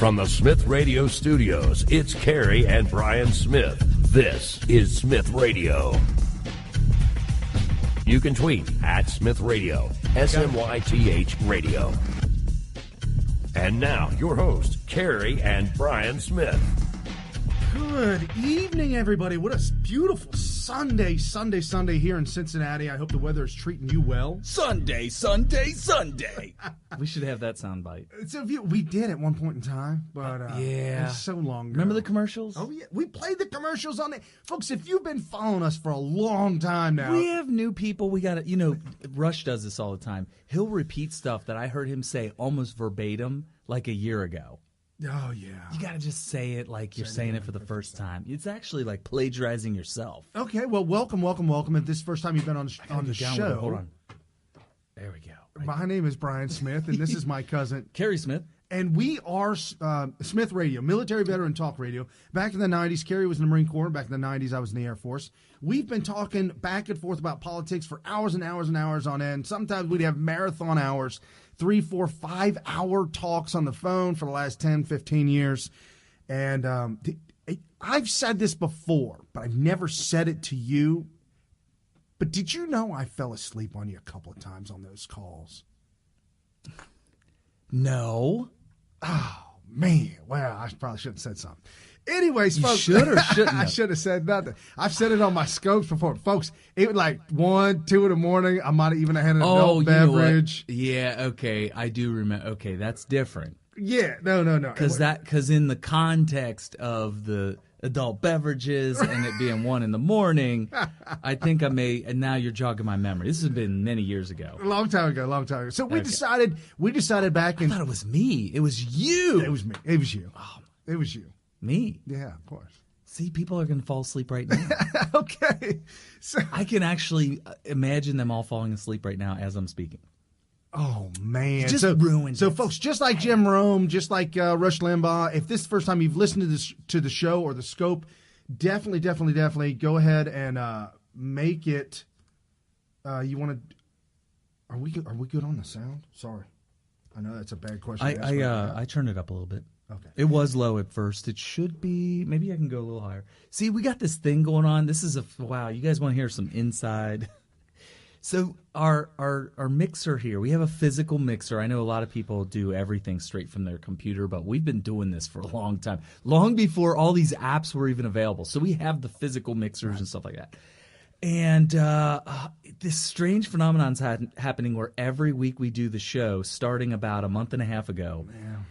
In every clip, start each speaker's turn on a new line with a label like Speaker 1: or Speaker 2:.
Speaker 1: From the Smith Radio Studios, it's Carrie and Brian Smith. This is Smith Radio. You can tweet at Smith Radio, SMYTH Radio. And now, your host, Carrie and Brian Smith.
Speaker 2: Good evening, everybody. What a beautiful Sunday here in Cincinnati. I hope the weather is treating you well.
Speaker 3: Sunday. We should have that soundbite.
Speaker 2: So we did at one point in time, but
Speaker 3: yeah,
Speaker 2: it's so long ago.
Speaker 3: Remember the commercials?
Speaker 2: Oh yeah, we played the commercials on it, folks. If you've been following us for a long time now,
Speaker 3: we have new people. We got to, Rush does this all the time. He'll repeat stuff that I heard him say almost verbatim like a year ago.
Speaker 2: Oh, yeah.
Speaker 3: You got to just say it like you're saying it for the first time. It's actually like plagiarizing yourself.
Speaker 2: Okay, well, welcome. If this is the first time you've been on the show.
Speaker 3: Hold on. There we go.
Speaker 2: My name is Brian Smith, and this is my cousin,
Speaker 3: Carrie Smith.
Speaker 2: And we are Smith Radio, military veteran talk radio. Back in the 90s, Carrie was in the Marine Corps. Back in the 90s, I was in the Air Force. We've been talking back and forth about politics for hours and hours and hours on end. Sometimes we'd have marathon hours, 3, 4, 5-hour talks on the phone for the last 10, 15 years. And I've said this before, but I've never said it to you. But did you know I fell asleep on you a couple of times on those calls?
Speaker 3: No.
Speaker 2: Oh, man. Well, I probably should have said something. Anyways,
Speaker 3: you
Speaker 2: folks.
Speaker 3: Should or shouldn't have?
Speaker 2: I should have said nothing. I've said it on my scopes before. Folks, it was like 1, 2 in the morning. I might have even had an adult beverage.
Speaker 3: Yeah, okay. I do remember. Okay, that's different.
Speaker 2: Yeah, no.
Speaker 3: Because in the context of the adult beverages and it being 1 in the morning, I think I may, and now you're jogging my memory. This has been many years ago.
Speaker 2: A long time ago. So we decided back in.
Speaker 3: I thought it was me. It was you.
Speaker 2: It was me. It was you.
Speaker 3: Oh,
Speaker 2: it was you.
Speaker 3: Me?
Speaker 2: Yeah, of course.
Speaker 3: See, people are going to fall asleep right now.
Speaker 2: Okay. So
Speaker 3: I can actually imagine them all falling asleep right now as I'm speaking.
Speaker 2: Oh, man.
Speaker 3: Just ruined
Speaker 2: So,
Speaker 3: it.
Speaker 2: folks, just like Jim Rome, just like Rush Limbaugh, if this is the first time you've listened to the show or the scope, definitely go ahead and make it. You want to? Are we good on the sound? Sorry, I know that's a bad question.
Speaker 3: I turned it up a little bit.
Speaker 2: Okay.
Speaker 3: It was low at first. It should be. Maybe I can go a little higher. See, we got this thing going on. This is wow. You guys want to hear some inside? So our mixer here, we have a physical mixer. I know a lot of people do everything straight from their computer, but we've been doing this for a long time, long before all these apps were even available. So we have the physical mixers and stuff like that. And this strange phenomenon's happening where every week we do the show, starting about a month and a half ago,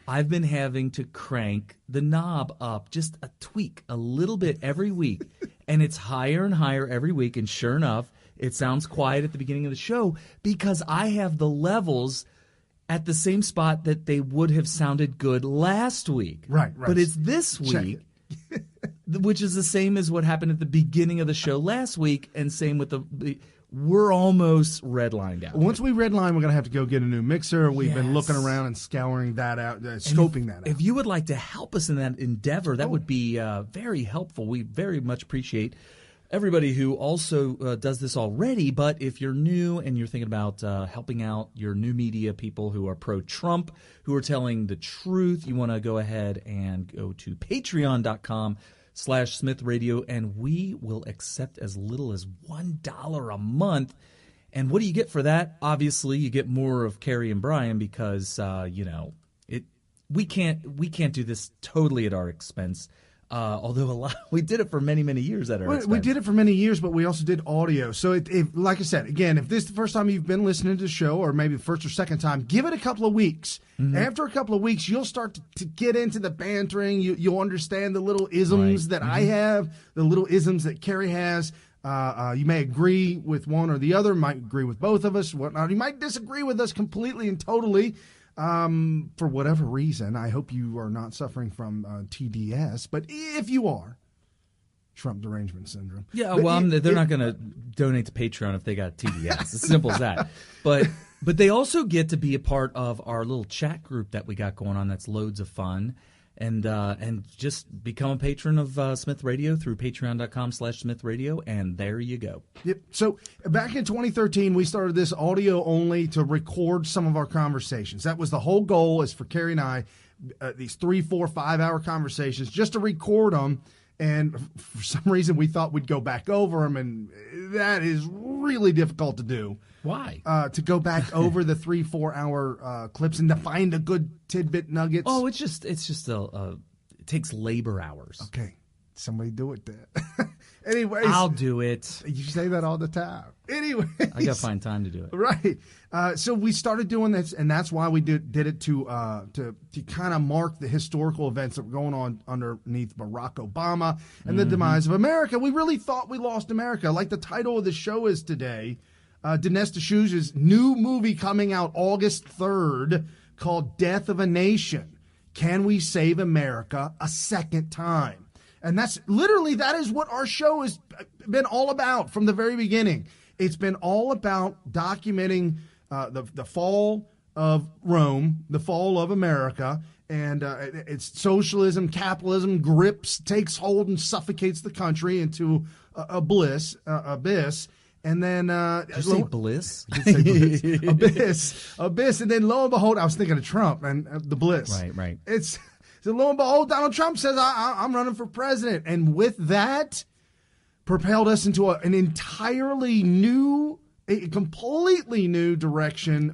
Speaker 3: I've been having to crank the knob up, just a tweak, a little bit every week. And it's higher and higher every week. And sure enough, it sounds quiet at the beginning of the show because I have the levels at the same spot that they would have sounded good last week.
Speaker 2: Right.
Speaker 3: But it's this week, which is the same as what happened at the beginning of the show last week, and same with we're almost redlined out.
Speaker 2: Once we redline, we're going to have to go get a new mixer. We've been looking around and scouring that out, scoping that out.
Speaker 3: If you would like to help us in that endeavor, that would be very helpful. We very much appreciate everybody who also does this already, but if you're new and you're thinking about helping out your new media people who are pro-Trump, who are telling the truth, you want to go ahead and go to patreon.com/Smith Radio, and we will accept as little as $1 a month. And what do you get for that? Obviously, you get more of Carrie and Brian because, we can't do this totally at our expense. Although we did it for many, many years at our expense.
Speaker 2: We did it for many years, but we also did audio. So, if like I said, again, if this is the first time you've been listening to the show, or maybe the first or second time, give it a couple of weeks. Mm-hmm. After a couple of weeks, you'll start to get into the bantering. You'll understand the little isms that I have, the little isms that Carrie has. You may agree with one or the other, might agree with both of us, whatnot. You might disagree with us completely and totally. For whatever reason, I hope you are not suffering from TDS, but if you are, Trump derangement syndrome.
Speaker 3: Yeah, well, they're not going to donate to Patreon if they got TDS. As simple as that. But they also get to be a part of our little chat group that we got going on that's loads of fun. And just become a patron of Smith Radio through patreon.com/Smith Radio, and there you go.
Speaker 2: Yep. So back in 2013, we started this audio only to record some of our conversations. That was the whole goal, is for Carrie and I, these 3, 4, 5 hour conversations just to record them. And for some reason, we thought we'd go back over them, and that is really difficult to do.
Speaker 3: Why?
Speaker 2: To go back over the 3, 4 hour clips and to find the good tidbit nuggets.
Speaker 3: Oh, it takes labor hours.
Speaker 2: Okay, somebody do it then. Anyways,
Speaker 3: I'll do it.
Speaker 2: You say that all the time. Anyways,
Speaker 3: I gotta find time to do it.
Speaker 2: Right. So we started doing this, and that's why we did it to kind of mark the historical events that were going on underneath Barack Obama and the demise of America. We really thought we lost America. Like the title of the show is today, Dinesh D'Souza's new movie coming out August 3rd called Death of a Nation. Can we save America a second time? And that is what our show has been all about from the very beginning. It's been all about documenting the fall of Rome, the fall of America, and it's socialism, capitalism takes hold and suffocates the country into abyss. And then
Speaker 3: did you say bliss?
Speaker 2: Abyss, and then lo and behold, I was thinking of Trump and the bliss.
Speaker 3: Right.
Speaker 2: So lo and behold, Donald Trump says, I'm running for president. And with that, propelled us into an entirely new, a completely new direction,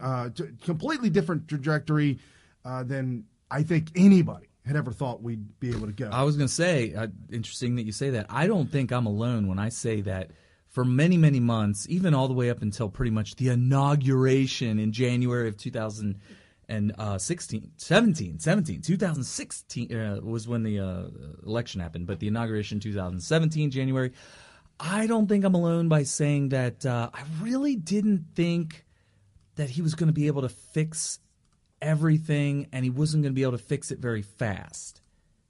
Speaker 2: completely different trajectory than I think anybody had ever thought we'd be able to go.
Speaker 3: I was going to say, interesting that you say that. I don't think I'm alone when I say that for many, many months, even all the way up until pretty much the inauguration in January of 2016 was when the election happened, but the inauguration 2017 January. I don't think I'm alone by saying that I really didn't think that he was going to be able to fix everything, and he wasn't going to be able to fix it very fast.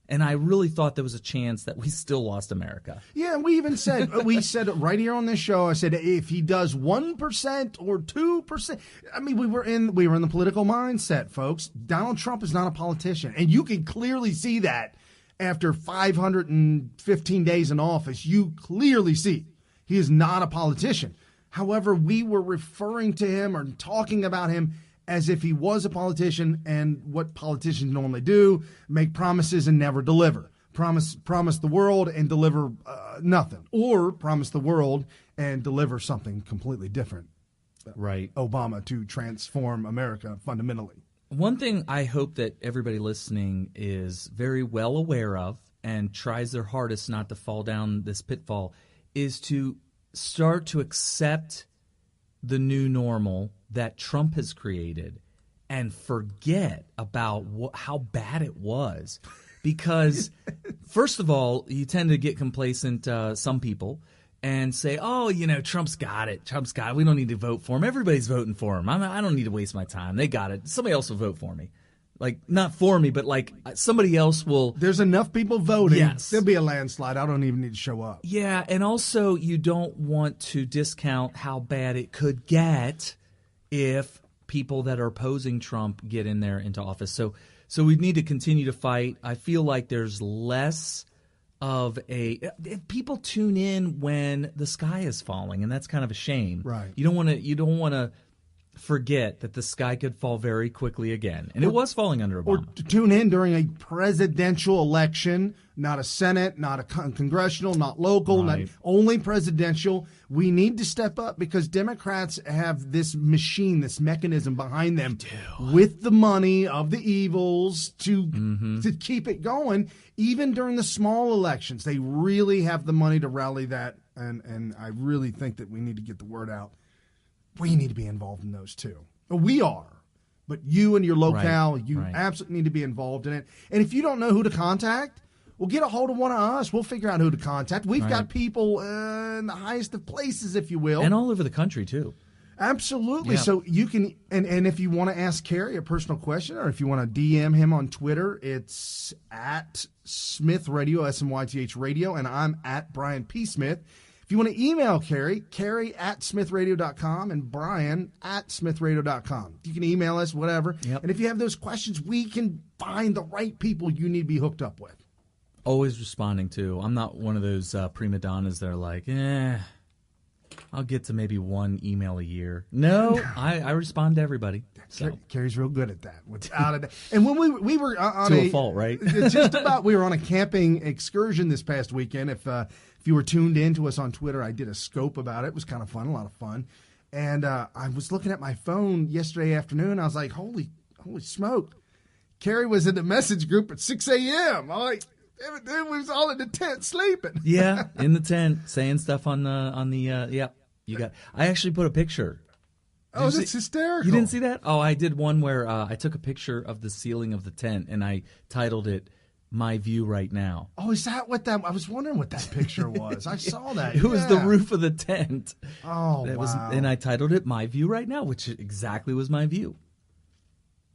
Speaker 3: And I really thought there was a chance that we still lost America.
Speaker 2: Yeah, and we even said, we said right here on this show, I said, if he does 1% or 2%, I mean, we were in the political mindset, folks. Donald Trump is not a politician. And you can clearly see that after 515 days in office. You clearly see he is not a politician. However, we were referring to him or talking about him as if he was a politician, and what politicians normally do, make promises and never deliver. Promise the world and deliver nothing, or promise the world and deliver something completely different.
Speaker 3: Right.
Speaker 2: Obama to transform America fundamentally.
Speaker 3: One thing I hope that everybody listening is very well aware of and tries their hardest not to fall down this pitfall is to start to accept the new normal that Trump has created and forget about how bad it was. Because, first of all, you tend to get complacent, some people, and say, oh, Trump's got it. We don't need to vote for him. Everybody's voting for him. I don't need to waste my time. They got it. Somebody else will vote for me. Like, not for me, but like somebody else will.
Speaker 2: There's enough people voting.
Speaker 3: Yes.
Speaker 2: There'll be a landslide. I don't even need to show up.
Speaker 3: Yeah, and also you don't want to discount how bad it could get if people that are opposing Trump get in there into office. So we need to continue to fight. I feel like there's less of people tune in when the sky is falling, and that's kind of a shame.
Speaker 2: Right.
Speaker 3: You don't want to forget that the sky could fall very quickly again. And it was falling under Obama.
Speaker 2: Or tune in during a presidential election, not a Senate, not a congressional, not local,
Speaker 3: right.
Speaker 2: Only presidential. We need to step up because Democrats have this machine, this mechanism behind them with the money of the evils to keep it going. Even during the small elections, they really have the money to rally that. And I really think that we need to get the word out. We need to be involved in those too. We are. But you and your locale, you absolutely need to be involved in it. And if you don't know who to contact, well, get a hold of one of us. We'll figure out who to contact. We've got people in the highest of places, if you will.
Speaker 3: And all over the country, too.
Speaker 2: Absolutely.
Speaker 3: Yeah.
Speaker 2: So you can, and if you want to ask Kerry a personal question, or if you want to DM him on Twitter, it's at Smith Radio, SMYTH Radio, and I'm at Brian P. Smith. If you want to email Kerry at smithradio.com and Brian at smithradio.com. You can email us, whatever.
Speaker 3: Yep.
Speaker 2: And if you have those questions, we can find the right people you need to be hooked up with. Always
Speaker 3: responding, too. I'm not one of those prima donnas that are like, I'm I'll get to maybe one email a year. No, I respond to everybody. So.
Speaker 2: Carrie's real good at that, without it. And when we were on
Speaker 3: to a fault, right?
Speaker 2: we were on a camping excursion this past weekend. If you were tuned in to us on Twitter, I did a scope about it. It was kind of fun, a lot of fun. And I was looking at my phone yesterday afternoon. I was like, holy smoke. Carrie was in the message group at 6 a.m. I'm like, we was all in the tent sleeping.
Speaker 3: Yeah, in the tent, saying stuff on the you got. I actually put a picture.
Speaker 2: That's hysterical.
Speaker 3: You didn't see that? Oh, I did one where I took a picture of the ceiling of the tent and I titled it "My View Right Now."
Speaker 2: Oh, is that what that? I was wondering what that picture was. I saw that.
Speaker 3: It was the roof of the tent.
Speaker 2: Oh, wow.
Speaker 3: And I titled it "My View Right Now," which exactly was my view.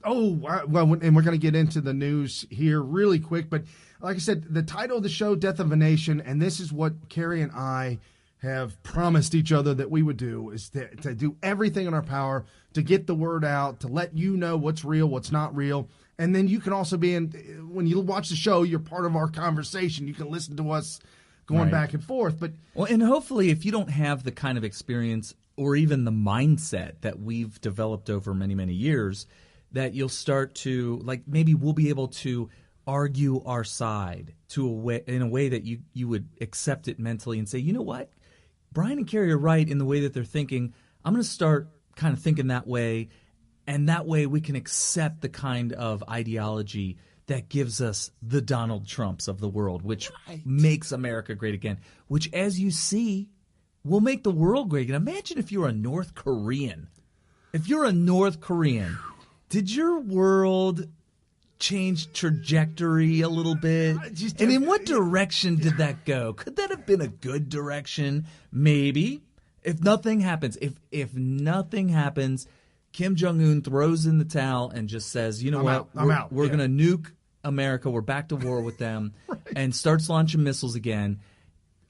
Speaker 2: Oh, well, and we're going to get into the news here really quick. But like I said, the title of the show, Death of a Nation, and this is what Carrie and I have promised each other that we would do, is to do everything in our power to get the word out, to let you know what's real, what's not real. And then you can also be when you watch the show, you're part of our conversation. You can listen to us going back and forth. But
Speaker 3: and hopefully if you don't have the kind of experience or even the mindset that we've developed over many, many years, that you'll start to, like, maybe we'll be able to argue our side in a way that you would accept it mentally and say, you know what? Brian and Carrie are right in the way that they're thinking. I'm going to start kind of thinking that way, and that way we can accept the kind of ideology that gives us the Donald Trumps of the world, which makes America great again, which, as you see, will make the world great again. Imagine if you're a North Korean. If you're a North Korean, did your world change trajectory a little bit? And in what direction did that go? Could that have been a good direction? Maybe. If nothing happens, if nothing happens, Kim Jong-un throws in the towel and just says, you know what, we're going to nuke America. We're back to war with them and starts launching missiles again.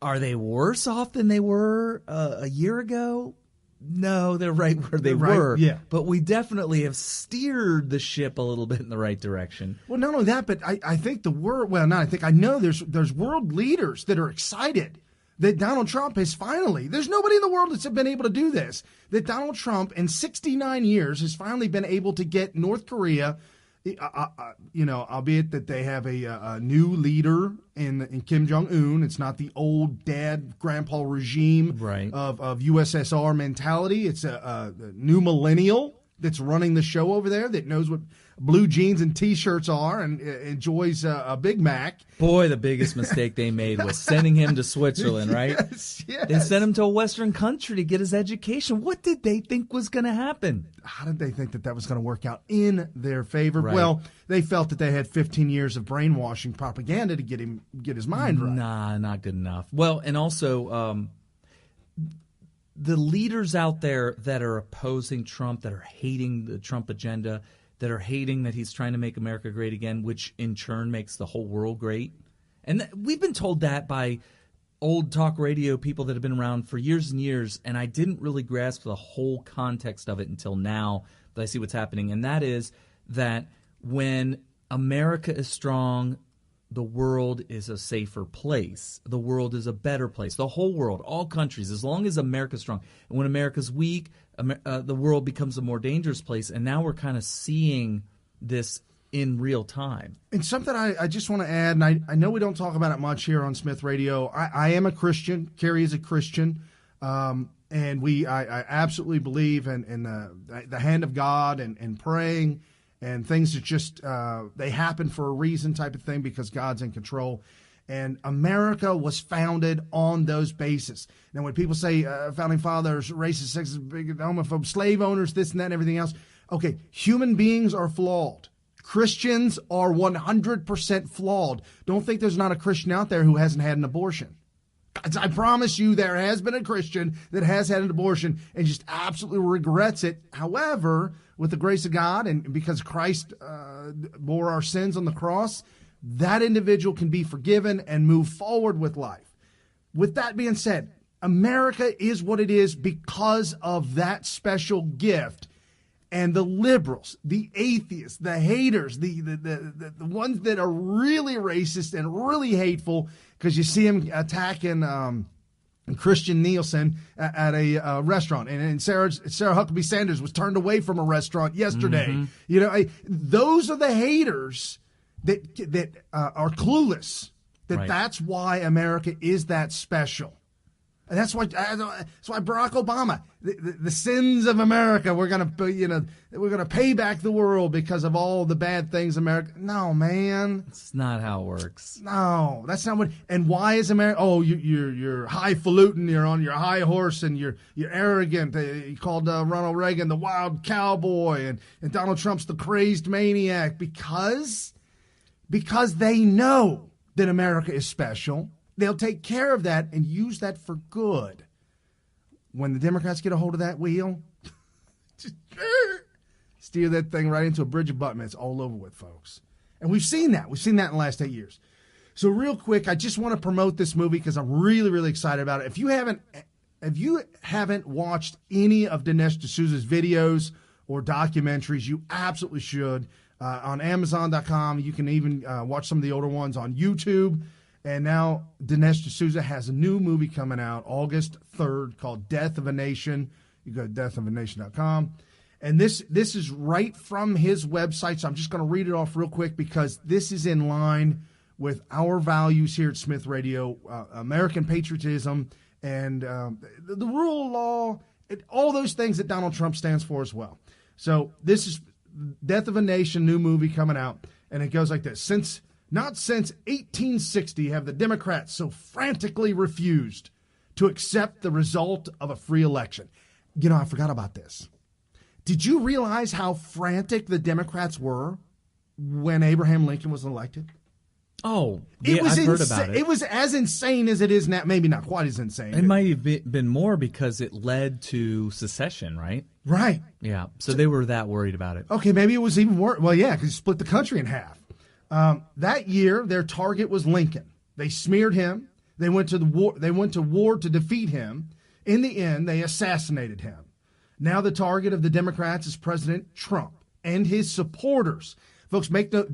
Speaker 3: Are they worse off than they were a year ago? No, they're right where they were.
Speaker 2: Yeah.
Speaker 3: But we definitely have steered the ship a little bit in the right direction.
Speaker 2: Well, not only that, but I think I know there's world leaders that are excited that Donald Trump has finally, there's nobody in the world that's been able to do this, that Donald Trump in 69 years has finally been able to get North Korea, albeit that they have a new leader in Kim Jong-un. It's not the old dad grandpa regime of USSR mentality. It's a new millennial that's running the show over there that knows what blue jeans and T-shirts are and enjoys a Big Mac.
Speaker 3: Boy, the biggest mistake they made was sending him to Switzerland, right?
Speaker 2: Yes.
Speaker 3: They sent him to a Western country to get his education. What did they think was going to happen?
Speaker 2: How did they think that was going to work out in their favor?
Speaker 3: Right.
Speaker 2: Well, they felt that they had 15 years of brainwashing propaganda to get his mind right.
Speaker 3: Nah, not good enough. Well, and also the leaders out there that are opposing Trump, that are hating the Trump agenda, that are hating that he's trying to make America great again, which in turn makes the whole world great. And we've been told that by old talk radio people that have been around for years and years, and I didn't really grasp the whole context of it until now that I see what's happening. And that is that when America is strong, the world is a safer place. The world is a better place. The whole world, all countries, as long as America's strong. And when America's weak, the world becomes a more dangerous place. And now we're kind of seeing this in real time.
Speaker 2: And something I just want to add, and I know we don't talk about it much here on Smith Radio. I am a Christian. Carrie is a Christian. And I absolutely believe in the hand of God and praying and things that just they happen for a reason type of thing because God's in control. And America was founded on those bases. Now, when people say founding fathers, racist, sexist, bigot, homophobe, slave owners, this and that and everything else, okay, human beings are flawed. Christians are 100% flawed. Don't think there's not a Christian out there who hasn't had an abortion. I promise you there has been a Christian that has had an abortion and just absolutely regrets it. However, with the grace of God and because Christ bore our sins on the cross, that individual can be forgiven and move forward with life. With that being said, America is what it is because of that special gift. And the liberals, the atheists, the haters, the ones that are really racist and really hateful, because you see them attacking and Christian Nielsen at a restaurant, and Sarah Huckabee Sanders was turned away from a restaurant yesterday.
Speaker 3: Mm-hmm.
Speaker 2: You know, those are the haters that are clueless. That's why America is that special. And that's why Barack Obama, the sins of America, we're gonna pay back the world because of all the bad things America. No, man,
Speaker 3: it's not how it works.
Speaker 2: No, that's not what. And why is America? Oh, you're highfalutin. You're on your high horse, and you're arrogant. You called Ronald Reagan the wild cowboy, and Donald Trump's the crazed maniac because they know that America is special. They'll take care of that and use that for good. When the Democrats get a hold of that wheel, just steer that thing right into a bridge abutment. It's all over with, folks. And we've seen that. We've seen that in the last 8 years. So real quick, I just want to promote this movie because I'm really, really excited about it. If you haven't watched any of Dinesh D'Souza's videos or documentaries, you absolutely should. On Amazon.com, you can even watch some of the older ones on YouTube. And now Dinesh D'Souza has a new movie coming out August 3rd called Death of a Nation. You go to deathofanation.com. And this is right from his website, so I'm just going to read it off real quick because this is in line with our values here at Smith Radio, American patriotism, and the rule of law, all those things that Donald Trump stands for as well. So this is Death of a Nation, new movie coming out, and it goes like this. Not since 1860 have the Democrats so frantically refused to accept the result of a free election. You know, I forgot about this. Did you realize how frantic the Democrats were when Abraham Lincoln was elected?
Speaker 3: Oh, yeah, I've heard about it.
Speaker 2: It was as insane as it is now. Maybe not quite as insane.
Speaker 3: It might have been more because it led to secession, right?
Speaker 2: Right.
Speaker 3: Yeah, so they were that worried about it.
Speaker 2: Okay, maybe it was even worse. Well, yeah, because it split the country in half. That year, their target was Lincoln. They smeared him. They went to war to defeat him. In the end, they assassinated him. Now the target of the Democrats is President Trump and his supporters. Folks, do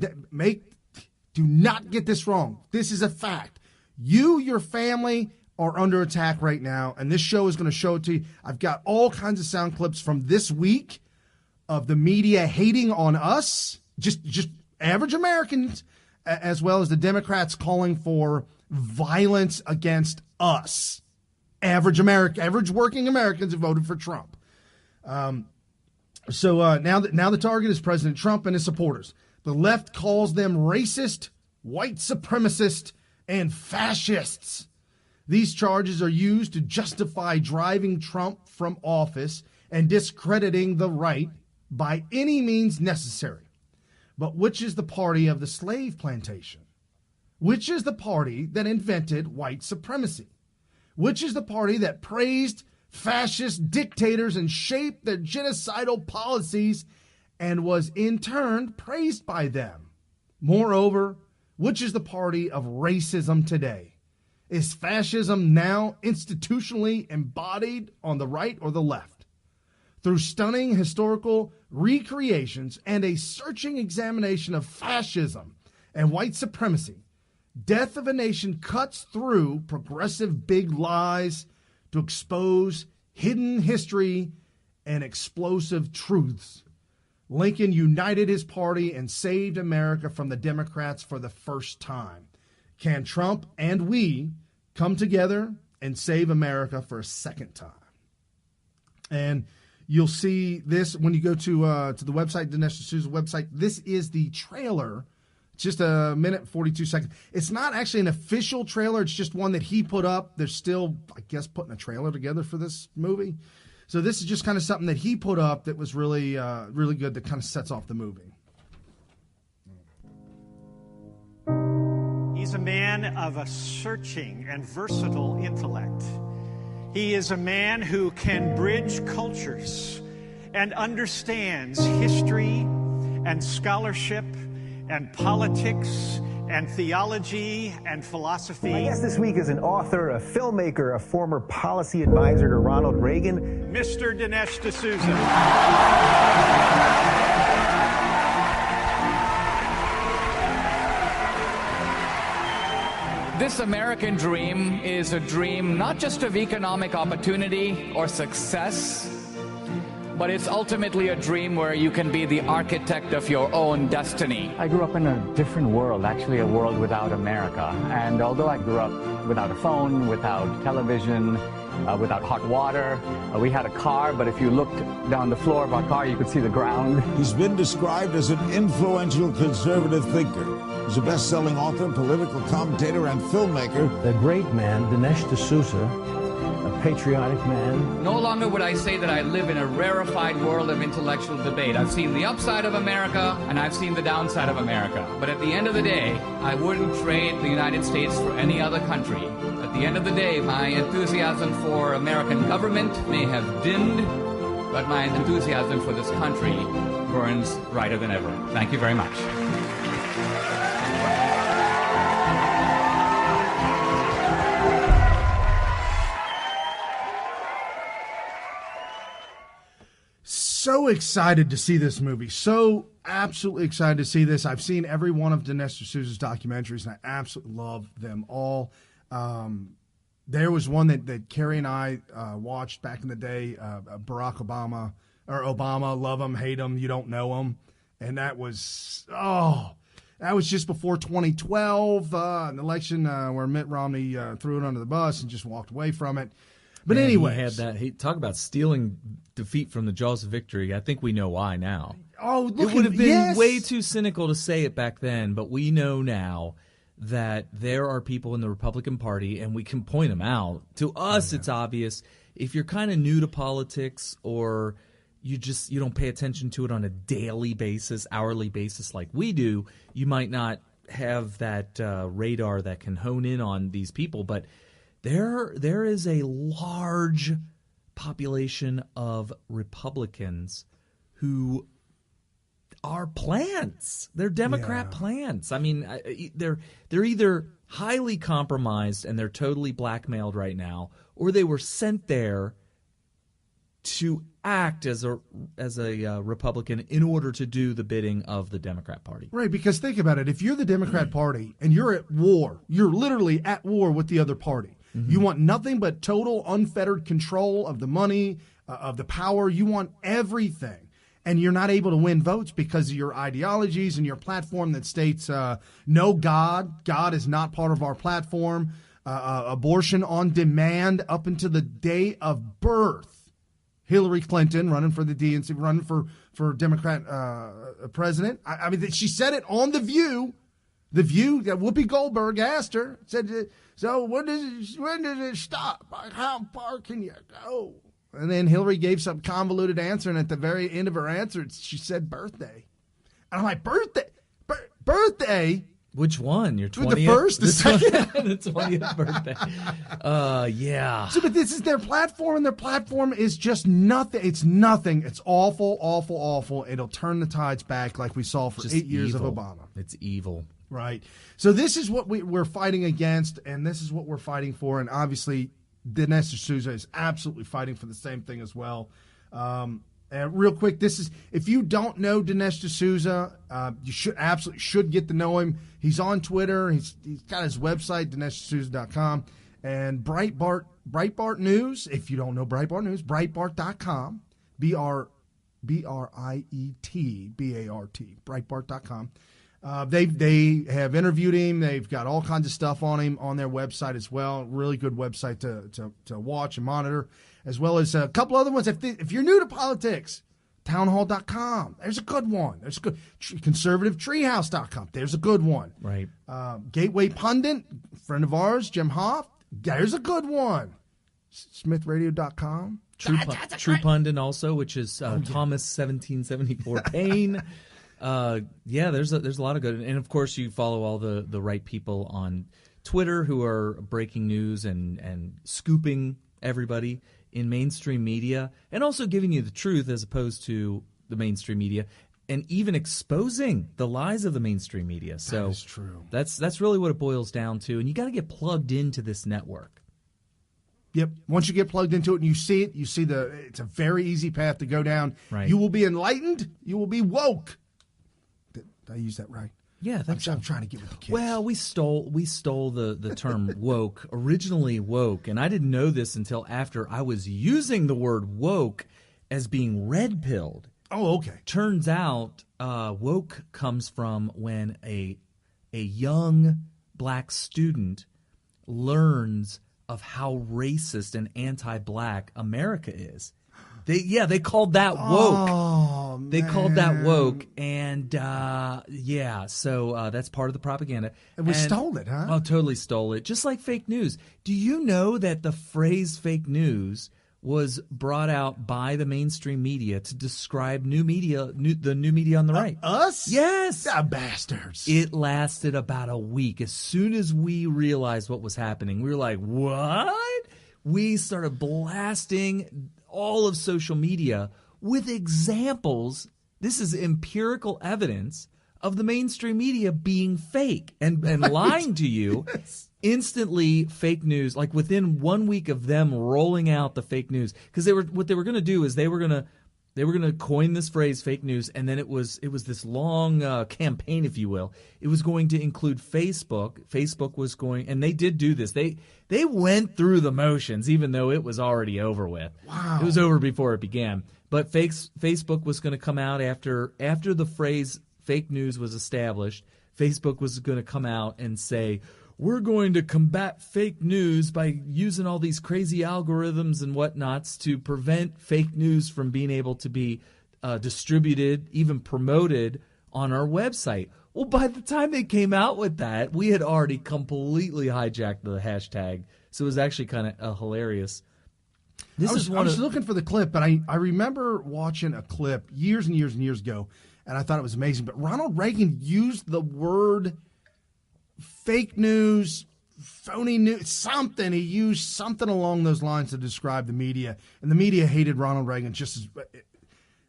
Speaker 2: not get this wrong. This is a fact. Your family are under attack right now, and this show is going to show it to you. I've got all kinds of sound clips from this week of the media hating on us, just average Americans, as well as the Democrats calling for violence against us, average working Americans who voted for Trump. So now the target is President Trump and his supporters. The left calls them racist, white supremacist, and fascists. These charges are used to justify driving Trump from office and discrediting the right by any means necessary. But which is the party of the slave plantation? Which is the party that invented white supremacy? Which is the party that praised fascist dictators and shaped their genocidal policies and was in turn praised by them? Moreover, which is the party of racism today? Is fascism now institutionally embodied on the right or the left? Through stunning historical recreations and a searching examination of fascism and white supremacy, Death of a Nation cuts through progressive big lies to expose hidden history and explosive truths. Lincoln united his party and saved America from the Democrats for the first time. Can Trump and we come together and save America for a second time? And you'll see this when you go to the website, Dinesh D'Souza's website. This is the trailer, just a minute and 42 seconds. It's not actually an official trailer. It's just one that he put up. They're still, I guess, putting a trailer together for this movie. So this is just kind of something that he put up that was really, really good, that kind of sets off the movie.
Speaker 4: He's a man of a searching and versatile intellect. He is a man who can bridge cultures and understands history and scholarship and politics and theology and philosophy.
Speaker 5: My guest this week is an author, a filmmaker, a former policy advisor to Ronald Reagan.
Speaker 4: Mr. Dinesh D'Souza.
Speaker 6: This American dream is a dream not just of economic opportunity or success, but it's ultimately a dream where you can be the architect of your own destiny.
Speaker 7: I grew up in a different world, actually a world without America. And although I grew up without a phone, without television, without hot water, we had a car, but if you looked down the floor of our car, you could see the ground.
Speaker 8: He's been described as an influential conservative thinker. He's a best-selling author, political commentator, and filmmaker.
Speaker 9: The great man, Dinesh D'Souza, a patriotic man.
Speaker 6: No longer would I say that I live in a rarefied world of intellectual debate. I've seen the upside of America, and I've seen the downside of America. But at the end of the day, I wouldn't trade the United States for any other country. At the end of the day, my enthusiasm for American government may have dimmed, but my enthusiasm for this country burns brighter than ever. Thank you very much.
Speaker 2: So excited to see this movie. So absolutely excited to see this. I've seen every one of Dinesh D'Souza's documentaries, and I absolutely love them all. There was one that Carrie and I watched back in the day, Barack Obama, or Obama, love him, hate him, you don't know him. And that was just before 2012, an election where Mitt Romney threw it under the bus and just walked away from it. But anyway,
Speaker 3: he talk about stealing defeat from the jaws of victory. I think we know why now.
Speaker 2: Oh, look,
Speaker 3: it would have been way too cynical to say it back then, but we know now that there are people in the Republican Party, and we can point them out. To us, it's obvious. If you're kind of new to politics, or you don't pay attention to it on a daily basis, hourly basis like we do, you might not have that radar that can hone in on these people, but there is a large population of Republicans who are plants. They're Democrat plants. I mean, they're either highly compromised and they're totally blackmailed right now, or they were sent there to act as a Republican in order to do the bidding of the Democrat Party.
Speaker 2: Right, because think about it. If you're the Democrat Party and you're at war, you're literally at war with the other party. Mm-hmm. You want nothing but total unfettered control of the money, of the power. You want everything. And you're not able to win votes because of your ideologies and your platform that states no God. God is not part of our platform. Abortion on demand up until the day of birth. Hillary Clinton running for the DNC, running for Democrat president. I mean, she said it on The View. The View, that Whoopi Goldberg asked her, said, so when does it stop? How far can you go? And then Hillary gave some convoluted answer, and at the very end of her answer, she said birthday. And I'm like, birthday?
Speaker 3: Which one? Your 20th?
Speaker 2: The first, the second?
Speaker 3: The 20th birthday. Yeah.
Speaker 2: So, but this is their platform, and their platform is just nothing. It's nothing. It's awful, awful, awful. It'll turn the tides back like we saw for just 8 years of Obama.
Speaker 3: It's evil.
Speaker 2: Right. So this is what we're fighting against, and this is what we're fighting for. And obviously, Dinesh D'Souza is absolutely fighting for the same thing as well. And real quick, this is, if you don't know Dinesh D'Souza, you should get to know him. He's on Twitter. He's got his website, DineshD'Souza.com. And Breitbart News, if you don't know Breitbart News, Breitbart.com, BRIETBART, Breitbart.com. They have interviewed him. They've got all kinds of stuff on him on their website as well. Really good website to watch and monitor, as well as a couple other ones. If you're new to politics, townhall.com. There's a good one. There's a good conservativetreehouse.com. There's a good one.
Speaker 3: Right.
Speaker 2: Gateway Pundit, friend of ours, Jim Hoff. There's a good one. Smithradio.com.
Speaker 3: True Pundit also, which is Thomas 1774 Paine. There's a lot of good, and of course you follow all the right people on Twitter who are breaking news and scooping everybody in mainstream media, and also giving you the truth as opposed to the mainstream media, and even exposing the lies of the mainstream media. So
Speaker 2: that is true.
Speaker 3: That's really what it boils down to, and you got to get plugged into this network.
Speaker 2: Yep. Once you get plugged into it and you see it, it's a very easy path to go down.
Speaker 3: Right.
Speaker 2: You will be enlightened. You will be woke. Did I use that right?
Speaker 3: Yeah,
Speaker 2: I'm trying to get with the kids.
Speaker 3: Well, we stole the term woke, originally woke, and I didn't know this until after I was using the word woke as being red-pilled.
Speaker 2: Oh, okay.
Speaker 3: Turns out woke comes from when a young black student learns of how racist and anti-black America is. They called that woke.
Speaker 2: Oh,
Speaker 3: they called that woke, and so that's part of the propaganda.
Speaker 2: And we stole it, huh?
Speaker 3: Oh, totally stole it. Just like fake news. Do you know that the phrase fake news was brought out by the mainstream media to describe the new media on the right?
Speaker 2: Us?
Speaker 3: Yes.
Speaker 2: Bastards.
Speaker 3: It lasted about a week. As soon as we realized what was happening, we were like, what? We started blasting all of social media with examples. This is empirical evidence of the mainstream media being fake and lying to you. Yes. Instantly fake news, like within 1 week of them rolling out the fake news, because what they were going to do is they were going to coin this phrase fake news, and then it was this long campaign, if you will. It was going to include Facebook. Facebook was going, and they did do this. They went through the motions, even though it was already over with.
Speaker 2: Wow.
Speaker 3: It was over before it began. But Facebook was going to come out after the phrase fake news was established. Facebook was going to come out and say, we're going to combat fake news by using all these crazy algorithms and whatnots to prevent fake news from being able to be distributed, even promoted on our website. Well, by the time they came out with that, we had already completely hijacked the hashtag. So it was actually kind of hilarious.
Speaker 2: I was looking for the clip, but I remember watching a clip years and years and years ago, and I thought it was amazing. But Ronald Reagan used the word fake news, phony news, something. He used something along those lines to describe the media, and the media hated Ronald Reagan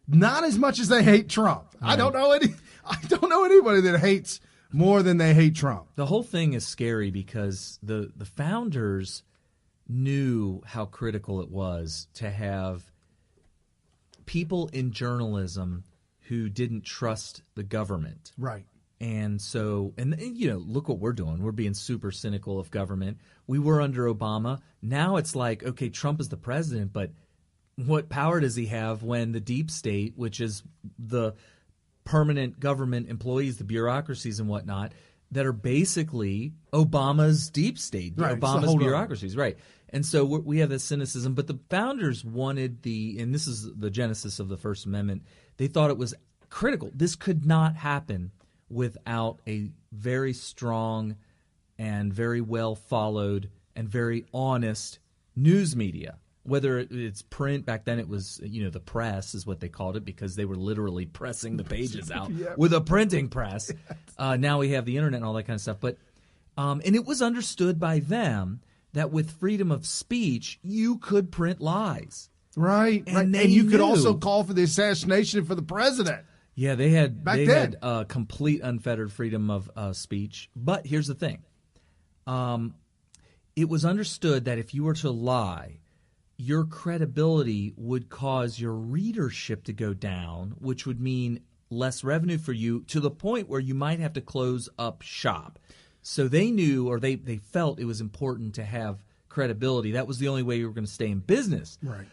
Speaker 2: not as much as they hate Trump. Right. I don't know anybody that hates more than they hate Trump.
Speaker 3: The whole thing is scary because the founders knew how critical it was to have people in journalism who didn't trust the government.
Speaker 2: Right.
Speaker 3: And so, look what we're doing. We're being super cynical of government. We were under Obama. Now it's like, okay, Trump is the president, but what power does he have when the deep state, which is the permanent government employees, the bureaucracies and whatnot, that are basically Obama's deep state,
Speaker 2: right,
Speaker 3: Obama's bureaucracies, right? And so we have this cynicism. But the founders wanted and this is the genesis of the First Amendment, they thought it was critical. This could not happen without a very strong and very well followed and very honest news media. Whether it's print, back then it was, the press is what they called it because they were literally pressing the pages out with a printing press. Yes. Now we have the internet and all that kind of stuff. But and it was understood by them that with freedom of speech, you could print lies.
Speaker 2: Right. And you could also call for the assassination for the president.
Speaker 3: Yeah, they had complete unfettered freedom of speech. But here's the thing. It was understood that if you were to lie, your credibility would cause your readership to go down, which would mean less revenue for you to the point where you might have to close up shop. So they knew, or they felt it was important to have credibility. That was the only way you were going to stay in business.
Speaker 2: Right.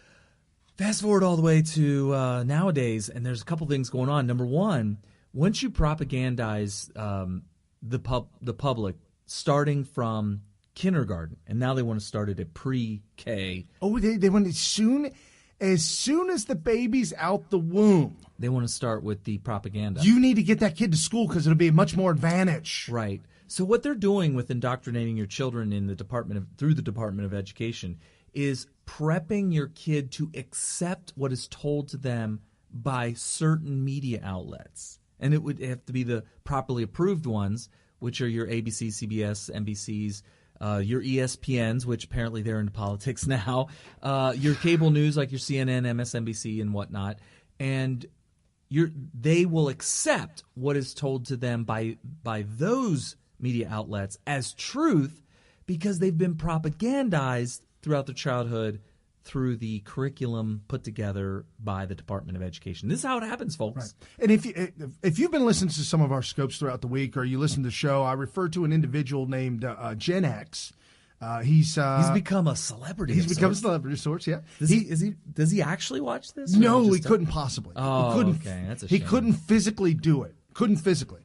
Speaker 3: Fast forward all the way to nowadays, and there's a couple things going on. Number one, once you propagandize the public, starting from kindergarten, and now they want to start it at pre-K.
Speaker 2: Oh, they want as soon as the baby's out the womb.
Speaker 3: They want to start with the propaganda.
Speaker 2: You need to get that kid to school because it'll be much more advantage.
Speaker 3: Right. So what they're doing with indoctrinating your children in through the Department of Education is prepping your kid to accept what is told to them by certain media outlets. And it would have to be the properly approved ones, which are your ABC, CBS, NBCs, your ESPNs, which apparently they're into politics now, your cable news like your CNN, MSNBC, and whatnot. And they will accept what is told to them by those media outlets as truth because they've been propagandized throughout their childhood through the curriculum put together by the Department of Education. This is how it happens, folks.
Speaker 2: Right. And if you've been listening to some of our scopes throughout the week, or you listen to the show, I refer to an individual named Gen X. He's
Speaker 3: become a celebrity.
Speaker 2: He's become a celebrity of sorts. Yeah.
Speaker 3: Does he actually watch this?
Speaker 2: No, he couldn't possibly.
Speaker 3: Oh,
Speaker 2: he couldn't,
Speaker 3: okay. That's a
Speaker 2: he
Speaker 3: shame.
Speaker 2: couldn't physically do it. Couldn't physically.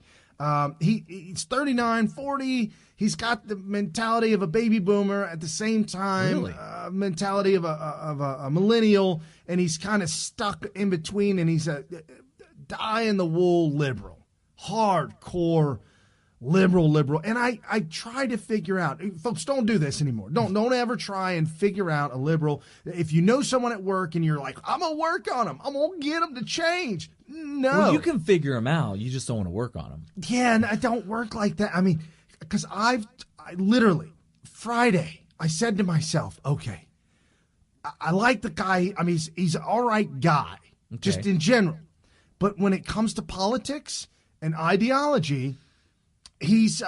Speaker 2: He's 39, 40. He's got the mentality of a baby boomer at the same time,
Speaker 3: Really?
Speaker 2: Mentality of a millennial, and he's kind of stuck in between. And he's a die-in-the-wool liberal, hardcore liberal. And I try to figure out, folks, don't do this anymore. Don't ever try and figure out a liberal. If you know someone at work and you're like, I'm gonna work on them, I'm gonna get them to change. No,
Speaker 3: Well, you can figure them out. You just don't want to work on them.
Speaker 2: yeah, and I don't work like that. I mean, because I literally Friday I said to myself, okay, I like the guy. I mean, he's an all right guy, just in general. But when it comes to politics and ideology, he's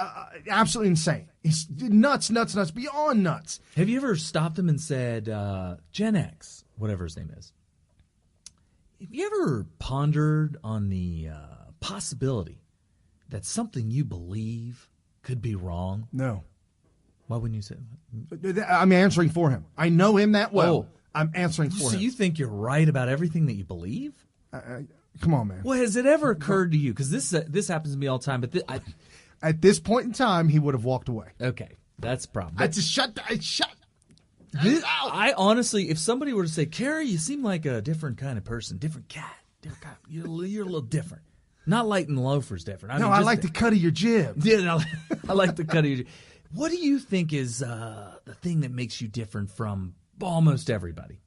Speaker 2: absolutely insane. He's nuts, beyond nuts.
Speaker 3: Have you ever stopped him and said, Gen X, whatever his name is, have you ever pondered on the possibility that something you believe could be wrong?
Speaker 2: No.
Speaker 3: Why wouldn't you say that?
Speaker 2: I'm answering for him. I know him that well.
Speaker 3: Oh.
Speaker 2: I'm answering for
Speaker 3: So
Speaker 2: him.
Speaker 3: you think you're right about everything that you believe?
Speaker 2: Come on, man.
Speaker 3: Well, has it ever occurred to you? Because this happens to me all the time. But
Speaker 2: At this point in time, he would have walked away.
Speaker 3: okay, that's the problem.
Speaker 2: I just shut.
Speaker 3: I honestly, if somebody were to say, Carrie, you seem like a different kind of person, different cat, you're a little different. Not light and loafers different.
Speaker 2: I like the cut of your jib.
Speaker 3: Yeah, no, I like the cut of your jib. What do you think is the thing that makes you different from almost everybody?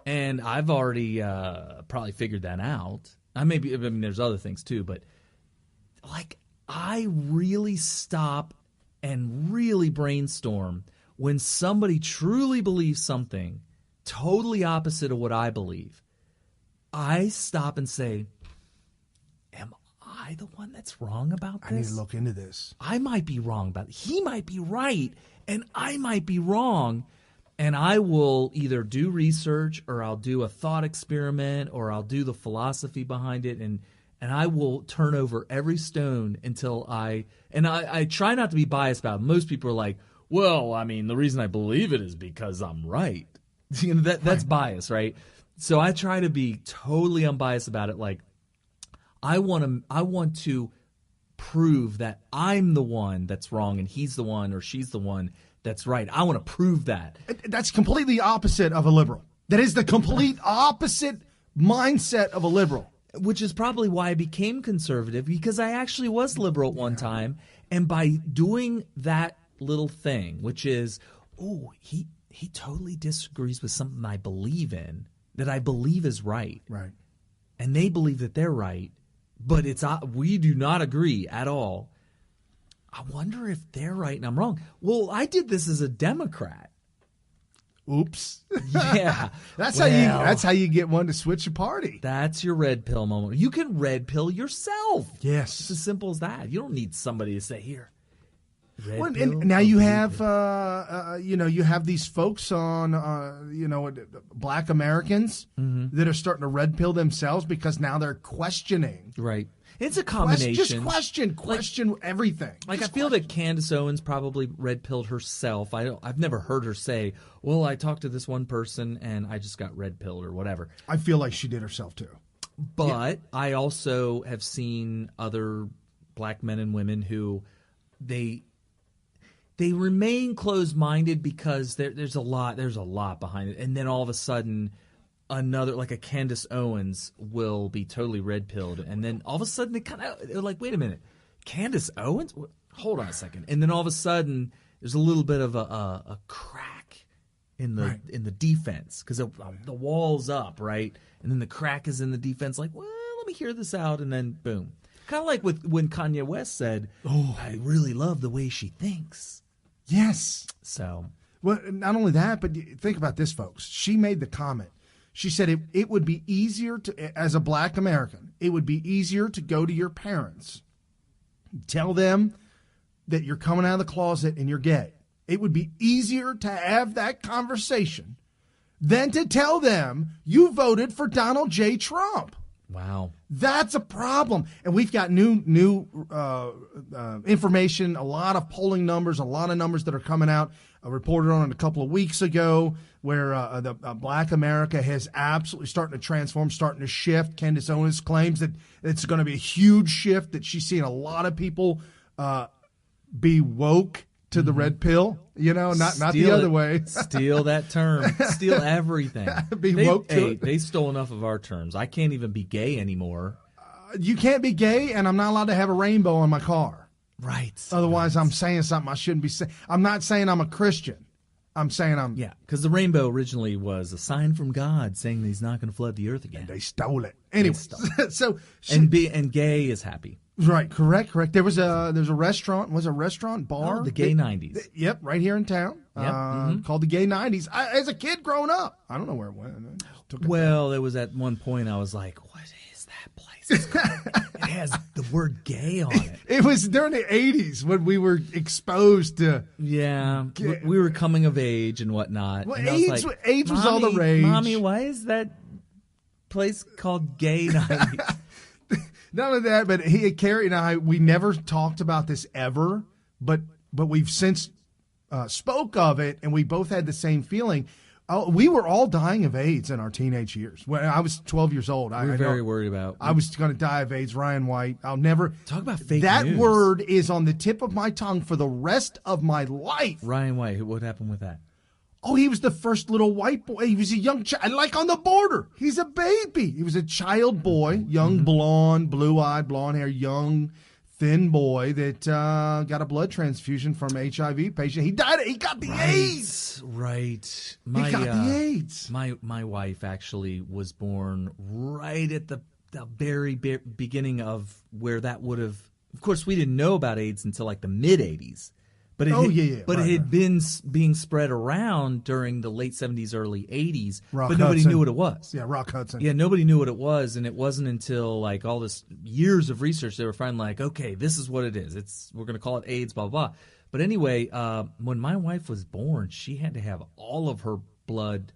Speaker 3: And I've already probably figured that out. I mean, there's other things too, but like I really stop and really brainstorm when somebody truly believes something totally opposite of what I believe. I stop and say, am I the one that's wrong about this?
Speaker 2: I need to look into this.
Speaker 3: I might be wrong about it. He might be right, and I might be wrong. And I will either do research, or I'll do a thought experiment, or I'll do the philosophy behind it, and I will turn over every stone until I try not to be biased about it. Most people are like, well, I mean, the reason I believe it is because I'm right. You know, that's bias, right? So I try to be totally unbiased about it. Like, I want to prove that I'm the one that's wrong and he's the one or she's the one that's right. I want to prove that.
Speaker 2: That's completely opposite of a liberal. That is the complete opposite mindset of a liberal.
Speaker 3: Which is probably why I became conservative, because I actually was liberal at one time. And by doing that little thing, which is, he totally disagrees with something I believe in, that I believe is right.
Speaker 2: Right.
Speaker 3: And they believe that they're right, but we do not agree at all. I wonder if they're right and I'm wrong. Well, I did this as a Democrat.
Speaker 2: Oops.
Speaker 3: Yeah.
Speaker 2: That's how you get one to switch a party.
Speaker 3: That's your red pill moment. You can red pill yourself.
Speaker 2: Yes.
Speaker 3: It's as simple as that. You don't need somebody to say, here.
Speaker 2: Well, and now you have, you have these folks on, Black Americans that are starting to red pill themselves because now they're questioning.
Speaker 3: Right. It's a combination.
Speaker 2: Just question everything.
Speaker 3: Like, I feel that Candace Owens probably red pilled herself. I've never heard her say, well, I talked to this one person and I just got red pilled or whatever.
Speaker 2: I feel like she did herself too.
Speaker 3: But I also have seen other black men and women who they remain closed-minded because there's a lot behind it, and then all of a sudden another, like a Candace Owens, will be totally red-pilled, and then all of a sudden they're like, wait a minute, Candace Owens? Hold on a second. And then all of a sudden there's a little bit of a crack in the defense because the wall's up, right? And then the crack is in the defense, like, well, let me hear this out, and then boom. Kind of like when Kanye West said, I really love the way she thinks.
Speaker 2: Yes.
Speaker 3: So.
Speaker 2: Well, not only that, but think about this, folks. She made the comment. She said it would be easier to, as a black American, it would be easier to go to your parents, tell them that you're coming out of the closet and you're gay. It would be easier to have that conversation than to tell them you voted for Donald J. Trump.
Speaker 3: Wow.
Speaker 2: That's a problem. And we've got new information, a lot of polling numbers, a lot of numbers that are coming out. I reported on it a couple of weeks ago where the Black America has absolutely starting to transform, starting to shift. Candace Owens claims that it's going to be a huge shift, that she's seeing a lot of people be woke to the red pill, not the other way.
Speaker 3: Steal that term. Steal everything.
Speaker 2: Woke to it.
Speaker 3: They stole enough of our terms. I can't even be gay anymore.
Speaker 2: You can't be gay, and I'm not allowed to have a rainbow in my car.
Speaker 3: Right.
Speaker 2: Otherwise, I'm saying something I shouldn't be saying. I'm not saying I'm a Christian. I'm saying I'm...
Speaker 3: Yeah, because the rainbow originally was a sign from God saying that he's not going to flood the earth again.
Speaker 2: And they stole it. Anyway,
Speaker 3: and gay is happy.
Speaker 2: Right, correct. There's a restaurant, bar?
Speaker 3: The Gay 90s.
Speaker 2: Yep, right here in town.
Speaker 3: Yep.
Speaker 2: Called the Gay 90s. As a kid growing up, I don't know where it went.
Speaker 3: There was at one point I was like, what is that place? It has the word gay on it.
Speaker 2: It was during the 80s when we were exposed to...
Speaker 3: Yeah, we were coming of age and whatnot.
Speaker 2: Well,
Speaker 3: and
Speaker 2: AIDS was all the rage.
Speaker 3: Mommy, why is that place called Gay 90s?
Speaker 2: Not only that, but Carrie and I, we never talked about this ever, but we've since spoke of it, and we both had the same feeling. We were all dying of AIDS in our teenage years. When I was 12 years old,
Speaker 3: we were very worried about.
Speaker 2: I was going to die of AIDS. Ryan White. I'll never
Speaker 3: talk about fake
Speaker 2: that
Speaker 3: news.
Speaker 2: word is on the tip of my tongue for the rest of my life.
Speaker 3: Ryan White. What happened with that?
Speaker 2: Oh, he was the first little white boy. He was a young child, like on the border. He's a baby. He was a child boy, young blonde, blue-eyed, blonde hair, young, thin boy that got a blood transfusion from an HIV patient. He died. He got the AIDS.
Speaker 3: Right.
Speaker 2: He got the AIDS.
Speaker 3: My wife actually was born right at the very beginning of where that would have. Of course, we didn't know about AIDS until like the mid '80s. But it had been being spread around during the late 70s, early 80s, but nobody knew what it was.
Speaker 2: Yeah, Rock Hudson.
Speaker 3: Yeah, nobody knew what it was, and it wasn't until like all this years of research they were finally like, okay, this is what it is. We're going to call it AIDS, blah, blah, blah. But anyway, when my wife was born, she had to have all of her blood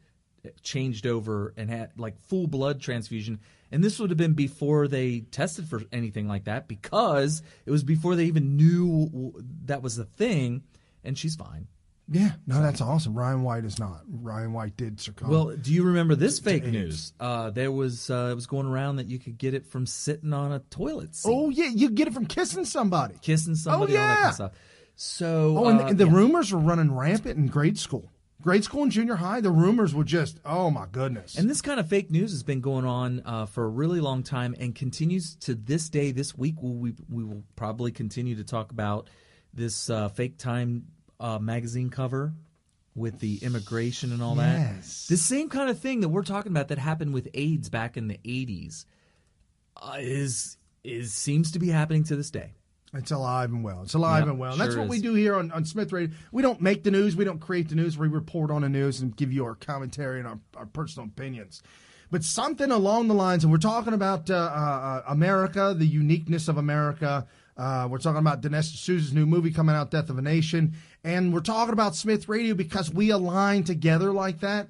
Speaker 3: changed over and had like full blood transfusion. And this would have been before they tested for anything like that, because it was before they even knew that was a thing, and she's fine.
Speaker 2: Yeah, no, that's awesome. Ryan White is not. Ryan White did succumb.
Speaker 3: Well, do you remember this fake news? There was it was going around that you could get it from sitting on a toilet seat.
Speaker 2: Oh yeah, you get it from kissing somebody.
Speaker 3: All that kind of stuff. So,
Speaker 2: and the rumors were running rampant in grade school. Grade school and junior high, the rumors were just, oh my goodness.
Speaker 3: And this kind of fake news has been going on for a really long time and continues to this day. This week, we will probably continue to talk about this fake Time magazine cover with the immigration and all that. The same kind of thing that we're talking about that happened with AIDS back in the 80s seems to be happening to this day.
Speaker 2: It's alive and well. It's alive and well. And that's what we do here on Smith Radio. We don't make the news. We don't create the news. We report on the news and give you our commentary and our personal opinions. But something along the lines, and we're talking about America, the uniqueness of America. We're talking about Dinesh D'Souza's new movie coming out, Death of a Nation. And we're talking about Smith Radio because we align together like that.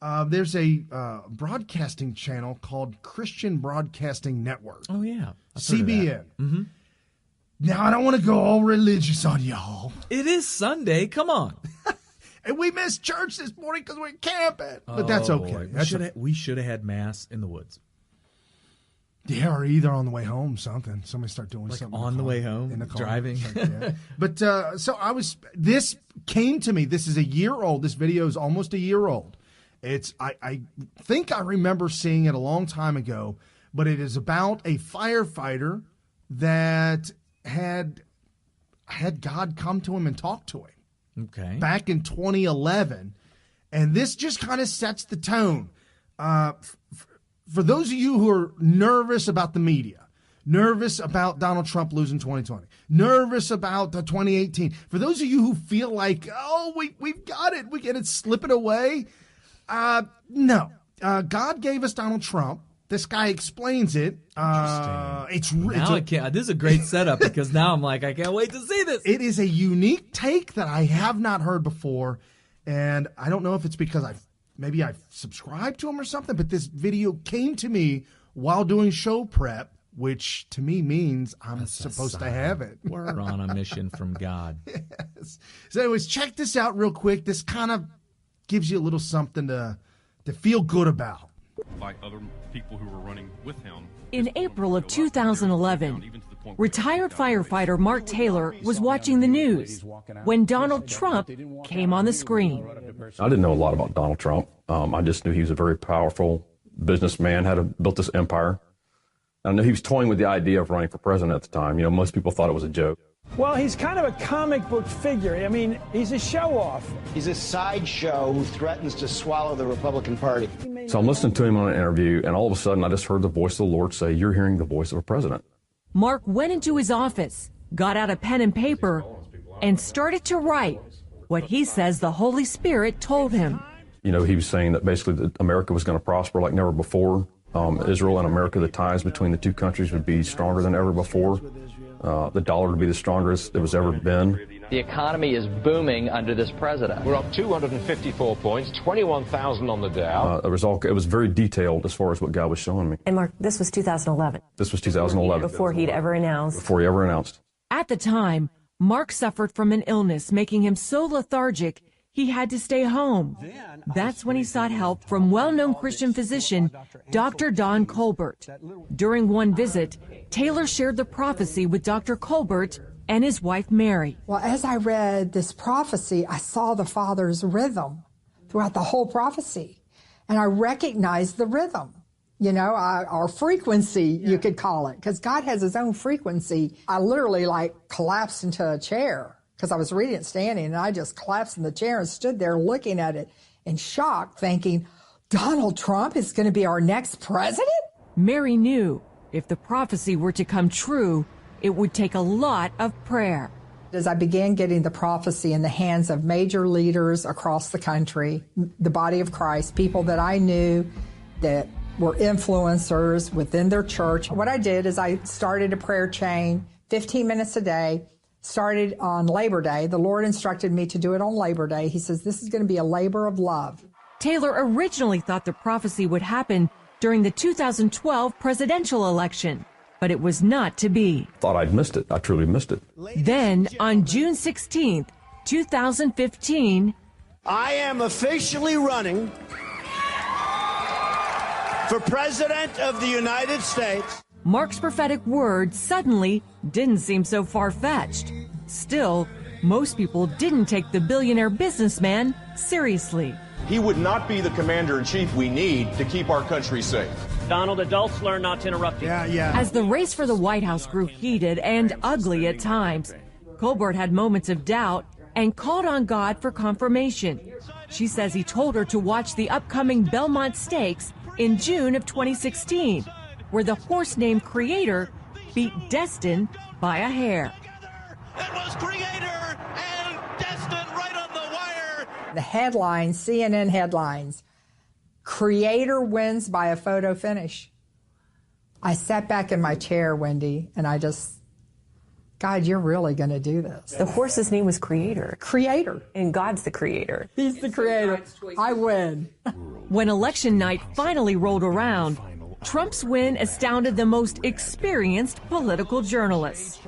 Speaker 2: There's a broadcasting channel called Christian Broadcasting Network.
Speaker 3: Oh, yeah.
Speaker 2: CBN. Mm-hmm. Now, I don't want to go all religious on y'all.
Speaker 3: It is Sunday. Come on.
Speaker 2: And we missed church this morning because we're camping. But that's okay.
Speaker 3: We should have had Mass in the woods.
Speaker 2: Yeah, or either on the way home, something. Somebody start doing something.
Speaker 3: On the way home,
Speaker 2: in the car,
Speaker 3: driving.
Speaker 2: Yeah. But so this came to me. This is a year old. This video is almost a year old. I think I remember seeing it a long time ago, but it is about a firefighter that had God come to him and talk to him.
Speaker 3: Okay.
Speaker 2: Back in 2011. And this just kind of sets the tone. For those of you who are nervous about the media, nervous about Donald Trump losing 2020, nervous about the 2018, for those of you who feel like, oh, we've got it, we get it slipping away, no. God gave us Donald Trump. This guy explains it.
Speaker 3: This is a great setup because now I'm like, I can't wait to see this.
Speaker 2: It is a unique take that I have not heard before, and I don't know if it's because I've maybe I subscribed to him or something, but this video came to me while doing show prep, which to me means I'm supposed to have it.
Speaker 3: We're on a mission from God.
Speaker 2: Yes. So anyways, check this out real quick. This kind of gives you a little something to feel good about.
Speaker 10: Like other people who were running with him.
Speaker 11: In April of 2011, retired firefighter Mark Taylor was watching the news when Donald Trump came on the screen.
Speaker 12: I didn't know a lot about Donald Trump. I just knew he was a very powerful businessman, built this empire. I know he was toying with the idea of running for president at the time. You know, most people thought it was a joke.
Speaker 13: Well, he's kind of a comic book figure. I mean, he's a show-off.
Speaker 14: He's a sideshow who threatens to swallow the Republican Party.
Speaker 12: So I'm listening to him on an interview, and all of a sudden I just heard the voice of the Lord say, "You're hearing the voice of a president."
Speaker 11: Mark went into his office, got out a pen and paper, and started to write what he says the Holy Spirit told him.
Speaker 12: You know, he was saying that basically that America was going to prosper like never before. Israel and America, the ties between the two countries would be stronger than ever before. The dollar would be the strongest it was ever been.
Speaker 15: The economy is booming under this president.
Speaker 16: We're up 254 points, 21,000 on the Dow.
Speaker 12: It was very detailed as far as what God was showing me.
Speaker 17: And Mark, this was 2011.
Speaker 12: This was 2011.
Speaker 17: Before he'd ever announced.
Speaker 12: Before he ever announced.
Speaker 11: At the time, Mark suffered from an illness making him so lethargic he had to stay home. That's when he sought help from well-known Christian physician Dr. Don Colbert. During one visit, Taylor shared the prophecy with Dr. Colbert and his wife Mary.
Speaker 18: Well, as I read this prophecy, I saw the Father's rhythm throughout the whole prophecy, and I recognized the rhythm. You know, our frequency, you could call it, because God has his own frequency. I literally collapsed into a chair because I was reading it standing, and I just collapsed in the chair and stood there looking at it in shock, thinking, Donald Trump is going to be our next president?
Speaker 11: Mary knew if the prophecy were to come true, it would take a lot of prayer.
Speaker 18: As I began getting the prophecy in the hands of major leaders across the country, the body of Christ, people that I knew that were influencers within their church, what I did is I started a prayer chain, 15 minutes a day, started on Labor Day. The Lord instructed me to do it on Labor Day. He says, this is going to be a labor of love.
Speaker 11: Taylor originally thought the prophecy would happen during the 2012 presidential election, but it was not to be.
Speaker 12: Thought I'd missed it. I truly missed it.
Speaker 11: Then, on June 16th, 2015,
Speaker 14: I am officially running for President of the United States.
Speaker 11: Mark's prophetic word suddenly didn't seem so far-fetched. Still, most people didn't take the billionaire businessman seriously.
Speaker 16: He would not be the commander-in-chief we need to keep our country safe.
Speaker 19: Donald, adults learn not to interrupt you.
Speaker 2: Yeah.
Speaker 11: As the race for the White House grew heated and ugly at times, Colbert had moments of doubt and called on God for confirmation. She says he told her to watch the upcoming Belmont Stakes in June of 2016, where the horse named Creator beat Destin by a hair.
Speaker 20: It was Creator and Destin right on the wire.
Speaker 18: The headlines, CNN headlines, Creator wins by a photo finish. I sat back in my chair, Wendy, and I just, God, you're really going to do this.
Speaker 17: The horse's name was Creator.
Speaker 18: Creator.
Speaker 17: And God's the creator.
Speaker 18: He's the creator. I win.
Speaker 11: When election night finally rolled around, Trump's win astounded the most experienced political journalists.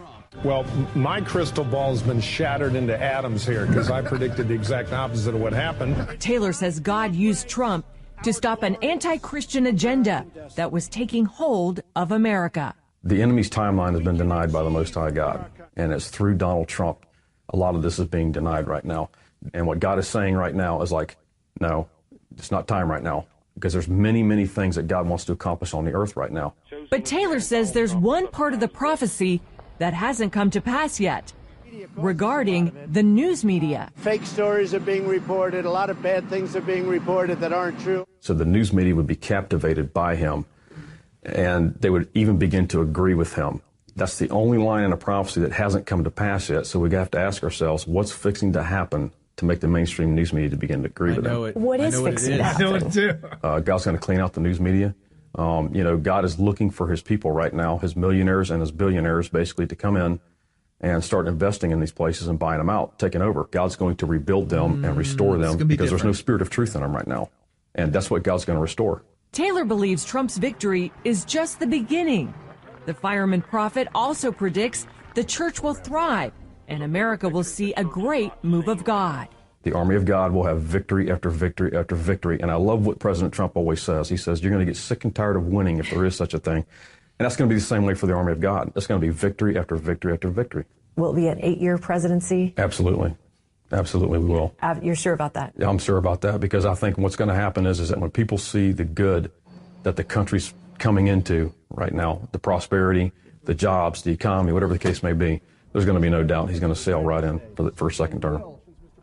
Speaker 21: Well, my crystal ball's been shattered into atoms here because I predicted the exact opposite of what happened.
Speaker 11: Taylor says God used Trump to stop an anti-Christian agenda that was taking hold of America.
Speaker 12: The enemy's timeline has been denied by the Most High God, and it's through Donald Trump. A lot of this is being denied right now. And what God is saying right now is no, it's not time right now, because there's many, many things that God wants to accomplish on the earth right now.
Speaker 11: But Taylor says there's one part of the prophecy that hasn't come to pass yet, regarding the news media.
Speaker 14: Fake stories are being reported. A lot of bad things are being reported that aren't true.
Speaker 12: So the news media would be captivated by him, and they would even begin to agree with him. That's the only line in a prophecy that hasn't come to pass yet. So we have to ask ourselves, what's fixing to happen to make the mainstream news media to begin to agree with him?
Speaker 17: What is fixing to happen?
Speaker 2: I know it too.
Speaker 12: God's going to clean out the news media. God is looking for his people right now, his millionaires and his billionaires, basically, to come in and start investing in these places and buying them out, taking over. God's going to rebuild them and restore them because there's no spirit of truth in them right now. And that's what God's going to restore.
Speaker 11: Taylor believes Trump's victory is just the beginning. The fireman prophet also predicts the church will thrive and America will see a great move of God.
Speaker 12: The army of God will have victory after victory after victory. And I love what President Trump always says. He says, you're going to get sick and tired of winning if there is such a thing. And that's going to be the same way for the army of God. It's going to be victory after victory after victory.
Speaker 17: Will it be an 8-year presidency?
Speaker 12: Absolutely. Absolutely, we will.
Speaker 17: You're sure about that?
Speaker 12: Yeah, I'm sure about that, because I think what's going to happen is that when people see the good that the country's coming into right now, the prosperity, the jobs, the economy, whatever the case may be, there's going to be no doubt he's going to sail right in for the first, second term.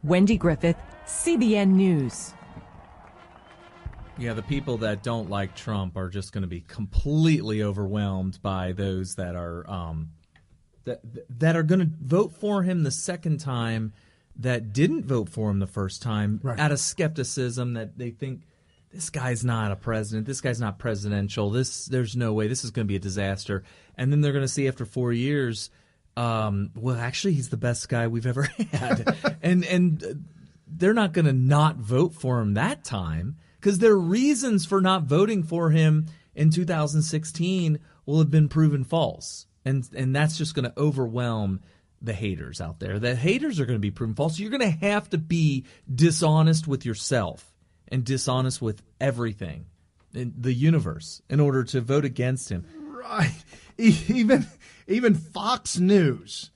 Speaker 11: Wendy Griffith, CBN News.
Speaker 3: Yeah, the people that don't like Trump are just going to be completely overwhelmed by those that are that are going to vote for him the second time, that didn't vote for him the first time, out of skepticism that they think this guy's not a president, this guy's not presidential, there's no way, this is going to be a disaster. And then they're going to see after 4 years, well, actually, he's the best guy we've ever had. and they're not going to not vote for him that time, because their reasons for not voting for him in 2016 will have been proven false. And that's just going to overwhelm the haters out there. The haters are going to be proven false. You're going to have to be dishonest with yourself and dishonest with everything in the universe in order to vote against him.
Speaker 2: Right. Even Fox News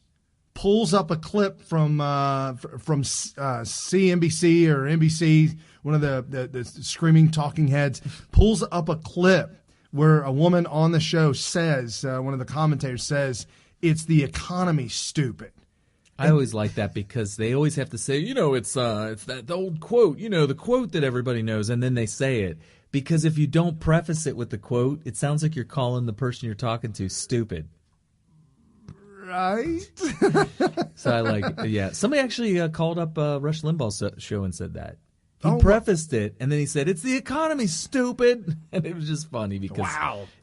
Speaker 2: pulls up a clip from CNBC or NBC, one of the screaming talking heads, pulls up a clip where a woman on the show says, one of the commentators says, it's the economy, stupid.
Speaker 3: I always like that, because they always have to say, it's that old quote, the quote that everybody knows, and then they say it. Because if you don't preface it with the quote, it sounds like you're calling the person you're talking to stupid.
Speaker 2: Right?
Speaker 3: So I like, yeah. Somebody actually called up Rush Limbaugh's show and said that. He prefaced it, and then he said, it's the economy, stupid. And it was just funny, because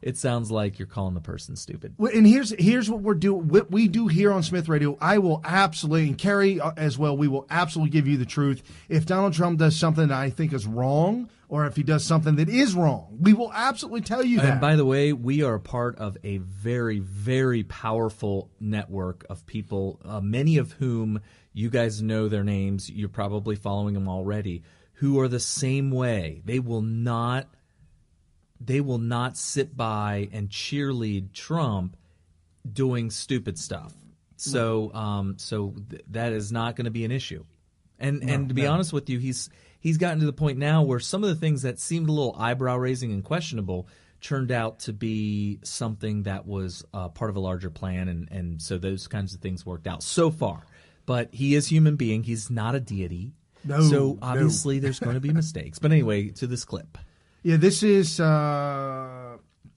Speaker 3: it sounds like you're calling the person stupid.
Speaker 2: Well, and here's what we're doing. What we do here on Smith Radio, I will absolutely, and Carrie as well, we will absolutely give you the truth. If Donald Trump does something that I think is wrong, or if he does something that is wrong, we will absolutely tell you that.
Speaker 3: And by the way, we are a part of a very, very powerful network of people, many of whom you guys know their names. You're probably following them already, who are the same way. They will not sit by and cheerlead Trump doing stupid stuff. So that is not going to be an issue. And to be honest with you, he's gotten to the point now where some of the things that seemed a little eyebrow raising and questionable turned out to be something that was part of a larger plan, and so those kinds of things worked out so far. But he is a human being. He's not a deity. So obviously there's going to be mistakes. But anyway, to this clip.
Speaker 2: Yeah, this is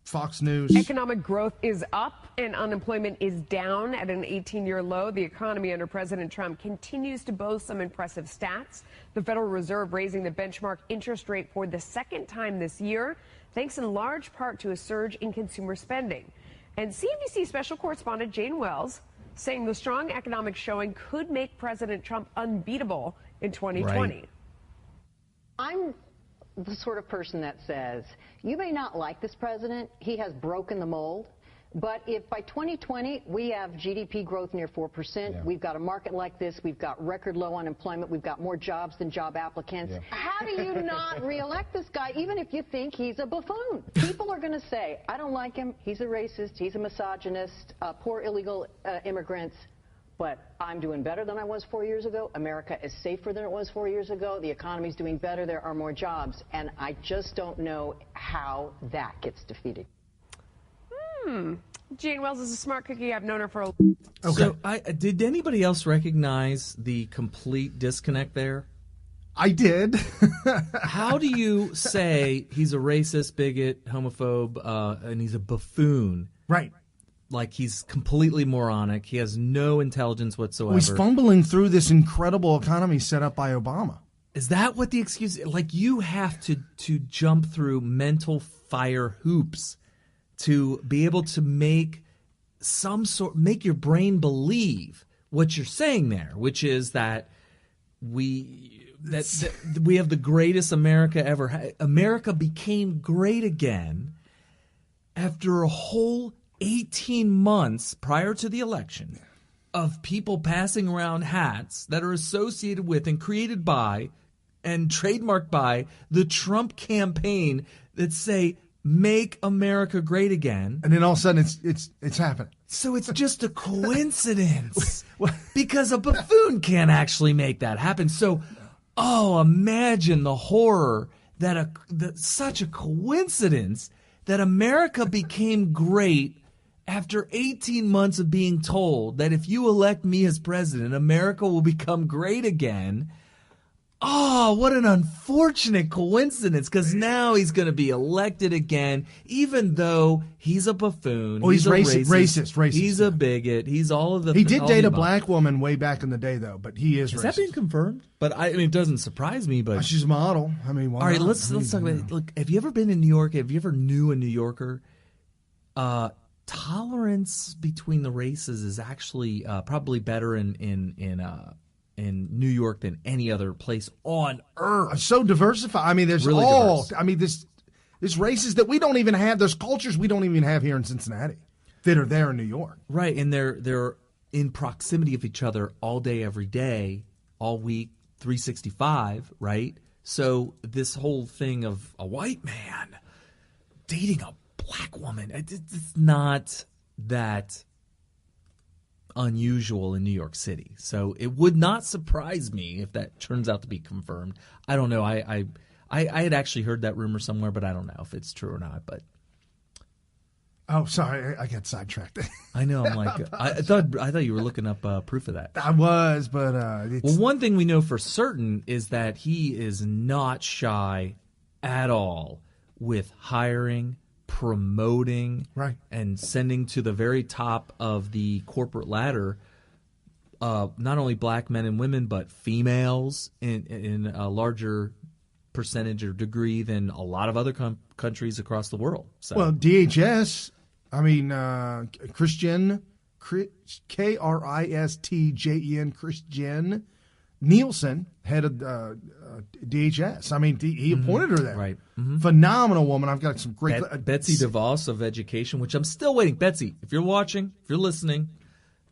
Speaker 2: Fox News.
Speaker 1: Economic growth is up and unemployment is down at an 18-year low. The economy under President Trump continues to boast some impressive stats. The Federal Reserve raising the benchmark interest rate for the second time this year, thanks in large part to a surge in consumer spending. And CNBC special correspondent Jane Wells saying the strong economic showing could make President Trump unbeatable in 2020.
Speaker 22: Right. I'm the sort of person that says, you may not like this president, he has broken the mold, but if by 2020 we have GDP growth near 4%, we've got a market like this, we've got record low unemployment, we've got more jobs than job applicants, how do you not reelect this guy, even if you think he's a buffoon? People are going to say, I don't like him, he's a racist, he's a misogynist, poor illegal immigrants. But I'm doing better than I was 4 years ago. America is safer than it was 4 years ago. The economy's doing better. There are more jobs. And I just don't know how that gets defeated.
Speaker 1: Jane Wells is a smart cookie. I've known her for a...
Speaker 3: Okay. So did anybody else recognize the complete disconnect there?
Speaker 2: I did.
Speaker 3: How do you say he's a racist, bigot, homophobe, and he's a buffoon?
Speaker 2: Right.
Speaker 3: Like he's completely moronic. He has no intelligence whatsoever.
Speaker 2: He's fumbling through this incredible economy set up by Obama.
Speaker 3: Is that what the excuse is? Like you have to jump through mental fire hoops to be able to make your brain believe what you're saying there, which is that that we have the greatest America ever had. America became great again after a whole 18 months prior to the election of people passing around hats that are associated with and created by and trademarked by the Trump campaign that say, "Make America great again."
Speaker 2: And then all of a sudden it's happening.
Speaker 3: So it's just a coincidence because a buffoon can't actually make that happen. So, imagine the horror that such a coincidence that America became great after 18 months of being told that if you elect me as president, America will become great again. Oh, what an unfortunate coincidence, because now he's going to be elected again, even though he's a buffoon.
Speaker 2: Oh, he's racist.
Speaker 3: He's a bigot. He's all of the.
Speaker 2: He did date a black woman way back in the day, though, but he is racist.
Speaker 3: Is that being confirmed? But I mean, it doesn't surprise me. But
Speaker 2: she's a model. I mean, why
Speaker 3: all right,
Speaker 2: not?
Speaker 3: let's talk about it. Look, have you ever been in New York? Have you ever knew a New Yorker? Tolerance between the races is actually probably better in New York than any other place on earth.
Speaker 2: So diversified. I mean, there's
Speaker 3: really diverse.
Speaker 2: I mean, there's races that we don't even have. There's cultures we don't even have here in Cincinnati that are there in New York.
Speaker 3: Right, and they're in proximity of each other all day, every day, all week, 365. Right. So this whole thing of a white man dating a black woman, it's not that unusual in New York City. So it would not surprise me if that turns out to be confirmed. I don't know. I had actually heard that rumor somewhere, but I don't know if it's true or not. But
Speaker 2: sorry, I got sidetracked.
Speaker 3: I know. I'm like, I thought you were looking up proof of that.
Speaker 2: I was, but
Speaker 3: well, one thing we know for certain is that he is not shy at all with hiring, promoting, and sending to the very top of the corporate ladder not only black men and women, but females in a larger percentage or degree than a lot of other countries across the world. So.
Speaker 2: Well, DHS, I mean, Kristjen, Kristjen, Kristjen Nielsen, head of DHS. I mean, he appointed her there.
Speaker 3: Right.
Speaker 2: Mm-hmm. Phenomenal woman. I've got some great...
Speaker 3: Betsy DeVos of Education, which I'm still waiting. Betsy, if you're watching, if you're listening,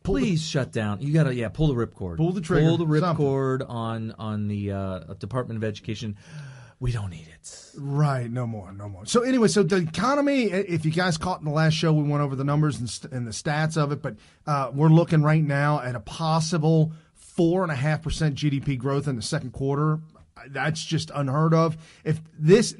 Speaker 3: please shut down. You got to, pull the ripcord.
Speaker 2: Pull the trigger.
Speaker 3: Pull the ripcord on the Department of Education. We don't need it.
Speaker 2: Right. No more. So anyway, so the economy, if you guys caught in the last show, we went over the numbers and the stats of it, but we're looking right now at a possible 4.5% GDP growth in the second quarter. That's just unheard of. This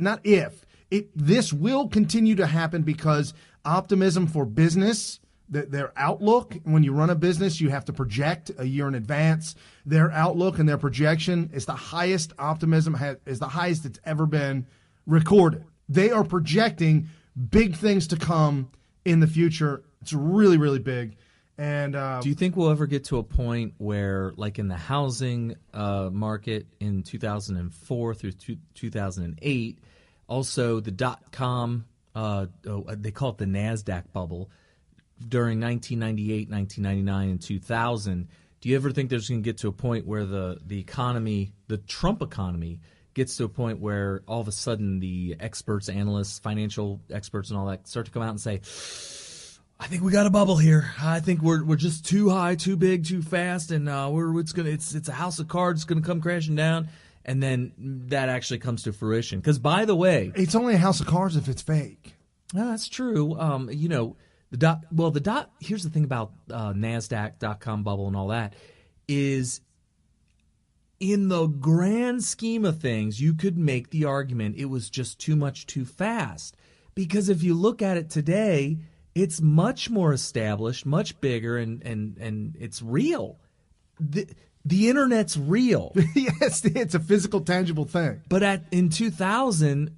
Speaker 2: will continue to happen because optimism for business, their outlook, when you run a business, you have to project a year in advance. Their outlook and their projection is the highest is the highest it's ever been recorded. They are projecting big things to come in the future. It's really, really big. And
Speaker 3: do you think we'll ever get to a point where, like in the housing market in 2004 through 2008, also the .com, they call it the NASDAQ bubble, during 1998, 1999, and 2000, do you ever think there's going to get to a point where the economy, the Trump economy, gets to a point where all of a sudden the experts, analysts, financial experts and all that start to come out and say, I think we got a bubble here. I think we're just too high, too big, too fast, and it's a house of cards. It's going to come crashing down, and then that actually comes to fruition. Because by the way,
Speaker 2: it's only a house of cards if it's fake.
Speaker 3: No, that's true. Here's the thing about NASDAQ.com bubble and all that is, in the grand scheme of things, you could make the argument it was just too much too fast. Because if you look at it today, it's much more established, much bigger, and it's real. The internet's real.
Speaker 2: Yes, it's a physical, tangible thing.
Speaker 3: But in 2000,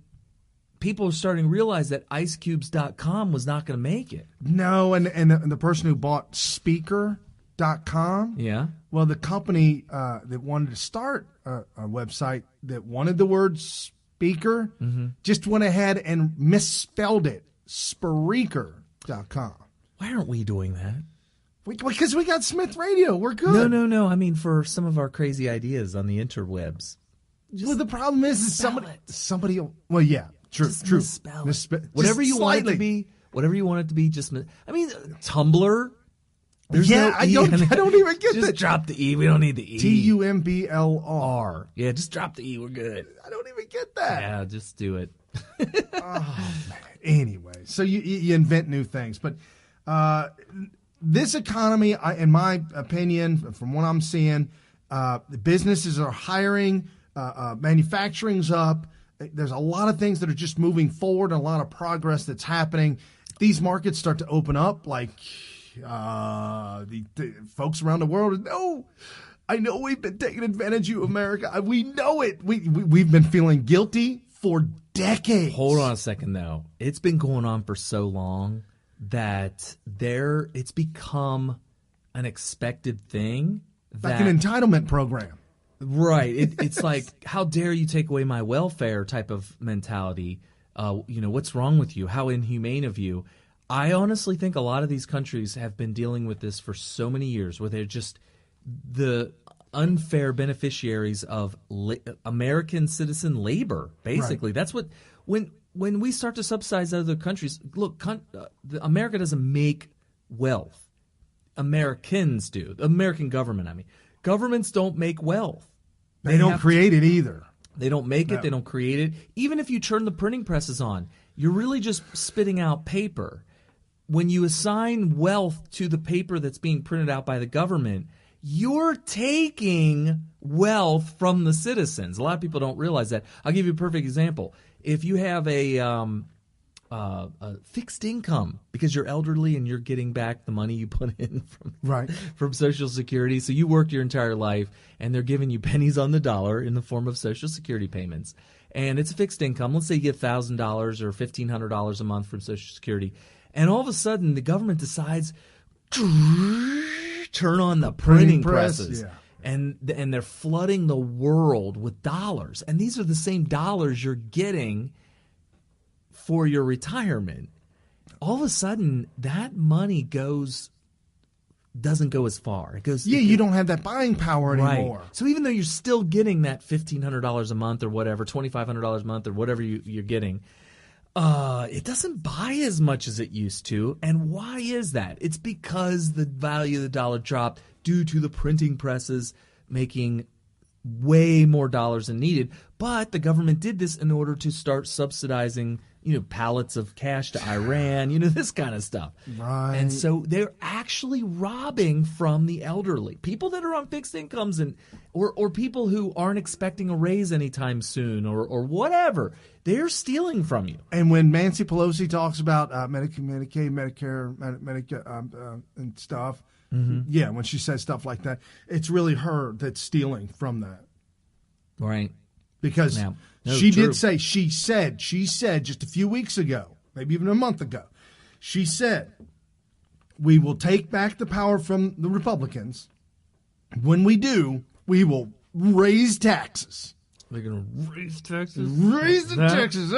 Speaker 3: people are starting to realize that IceCubes.com was not going to make it.
Speaker 2: No, and the person who bought Speaker.com,
Speaker 3: yeah.
Speaker 2: Well, the company that wanted to start a website that wanted the word speaker just went ahead and misspelled it, Spreaker.com.
Speaker 3: Why aren't we doing that?
Speaker 2: Because we got Smith Radio. We're good.
Speaker 3: No. I mean, for some of our crazy ideas on the interwebs.
Speaker 2: Well, the problem is somebody. Well, yeah, true.
Speaker 3: Misspell it. Whatever you want it to be. Whatever you want it to be. Tumblr.
Speaker 2: I don't even get that.
Speaker 3: Just drop the E. We don't need the E.
Speaker 2: TUMBLR.
Speaker 3: Yeah, just drop the E. We're good.
Speaker 2: I don't even get that.
Speaker 3: Yeah, just do it.
Speaker 2: Oh, man. Anyway, so you invent new things. But this economy, in my opinion, from what I'm seeing, the businesses are hiring, manufacturing's up. There's a lot of things that are just moving forward, and a lot of progress that's happening. These markets start to open up, like the folks around the world know. I know we've been taking advantage of America. We know it. We've been feeling guilty for decades.
Speaker 3: Hold on a second, though. It's been going on for so long that it's become an expected thing.
Speaker 2: Like an entitlement program.
Speaker 3: Right. It's like, how dare you take away my welfare type of mentality. What's wrong with you? How inhumane of you. I honestly think a lot of these countries have been dealing with this for so many years, where they're just the unfair beneficiaries of American citizen labor, basically. Right. That's what when we start to subsidize other countries. Look, America doesn't make wealth. Americans do. The American government, I mean. Governments don't make wealth.
Speaker 2: They don't create it either.
Speaker 3: They don't make it. They don't create it. Even if you turn the printing presses on, you're really just spitting out paper. When you assign wealth to the paper that's being printed out by the government, you're taking wealth from the citizens. A lot of people don't realize that. I'll give you a perfect example. If you have a fixed income because you're elderly and you're getting back the money you put in from Social Security, so you worked your entire life and they're giving you pennies on the dollar in the form of Social Security payments, and it's a fixed income. Let's say you get $1,000 or $1,500 a month from Social Security, and all of a sudden the government decides to turn on the printing presses. And they're flooding the world with dollars. And these are the same dollars you're getting for your retirement. All of a sudden, that money doesn't go as far. It goes.
Speaker 2: You don't have that buying power anymore.
Speaker 3: Right. So even though you're still getting that $1,500 a month or whatever, $2,500 a month or whatever you're getting, it doesn't buy as much as it used to. And why is that? It's because the value of the dollar dropped due to the printing presses making way more dollars than needed. But the government did this in order to start subsidizing, pallets of cash to Iran, this kind of stuff.
Speaker 2: Right.
Speaker 3: And so they're actually robbing from the elderly, people that are on fixed incomes or people who aren't expecting a raise anytime soon or whatever. They're stealing from you.
Speaker 2: And when Nancy Pelosi talks about Medicaid, Medicare, and stuff, when she says stuff like that, it's really her that's stealing from that.
Speaker 3: Right.
Speaker 2: Because she said just a few weeks ago, maybe even a month ago, she said, we will take back the power from the Republicans. When we do, we will raise taxes.
Speaker 3: They're going to raise taxes?
Speaker 2: Raise the taxes.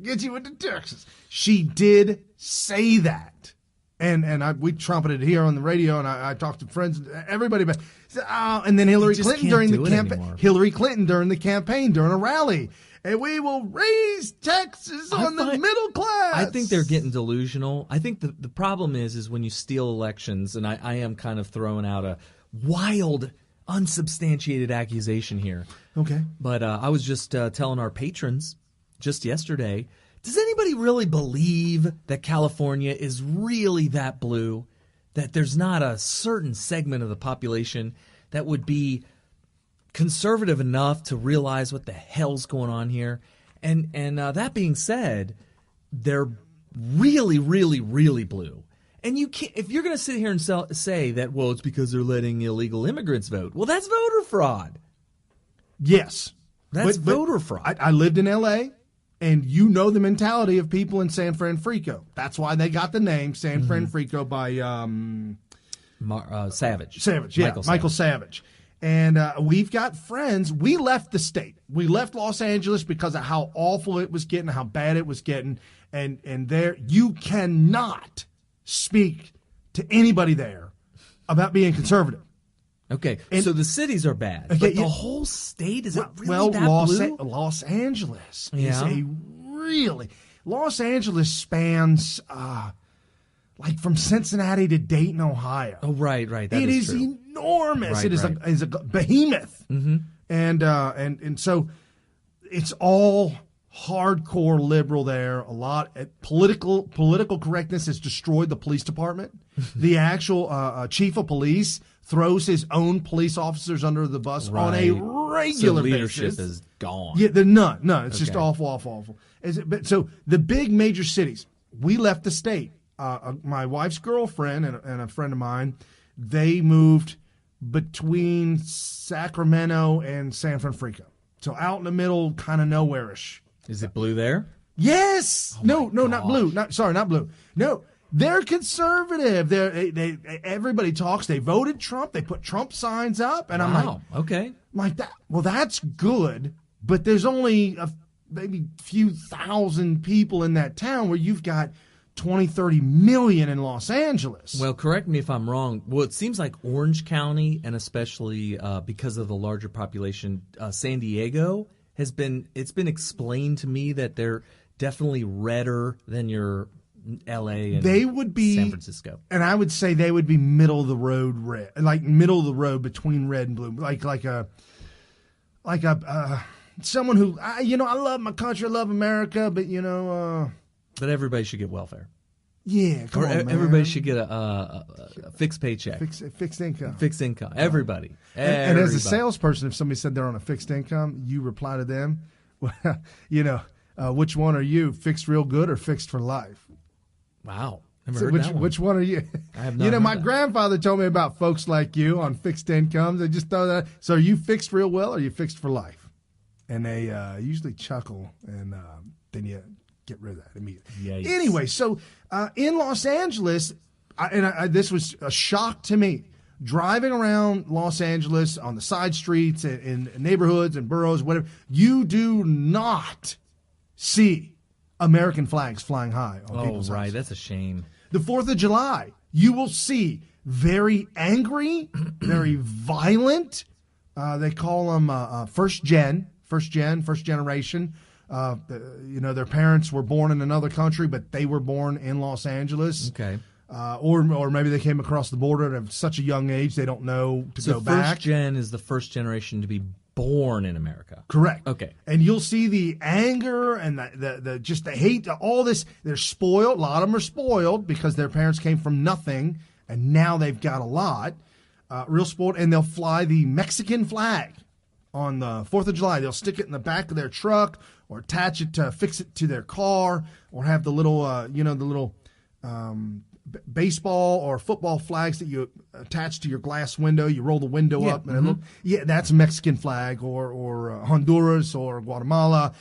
Speaker 2: Get you into Texas. She did say that. And we trumpeted here on the radio, and I talked to friends, everybody about. And then Hillary Clinton during the campaign. Hillary Clinton during the campaign, during a rally, and we will raise taxes on the middle class.
Speaker 3: I think they're getting delusional. I think the problem is when you steal elections, and I am kind of throwing out a wild, unsubstantiated accusation here.
Speaker 2: Okay,
Speaker 3: but I was just telling our patrons just yesterday. Does anybody really believe that California is really that blue? That there's not a certain segment of the population that would be conservative enough to realize what the hell's going on here? And that being said, they're really, really, really blue. And you can't, if you're going to sit here and say that, well, it's because they're letting illegal immigrants vote. Well, that's voter fraud.
Speaker 2: Yes.
Speaker 3: That's voter fraud.
Speaker 2: I lived in L.A., and you know the mentality of people in San Francisco. That's why they got the name San Francisco by
Speaker 3: Savage.
Speaker 2: Savage, yeah, Michael Savage. And we've got friends. We left the state. We left Los Angeles because of how awful it was getting, how bad it was getting. And there, you cannot speak to anybody there about being conservative.
Speaker 3: Okay,
Speaker 2: And-
Speaker 3: so the cities are bad,
Speaker 2: Okay,
Speaker 3: but the
Speaker 2: yeah.
Speaker 3: whole state, is it really that blue?
Speaker 2: Los Angeles is
Speaker 3: Yeah.
Speaker 2: a really Los Angeles spans like from Cincinnati to Dayton, Ohio.
Speaker 3: Oh, right. That
Speaker 2: It is
Speaker 3: true.
Speaker 2: enormous.
Speaker 3: Right,
Speaker 2: It is
Speaker 3: right.
Speaker 2: a behemoth, and so it's all hardcore liberal there. A lot political correctness has destroyed the police department. The actual chief of police throws his own police officers under the bus on a regular
Speaker 3: so leadership
Speaker 2: basis.
Speaker 3: is gone.
Speaker 2: Yeah, none. It's just
Speaker 3: Okay.
Speaker 2: awful. But so the big major cities, we left the state. My wife's girlfriend and a friend of mine, they moved between Sacramento and San Francisco. So out in the middle, kind of nowhere-ish.
Speaker 3: Is it blue there?
Speaker 2: Yes. No, not blue. Not blue. No, they're conservative. They everybody talks. They voted Trump. They put Trump signs up, and I'm
Speaker 3: Wow. Okay.
Speaker 2: like that. Well, that's good, but there's only maybe few thousand people in that town where you've got 20, 30 million in Los Angeles.
Speaker 3: Well, correct me if I'm wrong. Well, it seems like Orange County, and especially because of the larger population, San Diego it's been explained to me that they're definitely redder than your L.A. and
Speaker 2: they would be
Speaker 3: San Francisco.
Speaker 2: And I would say they would be middle of the road red, like middle of the road between red and blue, like a someone who I love my country, I love America, but
Speaker 3: But everybody should get welfare.
Speaker 2: yeah, come
Speaker 3: Or
Speaker 2: on, man.
Speaker 3: everybody should get a fixed paycheck.
Speaker 2: Fixed income.
Speaker 3: Fixed income. Everybody.
Speaker 2: And as a
Speaker 3: Everybody.
Speaker 2: salesperson, if somebody said they're on a fixed income, you reply to them, well, which one are you, fixed real good or fixed for life?
Speaker 3: Wow. Never
Speaker 2: So
Speaker 3: heard that one.
Speaker 2: which one are you?
Speaker 3: I have not heard
Speaker 2: my
Speaker 3: that.
Speaker 2: grandfather told me about folks like you on fixed incomes. They just throw that. So are you fixed real well or are you fixed for life? And they usually chuckle, and then you get rid of that immediately.
Speaker 3: Yikes.
Speaker 2: Anyway, so in Los Angeles, this was a shock to me. Driving around Los Angeles on the side streets in neighborhoods and boroughs, whatever, you do not see American flags flying high on people's
Speaker 3: right.
Speaker 2: houses.
Speaker 3: That's a shame.
Speaker 2: The 4th of July, you will see very angry, very violent. They call them first generation. Their parents were born in another country, but they were born in Los Angeles.
Speaker 3: Okay.
Speaker 2: Or maybe they came across the border at such a young age they don't know to
Speaker 3: So
Speaker 2: go back.
Speaker 3: first gen is the first generation to be born in America.
Speaker 2: Correct.
Speaker 3: Okay.
Speaker 2: And you'll see the anger and the hate, all this. They're spoiled. A lot of them are spoiled because their parents came from nothing and now they've got a lot. Real spoiled. And they'll fly the Mexican flag on the 4th of July. They'll stick it in the back of their truck or attach it to fix it to their car or have the little, baseball or football flags that you attach to your glass window. You roll the window up, and that's a Mexican flag, or Honduras or Guatemala.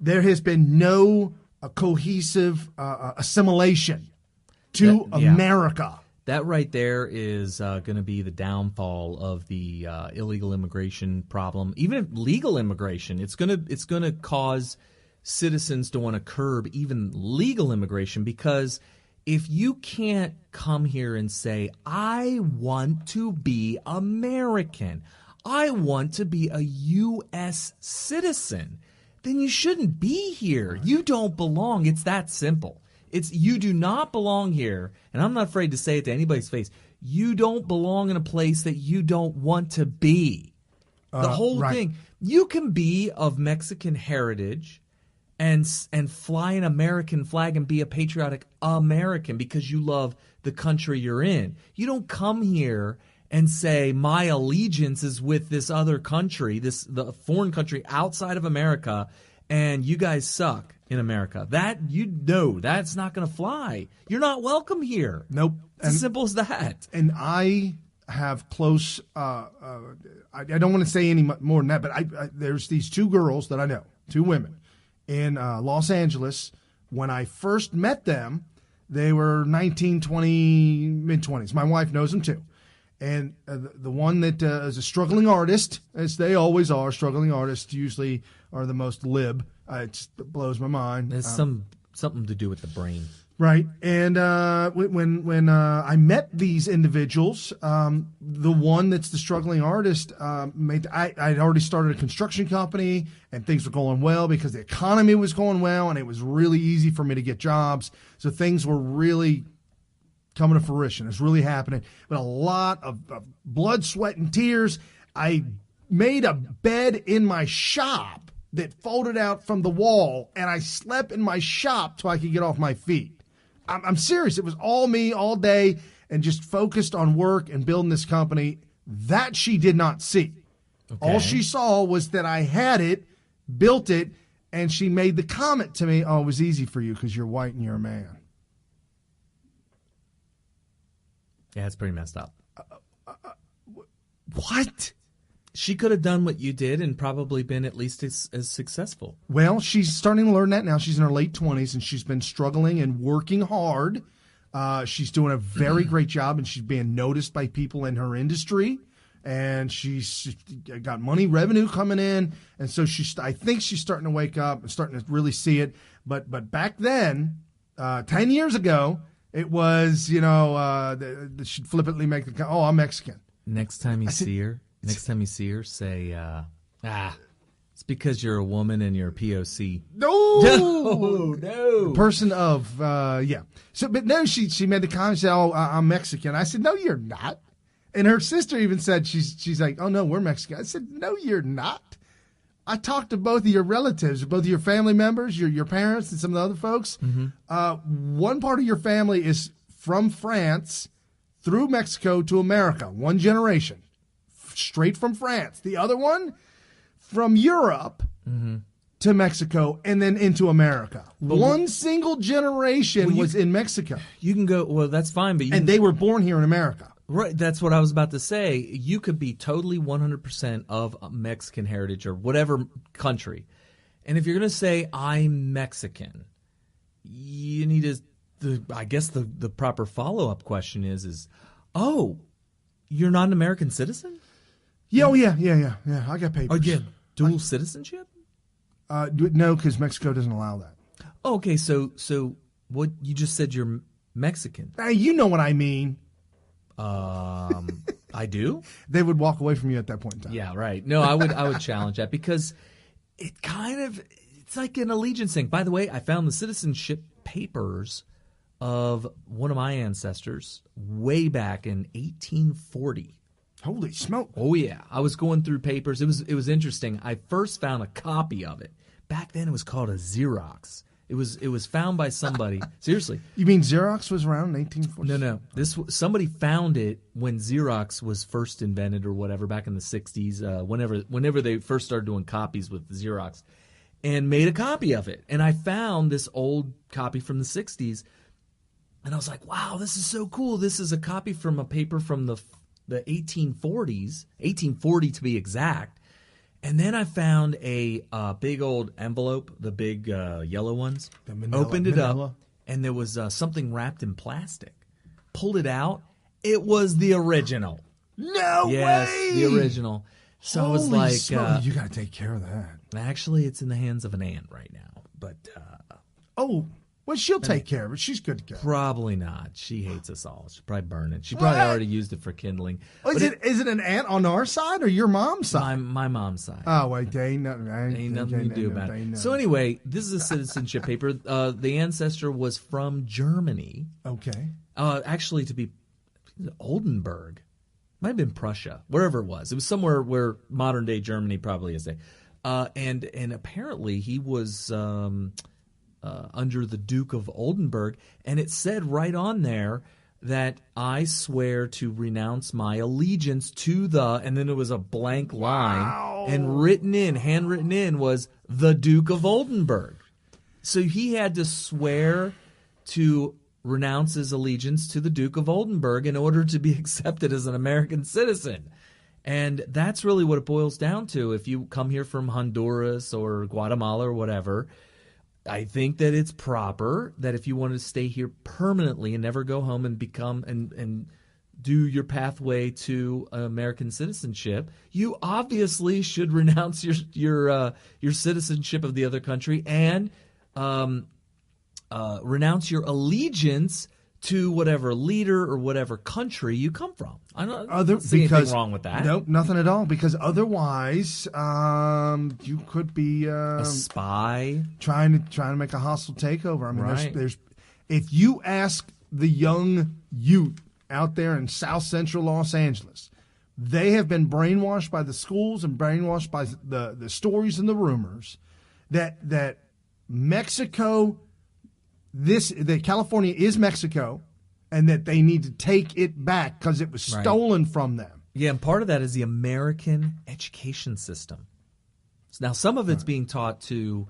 Speaker 2: There has been no cohesive assimilation to America.
Speaker 3: That right there is going to be the downfall of the illegal immigration problem. Even if legal immigration, it's going to cause citizens to want to curb even legal immigration, because if you can't come here and say, I want to be American, I want to be a U.S. citizen, then you shouldn't be here. You don't belong. It's that simple. You do not belong here, and I'm not afraid to say it to anybody's face. You don't belong in a place that you don't want to be. The whole thing. You can be of Mexican heritage and fly an American flag and be a patriotic American because you love the country you're in. You don't come here and say my allegiance is with this other country, the foreign country outside of America, and you guys suck in America. That's not going to fly. You're not welcome here.
Speaker 2: Nope.
Speaker 3: It's as simple as that.
Speaker 2: And I have close. I don't want to say any more than that, but there's these two girls that I know, two women in Los Angeles. When I first met them, they were 19, 20, mid-20s. My wife knows them too. And the one that is a struggling artist, as they always are, struggling artists usually are the most lib. It blows my mind.
Speaker 3: There's something to do with the brain.
Speaker 2: Right, and when I met these individuals, the one that's the struggling artist, I'd already started a construction company, and things were going well because the economy was going well, and it was really easy for me to get jobs. So things were really coming to fruition. It's really happening. But a lot of blood, sweat, and tears. I made a bed in my shop that folded out from the wall, and I slept in my shop till I could get off my feet. I'm serious. It was all me all day and just focused on work and building this company. That she did not see. Okay. All she saw was that I had it, built it, and she made the comment to me, oh, it was easy for you because you're white and you're a man.
Speaker 3: Yeah, it's pretty messed up.
Speaker 2: What?
Speaker 3: She could have done what you did and probably been at least as successful.
Speaker 2: Well, she's starting to learn that now. She's in her late 20s, and she's been struggling and working hard. She's doing a very great job, and she's being noticed by people in her industry. And she's got money, revenue coming in. And so I think she's starting to wake up and starting to really see it. But back then, 10 years ago, it was, she'd flippantly make the, oh, I'm Mexican.
Speaker 3: Next time you see her, say, it's because you're a woman and you're a POC.
Speaker 2: No,
Speaker 3: no.
Speaker 2: Person of, yeah. So, but no, she made the comment, said, oh, I'm Mexican. I said, no, you're not. And her sister even said, she's like, oh, no, we're Mexican. I said, no, you're not. I talked to both of your relatives, both of your family members, your parents and some of the other folks. Mm-hmm. One part of your family is from France through Mexico to America, one generation, straight from France. The other one from Europe to Mexico and then into America. But one single generation was in Mexico.
Speaker 3: You can go, well, that's fine. But
Speaker 2: and they were born here in America.
Speaker 3: Right, that's what I was about to say. You could be totally 100% of Mexican heritage or whatever country. And if you're going to say, I'm Mexican, you need I guess the proper follow-up question is, oh, you're not an American citizen?
Speaker 2: Yeah, yeah. I got papers.
Speaker 3: Oh, yeah, dual citizenship?
Speaker 2: No, because Mexico doesn't allow that.
Speaker 3: Oh, okay, so what you just said you're Mexican.
Speaker 2: You know what I mean.
Speaker 3: I do?
Speaker 2: They would walk away from you at that point in time.
Speaker 3: Yeah, right. No, I would challenge that because it's like an allegiance thing. By the way, I found the citizenship papers of one of my ancestors way back in 1840.
Speaker 2: Holy smoke.
Speaker 3: Oh yeah. I was going through papers. It was interesting. I first found a copy of it. Back then it was called a Xerox. It was found by somebody. Seriously.
Speaker 2: You mean Xerox was around in 1840?
Speaker 3: No. Somebody found it when Xerox was first invented or whatever back in the 60s, whenever they first started doing copies with Xerox, and made a copy of it. And I found this old copy from the 60s, and I was like, wow, this is so cool. This is a copy from a paper from the 1840s, 1840 to be exact. And then I found a big old envelope, the big yellow ones. Opened it up, and there was something wrapped in plastic. Pulled it out. It was the original.
Speaker 2: No way!
Speaker 3: Yes, the original. So
Speaker 2: Holy
Speaker 3: I was like,
Speaker 2: you got to take care of that.
Speaker 3: Actually, it's in the hands of an aunt right now. But
Speaker 2: well, she'll take care of it. She's good to go.
Speaker 3: Probably not. She hates us all. She'll probably burn it. She probably already used it for kindling.
Speaker 2: Oh, is it an aunt on our side or your mom's side?
Speaker 3: My mom's side.
Speaker 2: Oh, wait, there ain't nothing.
Speaker 3: Ain't nothing to do about it. So anyway, this is a citizenship paper. The ancestor was from Germany.
Speaker 2: Okay.
Speaker 3: Actually, to be Oldenburg. Might have been Prussia, wherever it was. It was somewhere where modern day Germany probably is. And apparently he was under the Duke of Oldenburg, and it said right on there that I swear to renounce my allegiance to and then it was a blank line, and handwritten in was the Duke of Oldenburg. So he had to swear to renounce his allegiance to the Duke of Oldenburg in order to be accepted as an American citizen. And that's really what it boils down to. If you come here from Honduras or Guatemala or whatever, I think that it's proper that if you want to stay here permanently and never go home and become and do your pathway to American citizenship, you obviously should renounce your citizenship of the other country and renounce your allegiance to whatever leader or whatever country you come from. I don't see anything wrong with that.
Speaker 2: Nope, nothing at all. Because otherwise, you could be
Speaker 3: a spy
Speaker 2: trying to make a hostile takeover. I mean,
Speaker 3: right.
Speaker 2: there's if you ask the young youth out there in South Central Los Angeles, they have been brainwashed by the schools and brainwashed by the stories and the rumors that Mexico. That California is Mexico, and that they need to take it back because it was stolen from them.
Speaker 3: Yeah, and part of that is the American education system. Now, some of it's being taught to,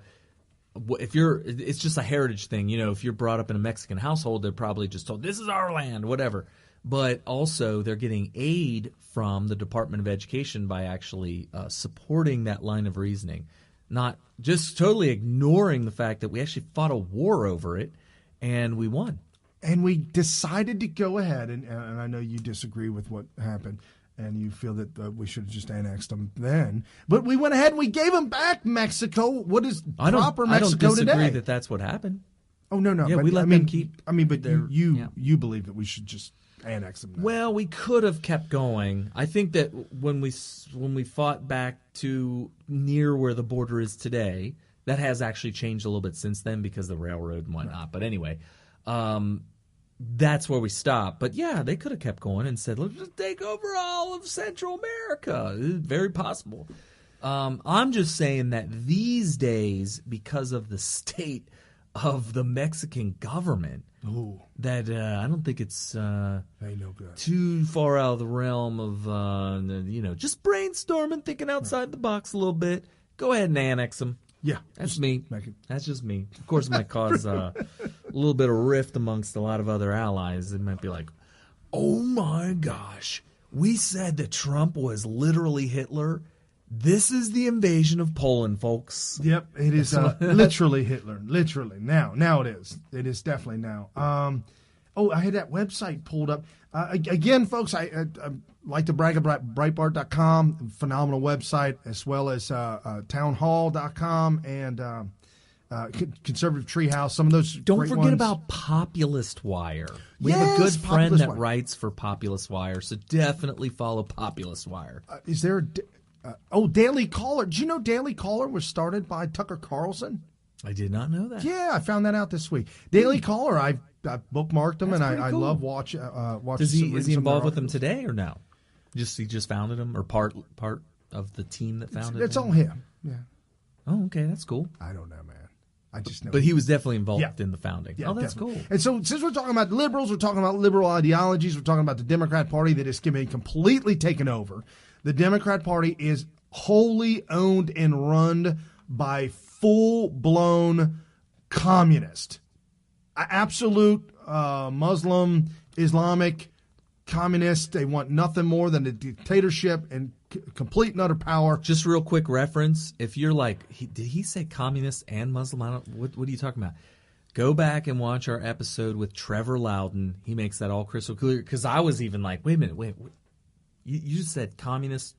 Speaker 3: it's just a heritage thing. You know, if you're brought up in a Mexican household, they're probably just told, this is our land, whatever. But also, they're getting aid from the Department of Education by actually supporting that line of reasoning. Not just totally ignoring the fact that we actually fought a war over it, and we won.
Speaker 2: And we decided to go ahead, and I know you disagree with what happened, and you feel that we should have just annexed them then. But we went ahead and we gave them back Mexico. What is proper Mexico
Speaker 3: today? I don't disagree
Speaker 2: today?
Speaker 3: that that's what happened.
Speaker 2: Oh, no.
Speaker 3: Yeah,
Speaker 2: but,
Speaker 3: we let them keep.
Speaker 2: I mean, but you believe that we should just annex them now.
Speaker 3: Well, we could have kept going. I think that when we fought back to near where the border is today, that has actually changed a little bit since then because of the railroad and whatnot. Right. But anyway, that's where we stopped. But yeah, they could have kept going and said, let's just take over all of Central America. It's very possible. I'm just saying that these days, because of the state of the Mexican government, that I don't think it's
Speaker 2: no good.
Speaker 3: Too far out of the realm of just brainstorming, thinking outside the box a little bit. Go ahead and annex them.
Speaker 2: Yeah,
Speaker 3: that's me. That's just me. Of course, it might cause a little bit of rift amongst a lot of other allies. It might be like, oh my gosh, we said that Trump was literally Hitler. This is the invasion of Poland, folks.
Speaker 2: Yep, it is literally Hitler. Literally. Now it is. It is definitely now. I had that website pulled up. Again, folks, I like to brag about Breitbart.com, phenomenal website, as well as townhall.com and Conservative Treehouse. Some of those
Speaker 3: Don't forget
Speaker 2: ones.
Speaker 3: About Populist Wire. We have a good friend that writes for Populist Wire, so definitely follow Populist Wire.
Speaker 2: Is there Daily Caller. Do you know Daily Caller was started by Tucker Carlson?
Speaker 3: I did not know that.
Speaker 2: Yeah, I found that out this week. Daily Caller, I bookmarked them,
Speaker 3: That's
Speaker 2: and I
Speaker 3: cool.
Speaker 2: love watching.
Speaker 3: Is he involved with them today or no? He just founded them, or part of the team that founded them?
Speaker 2: It's all him. Yeah.
Speaker 3: Oh, okay, that's cool.
Speaker 2: I don't know, man. I just know.
Speaker 3: But he was definitely involved in the founding.
Speaker 2: Yeah,
Speaker 3: oh, that's
Speaker 2: definitely.
Speaker 3: cool.
Speaker 2: And so, since we're talking about liberals, we're talking about liberal ideologies, we're talking about the Democrat Party that is being completely taken over. The Democrat Party is wholly owned and run by full-blown communist, absolute Muslim, Islamic communist. They want nothing more than a dictatorship and complete and utter power.
Speaker 3: Just real quick reference: if you're like, did he say communist and Muslim? I don't. What are you talking about? Go back and watch our episode with Trevor Loudon. He makes that all crystal clear. Because I was even like, wait a minute, you just said communist,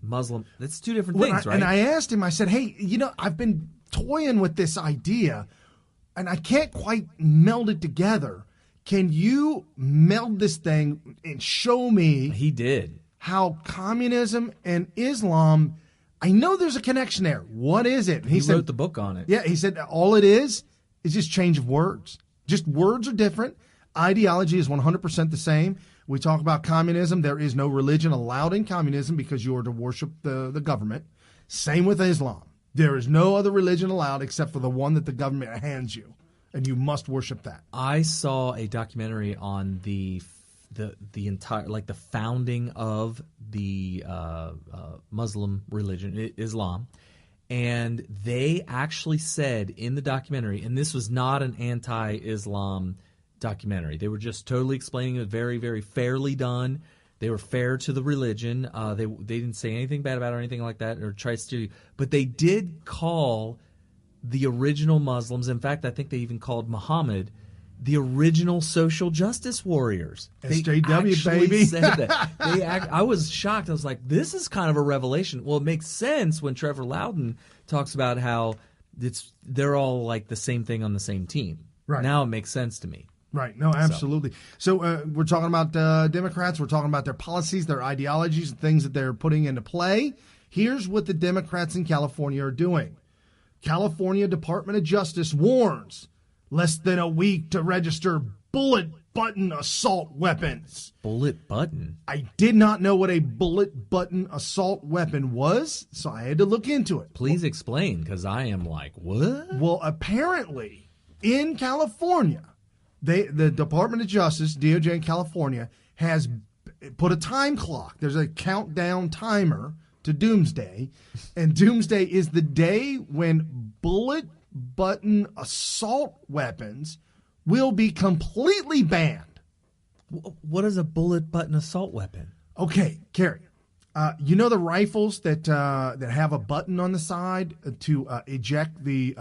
Speaker 3: Muslim. That's two different things, right?
Speaker 2: And I asked him. I said, hey, I've been toying with this idea, and I can't quite meld it together. Can you meld this thing and show me?
Speaker 3: He did.
Speaker 2: How communism and Islam, I know there's a connection there. What is it?
Speaker 3: He wrote the book on it.
Speaker 2: Yeah, he said all it is just change of words. Just words are different. Ideology is 100% the same. We talk about communism. There is no religion allowed in communism because you are to worship the government. Same with Islam. There is no other religion allowed except for the one that the government hands you, and you must worship that.
Speaker 3: I saw a documentary on the entire, like, the founding of the Muslim religion, Islam, and they actually said in the documentary, and this was not an anti-Islam documentary. They were just totally explaining it, very, very fairly done. They were fair to the religion. They didn't say anything bad about it or anything like that, or try to steer you. But they did call the original Muslims, in fact, I think they even called Muhammad, the original social justice warriors.
Speaker 2: SJW, baby.
Speaker 3: Said that. I was shocked. I was like, this is kind of a revelation. Well, it makes sense when Trevor Loudon talks about how they're all like the same thing on the same team.
Speaker 2: Right.
Speaker 3: Now it makes sense to me.
Speaker 2: Right. No, absolutely. So we're talking about Democrats. We're talking about their policies, their ideologies, and things that they're putting into play. Here's what the Democrats in California are doing. California Department of Justice warns less than a week to register bullet button assault weapons.
Speaker 3: Bullet button?
Speaker 2: I did not know what a bullet button assault weapon was, so I had to look into it.
Speaker 3: Please explain, because I am like, what?
Speaker 2: Well, apparently, in California, the Department of Justice, DOJ in California, has put a time clock. There's a countdown timer to Doomsday, and Doomsday is the day when bullet button assault weapons will be completely banned.
Speaker 3: What is a bullet button assault weapon?
Speaker 2: Okay, Carrie, you know the rifles that have a button on the side to eject the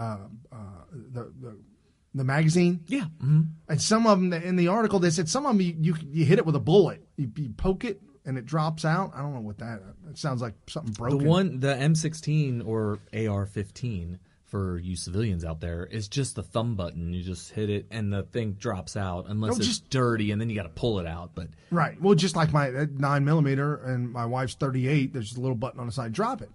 Speaker 2: magazine?
Speaker 3: Yeah. Mm-hmm.
Speaker 2: And some of them, in the article, they said some of them you hit it with a bullet. You poke it and it drops out. I don't know what that sounds like, something broken.
Speaker 3: The M16 or AR-15 for you civilians out there is just the thumb button. You just hit it and the thing drops out unless it's dirty, and then you got to pull it out. But
Speaker 2: right. Well, just like my 9mm and my wife's 38, there's a little button on the side. Drop it.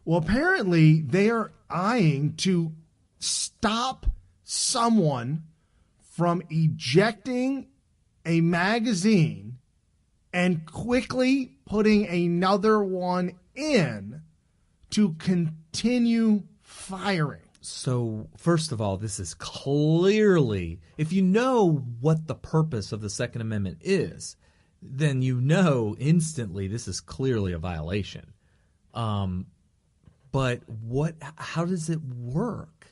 Speaker 2: Well, apparently they are eyeing to stop someone from ejecting a magazine and quickly putting another one in to continue firing.
Speaker 3: So, first of all, this is clearly, if you know what the purpose of the Second Amendment is, then you know instantly this is clearly a violation. But how does it work?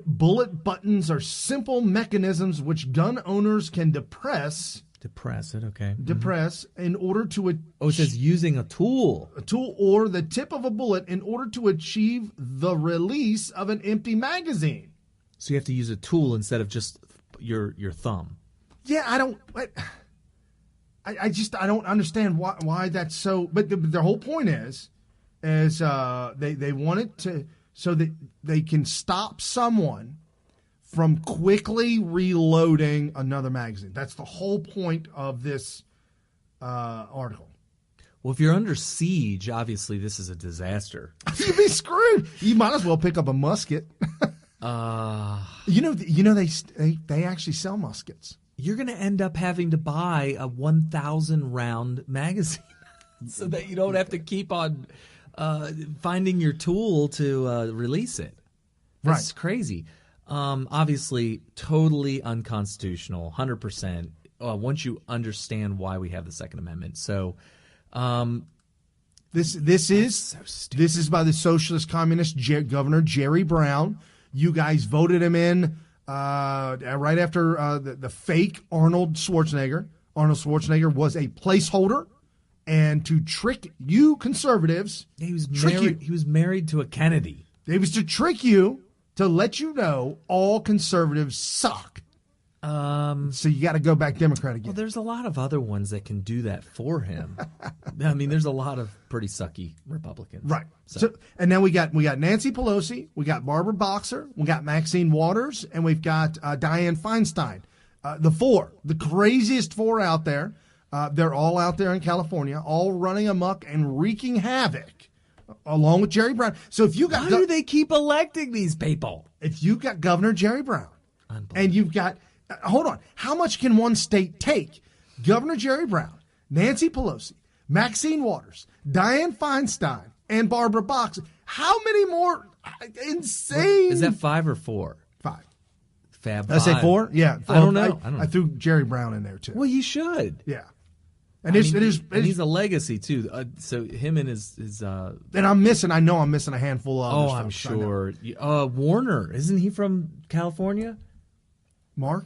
Speaker 2: Bullet buttons are simple mechanisms which gun owners can depress
Speaker 3: it, okay.
Speaker 2: Depress in order to...
Speaker 3: it says using a tool.
Speaker 2: A tool or the tip of a bullet in order to achieve the release of an empty magazine.
Speaker 3: So you have to use a tool instead of just your thumb.
Speaker 2: Yeah, I don't understand why that's so... But their whole point is they want it to... so that they can stop someone from quickly reloading another magazine. That's the whole point of this article.
Speaker 3: Well, if you're under siege, obviously this is a disaster.
Speaker 2: You'd be screwed. You might as well pick up a musket. You know they actually sell muskets.
Speaker 3: You're going to end up having to buy a 1,000 round magazine so that you don't have to keep on finding your tool to release it. That's crazy. Obviously, totally unconstitutional, 100%. Once you understand why we have the Second Amendment, so
Speaker 2: this is by the socialist communist Governor Jerry Brown. You guys voted him in right after the fake Arnold Schwarzenegger. Arnold Schwarzenegger was a placeholder. And to trick you conservatives,
Speaker 3: he was married to a Kennedy.
Speaker 2: It was to trick you, to let you know all conservatives suck. So you got to go back Democrat again.
Speaker 3: Well, there's a lot of other ones that can do that for him. I mean, there's a lot of pretty sucky Republicans.
Speaker 2: Right. So and then we got Nancy Pelosi, we got Barbara Boxer, we got Maxine Waters, and we've got Dianne Feinstein. The craziest four out there. They're all out there in California, all running amok and wreaking havoc, along with Jerry Brown. So if you got,
Speaker 3: how do they keep electing these people?
Speaker 2: If you got Governor Jerry Brown, and you've got, hold on, how much can one state take? Governor Jerry Brown, Nancy Pelosi, Maxine Waters, Dianne Feinstein, and Barbara Boxer. How many more insane?
Speaker 3: Is that 5 or 4?
Speaker 2: 5.
Speaker 3: Fab
Speaker 2: Did I say 4? Yeah. 4.
Speaker 3: I don't know.
Speaker 2: I threw Jerry Brown in there too.
Speaker 3: Well, you should.
Speaker 2: Yeah.
Speaker 3: And he's a legacy too. So him and his
Speaker 2: and I know I'm missing a handful of others.
Speaker 3: Oh, I'm sure. Warner, isn't he from California?
Speaker 2: Mark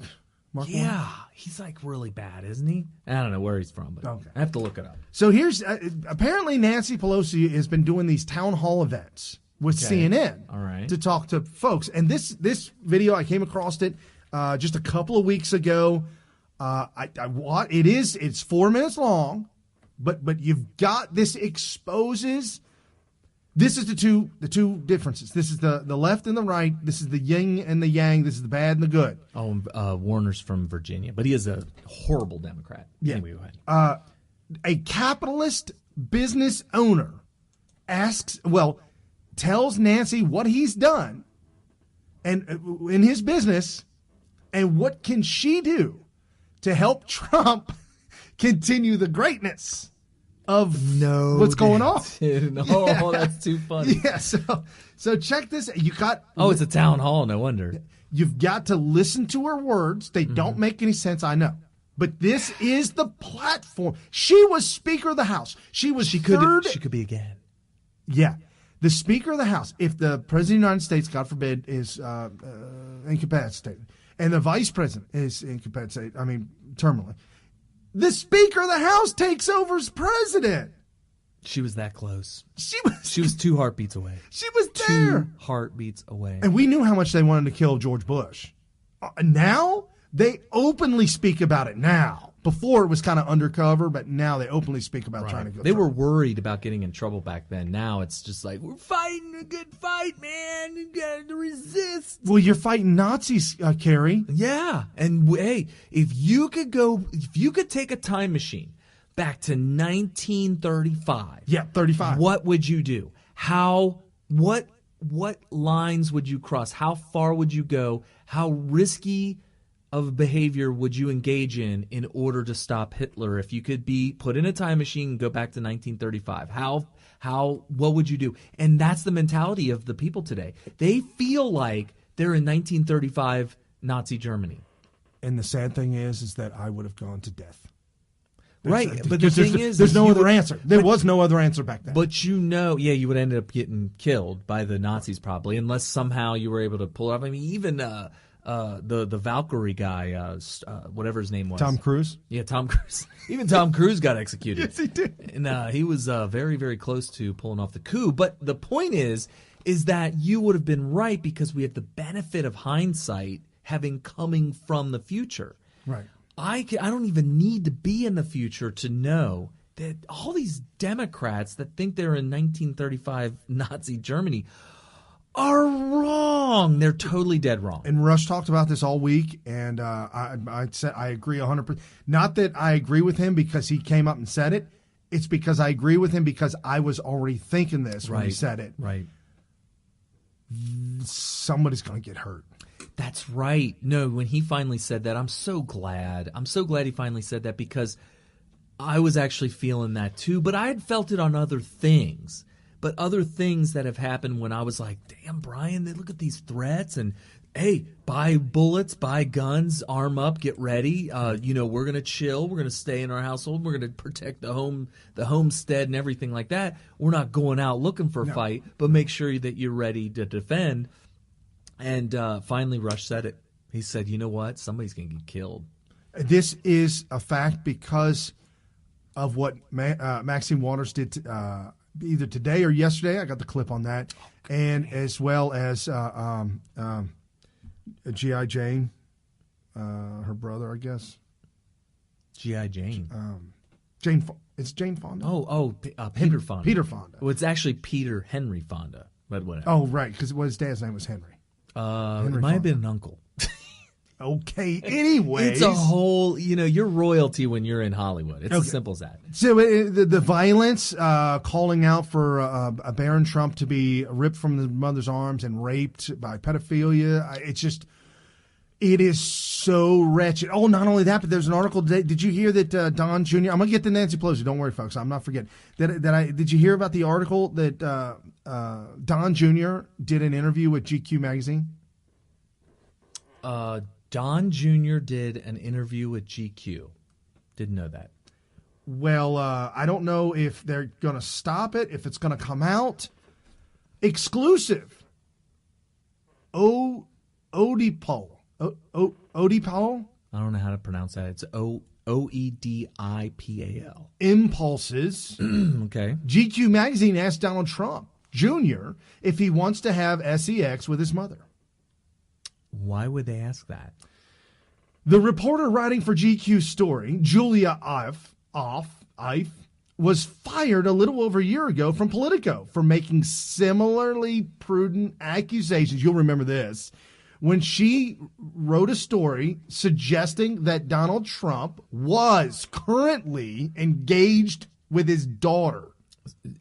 Speaker 3: yeah,
Speaker 2: Warner?
Speaker 3: He's like really bad, isn't he? I don't know where he's from, but I have to look it up.
Speaker 2: So here's apparently Nancy Pelosi has been doing these town hall events with CNN,
Speaker 3: all right,
Speaker 2: to talk to folks. And this video, I came across it just a couple of weeks ago. It's 4 minutes long, but you've got this exposes This is the two differences. This is the left and the right. This is the yin and the yang. This is the bad and the good.
Speaker 3: Oh, Warner's from Virginia, but he is a horrible Democrat.
Speaker 2: Yeah.
Speaker 3: Anyway, go ahead.
Speaker 2: A capitalist business owner tells Nancy what he's done and in his business, and what can she do to help Trump continue the greatness of what's going on.
Speaker 3: No,
Speaker 2: Yeah.
Speaker 3: that's too funny.
Speaker 2: Yeah, so check this.
Speaker 3: It's a town hall, no wonder.
Speaker 2: You've got to listen to her words. They don't make any sense, I know. But this is the platform. She was Speaker of the House. She could be again. Yeah. The Speaker of the House, if the President of the United States, God forbid, is incapacitated, and the Vice President is incapacitated, terminally, the Speaker of the House takes over as president.
Speaker 3: She was that close. She was 2 heartbeats away.
Speaker 2: She was there.
Speaker 3: 2 heartbeats away.
Speaker 2: And we knew how much they wanted to kill George Bush. Now, they openly speak about it now. Before it was kind of undercover, but now they openly speak about trying to go.
Speaker 3: They were worried about getting in trouble back then. Now it's just like, we're fighting a good fight, man. You got to resist.
Speaker 2: Well, you're fighting Nazis, Kerry.
Speaker 3: Yeah. And hey, if you could take a time machine back to 1935.
Speaker 2: Yeah, 35.
Speaker 3: What would you do? What lines would you cross? How far would you go? How risky of behavior would you engage in order to stop Hitler? If you could be put in a time machine and go back to 1935, what would you do? And that's the mentality of the people today. They feel like they're in 1935 Nazi Germany.
Speaker 2: And the sad thing is that I would have gone to death.
Speaker 3: Right, but the thing is,
Speaker 2: there's no other answer. There was no other ansher back then.
Speaker 3: But you would end up getting killed by the Nazis probably, unless somehow you were able to pull it off. Even the Valkyrie guy, whatever his name was.
Speaker 2: Tom Cruise?
Speaker 3: Yeah, Tom Cruise. Even Tom Cruise got executed.
Speaker 2: Yes, he did.
Speaker 3: And he was very, very close to pulling off the coup. But the point is that you would have been right because we have the benefit of hindsight coming from the future.
Speaker 2: Right.
Speaker 3: I don't even need to be in the future to know that all these Democrats that think they're in 1935 Nazi Germany are wrong. They're totally dead wrong.
Speaker 2: And Rush talked about this all week, and I said I agree 100%. Not that I agree with him because he came up and said it. It's because I agree with him because I was already thinking this when he said it.
Speaker 3: Right.
Speaker 2: Somebody's going to get hurt.
Speaker 3: That's right. No, when he finally said that, I'm so glad. I'm so glad he finally said that because I was actually feeling that too. But I had felt it on other things. But other things that have happened when I was like, damn, Brian, look at these threats. And, hey, buy bullets, buy guns, arm up, get ready. We're going to chill. We're going to stay in our household. We're going to protect the homestead and everything like that. We're not going out looking for a fight, but make sure that you're ready to defend. And finally, Rush said it. He said, you know what? Somebody's going to get killed.
Speaker 2: This is a fact because of what Maxine Waters did either today or yesterday. I got the clip on that. And as well as G.I. Jane, her brother, I guess.
Speaker 3: G.I. Jane?
Speaker 2: It's Jane Fonda.
Speaker 3: Peter Fonda.
Speaker 2: Peter Fonda.
Speaker 3: Well, it's actually Peter Henry Fonda, but whatever.
Speaker 2: Oh, right, because his dad's name was Henry.
Speaker 3: It might have been an uncle.
Speaker 2: Okay, anyways.
Speaker 3: It's a whole, you're royalty when you're in Hollywood. It's as simple as that.
Speaker 2: So the violence, calling out for Barron Trump to be ripped from the mother's arms and raped by pedophilia, it is so wretched. Oh, not only that, but there's an article today. Did you hear that Don Jr., I'm going to get to Nancy Pelosi, don't worry, folks, I'm not forgetting. Did you hear about the article that Don Jr. did an interview with GQ magazine?
Speaker 3: Don Jr. did an interview with GQ. Didn't know that.
Speaker 2: Well, I don't know if they're going to stop it, if it's going to come out. Exclusive. Oedipal. Oedipal?
Speaker 3: I don't know how to pronounce that. It's Oedipal.
Speaker 2: Impulses.
Speaker 3: Okay.
Speaker 2: GQ magazine asked Donald Trump Jr. if he wants to have sex with his mother.
Speaker 3: Why would they ask that?
Speaker 2: The reporter writing for GQ's story, Julia Ife, was fired a little over a year ago from Politico for making similarly prudent accusations. You'll remember this. When she wrote a story suggesting that Donald Trump was currently engaged with his daughter.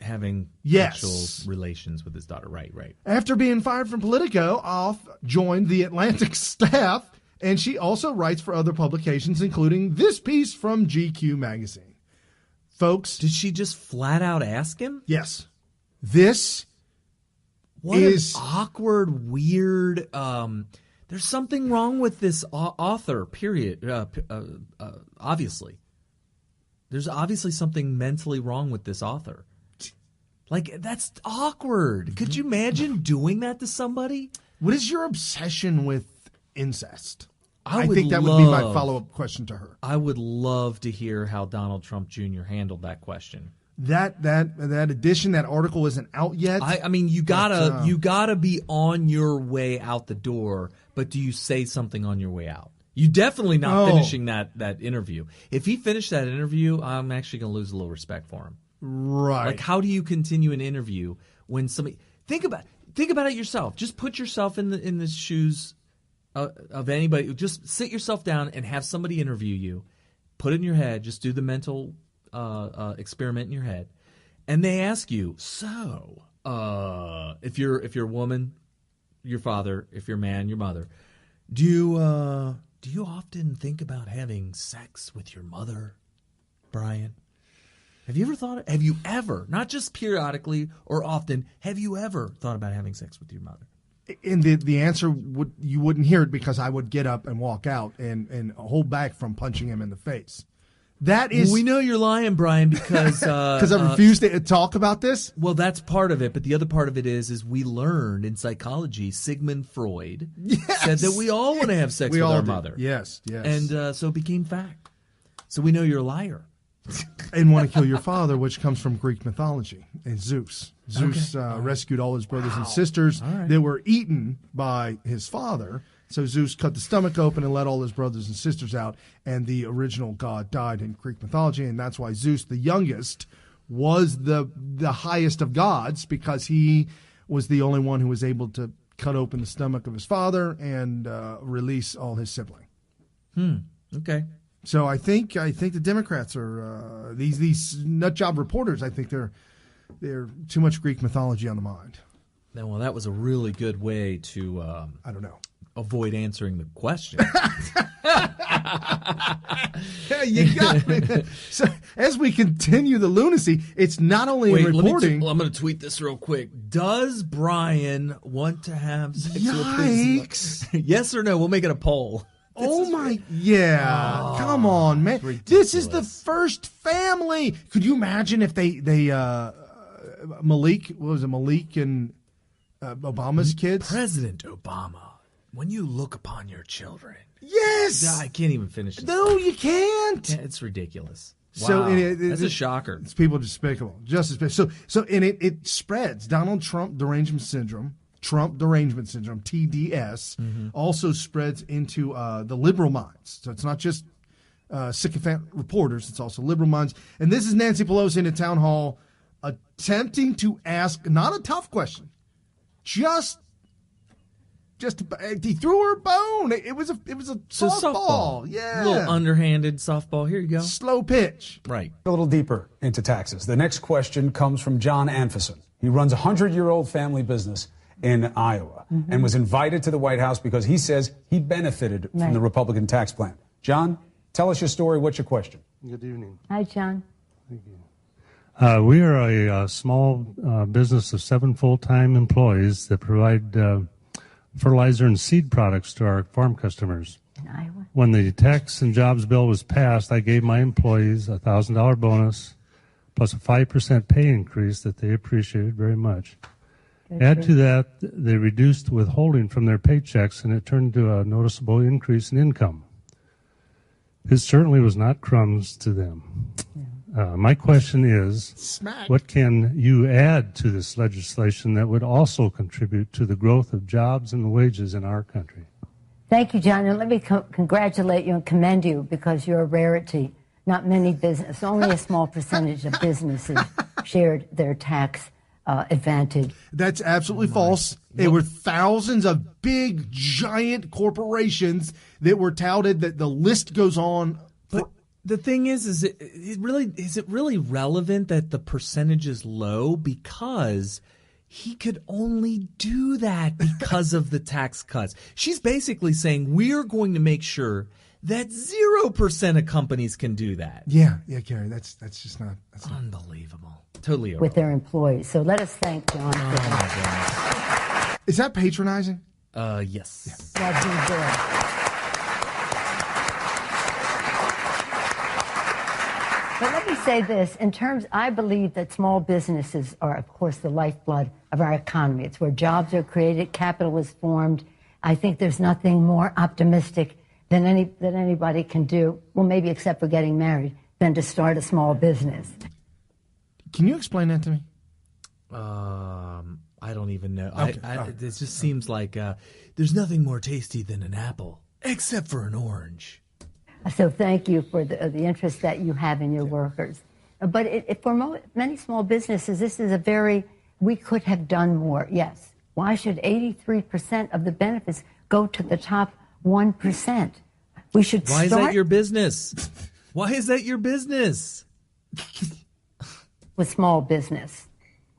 Speaker 3: Having
Speaker 2: Yes.
Speaker 3: sexual relations with his daughter. Right.
Speaker 2: After being fired from Politico, Off joined the Atlantic staff, and she also writes for other publications, including this piece from GQ magazine. Folks.
Speaker 3: Did she just flat out ask him?
Speaker 2: Yes. This
Speaker 3: What
Speaker 2: is
Speaker 3: an awkward, weird. There's something wrong with this author. Period. Obviously, there's obviously something mentally wrong with this author. Like, that's awkward. Could you imagine doing that to somebody?
Speaker 2: What is your obsession with incest?
Speaker 3: I
Speaker 2: think that would be my follow-up question to her.
Speaker 3: I would love to hear how Donald Trump Jr. handled that question.
Speaker 2: That edition, that article isn't out yet.
Speaker 3: I mean, you gotta be on your way out the door, but do you say something on your way out? You definitely not finishing that interview. If he finished that interview, I'm actually gonna lose a little respect for him.
Speaker 2: Right.
Speaker 3: Like, how do you continue an interview when somebody think about it yourself? Just put yourself in the shoes of anybody. Just sit yourself down and have somebody interview you. Put it in your head. Just do the mental experiment in your head, and they ask you. So, if you're a woman, your father. If you're a man, your mother. Do you often think about having sex with your mother, Brian? Have you ever, not just periodically or often, have you ever thought about having sex with your mother?
Speaker 2: And the answer you wouldn't hear it because I would get up and walk out and hold back from punching him in the face. That is,
Speaker 3: we know you're lying, Brian, because
Speaker 2: I refuse to talk about this.
Speaker 3: Well, that's part of it, but the other part of it is we learned in psychology, Sigmund Freud said that we all want to have sex with our mother.
Speaker 2: Yes.
Speaker 3: And so it became fact. So we know you're a liar.
Speaker 2: And want to kill your father, which comes from Greek mythology, and Zeus. Zeus rescued all his brothers and sisters that were eaten by his father. So Zeus cut the stomach open and let all his brothers and sisters out, and the original god died in Greek mythology, and that's why Zeus, the youngest, was the highest of gods, because he was the only one who was able to cut open the stomach of his father and release all his siblings.
Speaker 3: Okay.
Speaker 2: So I think the Democrats are these nut job reporters. I think they're too much Greek mythology on the mind.
Speaker 3: Well, that was a really good way to
Speaker 2: I don't know,
Speaker 3: avoid answering the question.
Speaker 2: You got me. So as we continue the lunacy, it's not only in reporting.
Speaker 3: I'm going to tweet this real quick. Does Brian want to have sex
Speaker 2: Yikes.
Speaker 3: with his? Yes or no? We'll make it a poll.
Speaker 2: Come on, man.
Speaker 3: Ridiculous.
Speaker 2: This is the first family. Could you imagine if they Malik and Obama's kids?
Speaker 3: President Obama, when you look upon your children.
Speaker 2: Yes.
Speaker 3: I can't even finish this.
Speaker 2: No, you can't.
Speaker 3: It's ridiculous. Wow.
Speaker 2: So
Speaker 3: that's a shocker.
Speaker 2: It's people despicable. Just despicable. So it spreads. Donald Trump derangement syndrome. TDS, also spreads into the liberal minds. So it's not just sycophant reporters, it's also liberal minds. And this is Nancy Pelosi in a town hall attempting to ask not a tough question, just he threw her a bone. It was a softball. Yeah.
Speaker 3: A little underhanded softball. Here you go.
Speaker 2: Slow pitch.
Speaker 3: Right.
Speaker 4: A little deeper into taxes. The next question comes from John Anferson. He runs a 100-year-old family business in Iowa and was invited to the White House because he says he benefited from the Republican tax plan. John, tell us your story. What's your question?
Speaker 5: Good evening.
Speaker 17: Hi, John.
Speaker 5: Thank you. We are a small business of 7 full-time employees that provide fertilizer and seed products to our farm customers.
Speaker 17: In Iowa?
Speaker 5: When the tax and jobs bill was passed, I gave my employees a $1,000 bonus plus a 5% pay increase that they appreciated very much. Add to that, they reduced withholding from their paychecks, and it turned to a noticeable increase in income. It certainly was not crumbs to them. My question is, what can you add to this legislation that would also contribute to the growth of jobs and wages in our country?
Speaker 17: Thank you, John. And let me congratulate you and commend you because you're a rarity.
Speaker 7: not many business, only a small percentage of businesses shared their tax advantage.
Speaker 2: That's absolutely false. There were thousands of big, giant corporations that were touted. That the list goes on.
Speaker 3: But the thing is it really relevant that the percentage is low? Because he could only do that because of the tax cuts. She's basically saying we're going to make sure that 0% of companies can do that.
Speaker 2: Yeah, Carrie, that's just not
Speaker 3: unbelievable. Totally irrelevant.
Speaker 7: With their employees. So let us thank John for that.
Speaker 2: Is that patronizing?
Speaker 3: Yes.
Speaker 7: Yeah. What he did. But let me say this, I believe that small businesses are, of course, the lifeblood of our economy. It's where jobs are created, capital is formed. I think there's nothing more optimistic than anybody can do, well, maybe except for getting married, than to start a small business.
Speaker 2: Can you explain that to me?
Speaker 3: I don't even know.
Speaker 2: Okay.
Speaker 3: It just seems like there's nothing more tasty than an apple, except for an orange.
Speaker 7: So thank you for the interest that you have in your workers. But for many small businesses, this is we could have done more, yes. Why should 83% of the benefits go to the top 1%? We should
Speaker 3: Why is that your business? Why is that your business?
Speaker 7: With small business.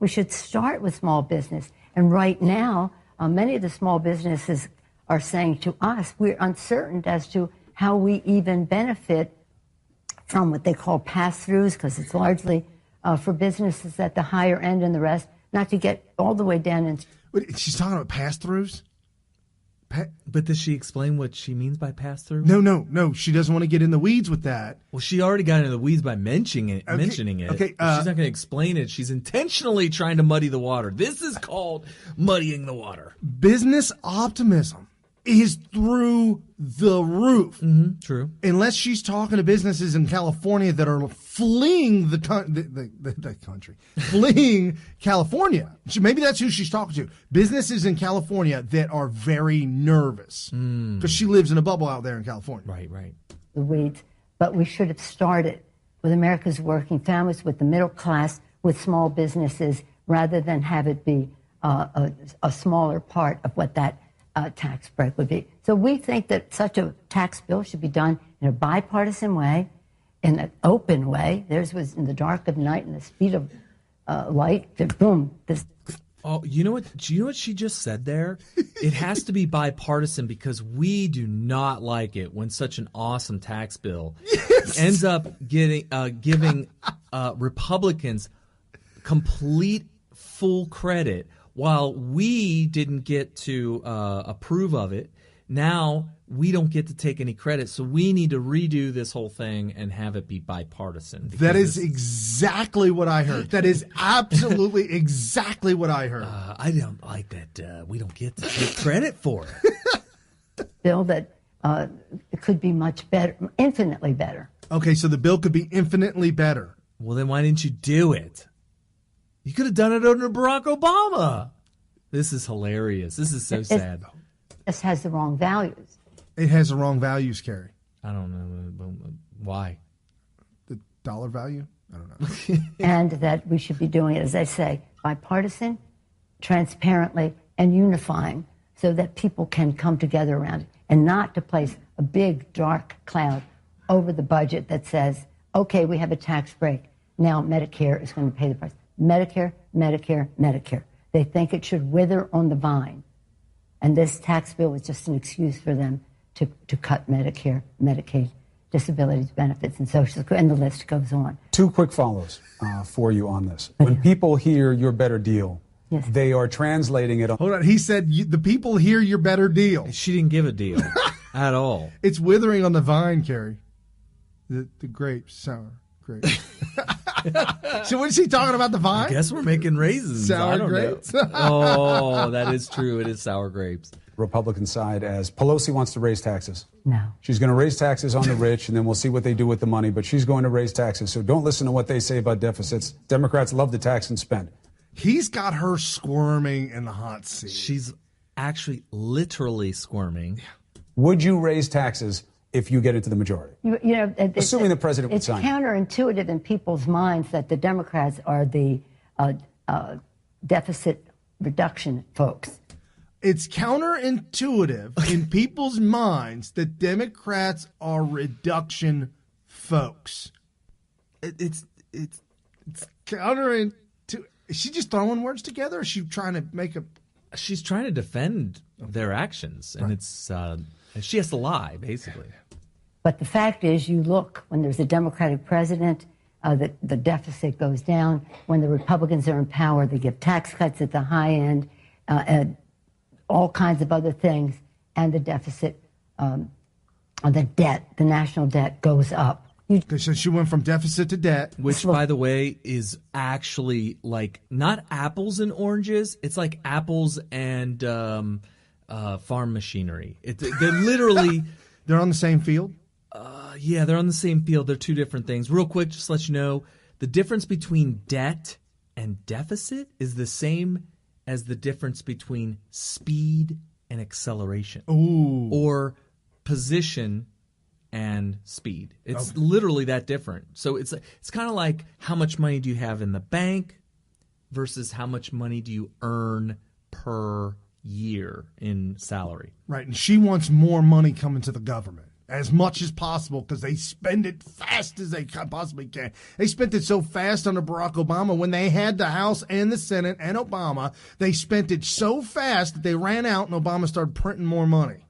Speaker 7: We should start with small business. And right now, many of the small businesses are saying to us, we're uncertain as to how we even benefit from what they call pass-throughs, because it's largely for businesses at the higher end and the rest, not to get all the way down.
Speaker 2: Wait, she's talking about pass-throughs?
Speaker 3: But does she explain what she means by pass-through?
Speaker 2: No. She doesn't want to get in the weeds with that.
Speaker 3: Well, she already got into the weeds by mentioning it.
Speaker 2: Okay.
Speaker 3: She's not going to explain it. She's intentionally trying to muddy the water. This is called muddying the water.
Speaker 2: Business optimism is through the roof.
Speaker 3: Mm-hmm, true.
Speaker 2: Unless she's talking to businesses in California that are fleeing the country, fleeing California. Maybe that's who she's talking to. Businesses in California that are very nervous because she lives in a bubble out there in California.
Speaker 3: Right.
Speaker 7: The weeds. But we should have started with America's working families, with the middle class, with small businesses, rather than have it be a smaller part of what that tax break would be. So we think that such a tax bill should be done in a bipartisan way, in an open way. Theirs was in the dark of night and the speed of light. Boom.
Speaker 3: Oh, you know what she just said there? It has to be bipartisan because we do not like it when such an awesome tax bill ends up giving Republicans complete full credit while we didn't get to approve of it. Now we don't get to take any credit, so we need to redo this whole thing and have it be bipartisan.
Speaker 2: That is exactly what I heard. That is absolutely exactly what I heard.
Speaker 3: I don't like that we don't get to take credit for it.
Speaker 7: Bill that it could be much better, infinitely better.
Speaker 2: Okay, so the bill could be infinitely better.
Speaker 3: Well, then why didn't you do it? You could have done it under Barack Obama. This is hilarious. This is so sad.
Speaker 7: This has the wrong values.
Speaker 2: It has the wrong values, Carrie.
Speaker 3: I don't know. Why?
Speaker 2: The dollar value? I don't know.
Speaker 7: And that we should be doing it, as I say, bipartisan, transparently, and unifying so that people can come together around it, and not to place a big, dark cloud over the budget that says, okay, we have a tax break. Now Medicare is going to pay the price. Medicare, Medicare, Medicare. They think it should wither on the vine. And this tax bill was just an excuse for them to cut Medicare, Medicaid, disability benefits, and Social Security, and the list goes on.
Speaker 4: Two quick follows for you on this. When people hear your better deal, they are translating it.
Speaker 2: Hold on. He said the people hear your better deal.
Speaker 3: She didn't give a deal at all.
Speaker 2: It's withering on the vine, Carrie. The grapes, sour grapes. So what is he talking about, the vine?
Speaker 3: I guess we're making raisins.
Speaker 2: Sour grapes?
Speaker 3: Oh, that is true. It is sour grapes.
Speaker 4: Republican side, as Pelosi wants to raise taxes.
Speaker 7: No.
Speaker 4: She's going to raise taxes on the rich, and then we'll see what they do with the money, but she's going to raise taxes. So don't listen to what they say about deficits. Democrats love to tax and spend.
Speaker 2: He's got her squirming in the hot seat.
Speaker 3: She's actually literally squirming.
Speaker 4: Would you raise taxes if you get into the majority? Assuming the president would sign.
Speaker 7: It's counterintuitive in people's minds that the Democrats are the deficit reduction folks.
Speaker 2: It's counterintuitive in people's minds that Democrats are reduction folks. It's counterintuitive. Is she just throwing words together? Or is she trying to make a?
Speaker 3: She's trying to defend their actions, and it's she has to lie, basically.
Speaker 7: But the fact is, you look, when there's a Democratic president, the deficit goes down. When the Republicans are in power, they give tax cuts at the high end, and all kinds of other things, and the deficit, the debt, the national debt goes up.
Speaker 2: So she went from deficit to debt.
Speaker 3: Which, by the way, is actually like not apples and oranges. It's like apples and farm machinery. They're literally...
Speaker 2: They're on the same field?
Speaker 3: Yeah, they're on the same field. They're two different things. Real quick, just to let you know, the difference between debt and deficit is the same as the difference between speed and acceleration.
Speaker 2: Ooh.
Speaker 3: Or position and speed. It's literally that different. So it's kind of like how much money do you have in the bank versus how much money do you earn per year in salary.
Speaker 2: Right, and she wants more money coming to the government as much as possible because they spend it fast as they possibly can. They spent it so fast under Barack Obama when they had the House and the Senate and Obama. They spent it so fast that they ran out and Obama started printing more money.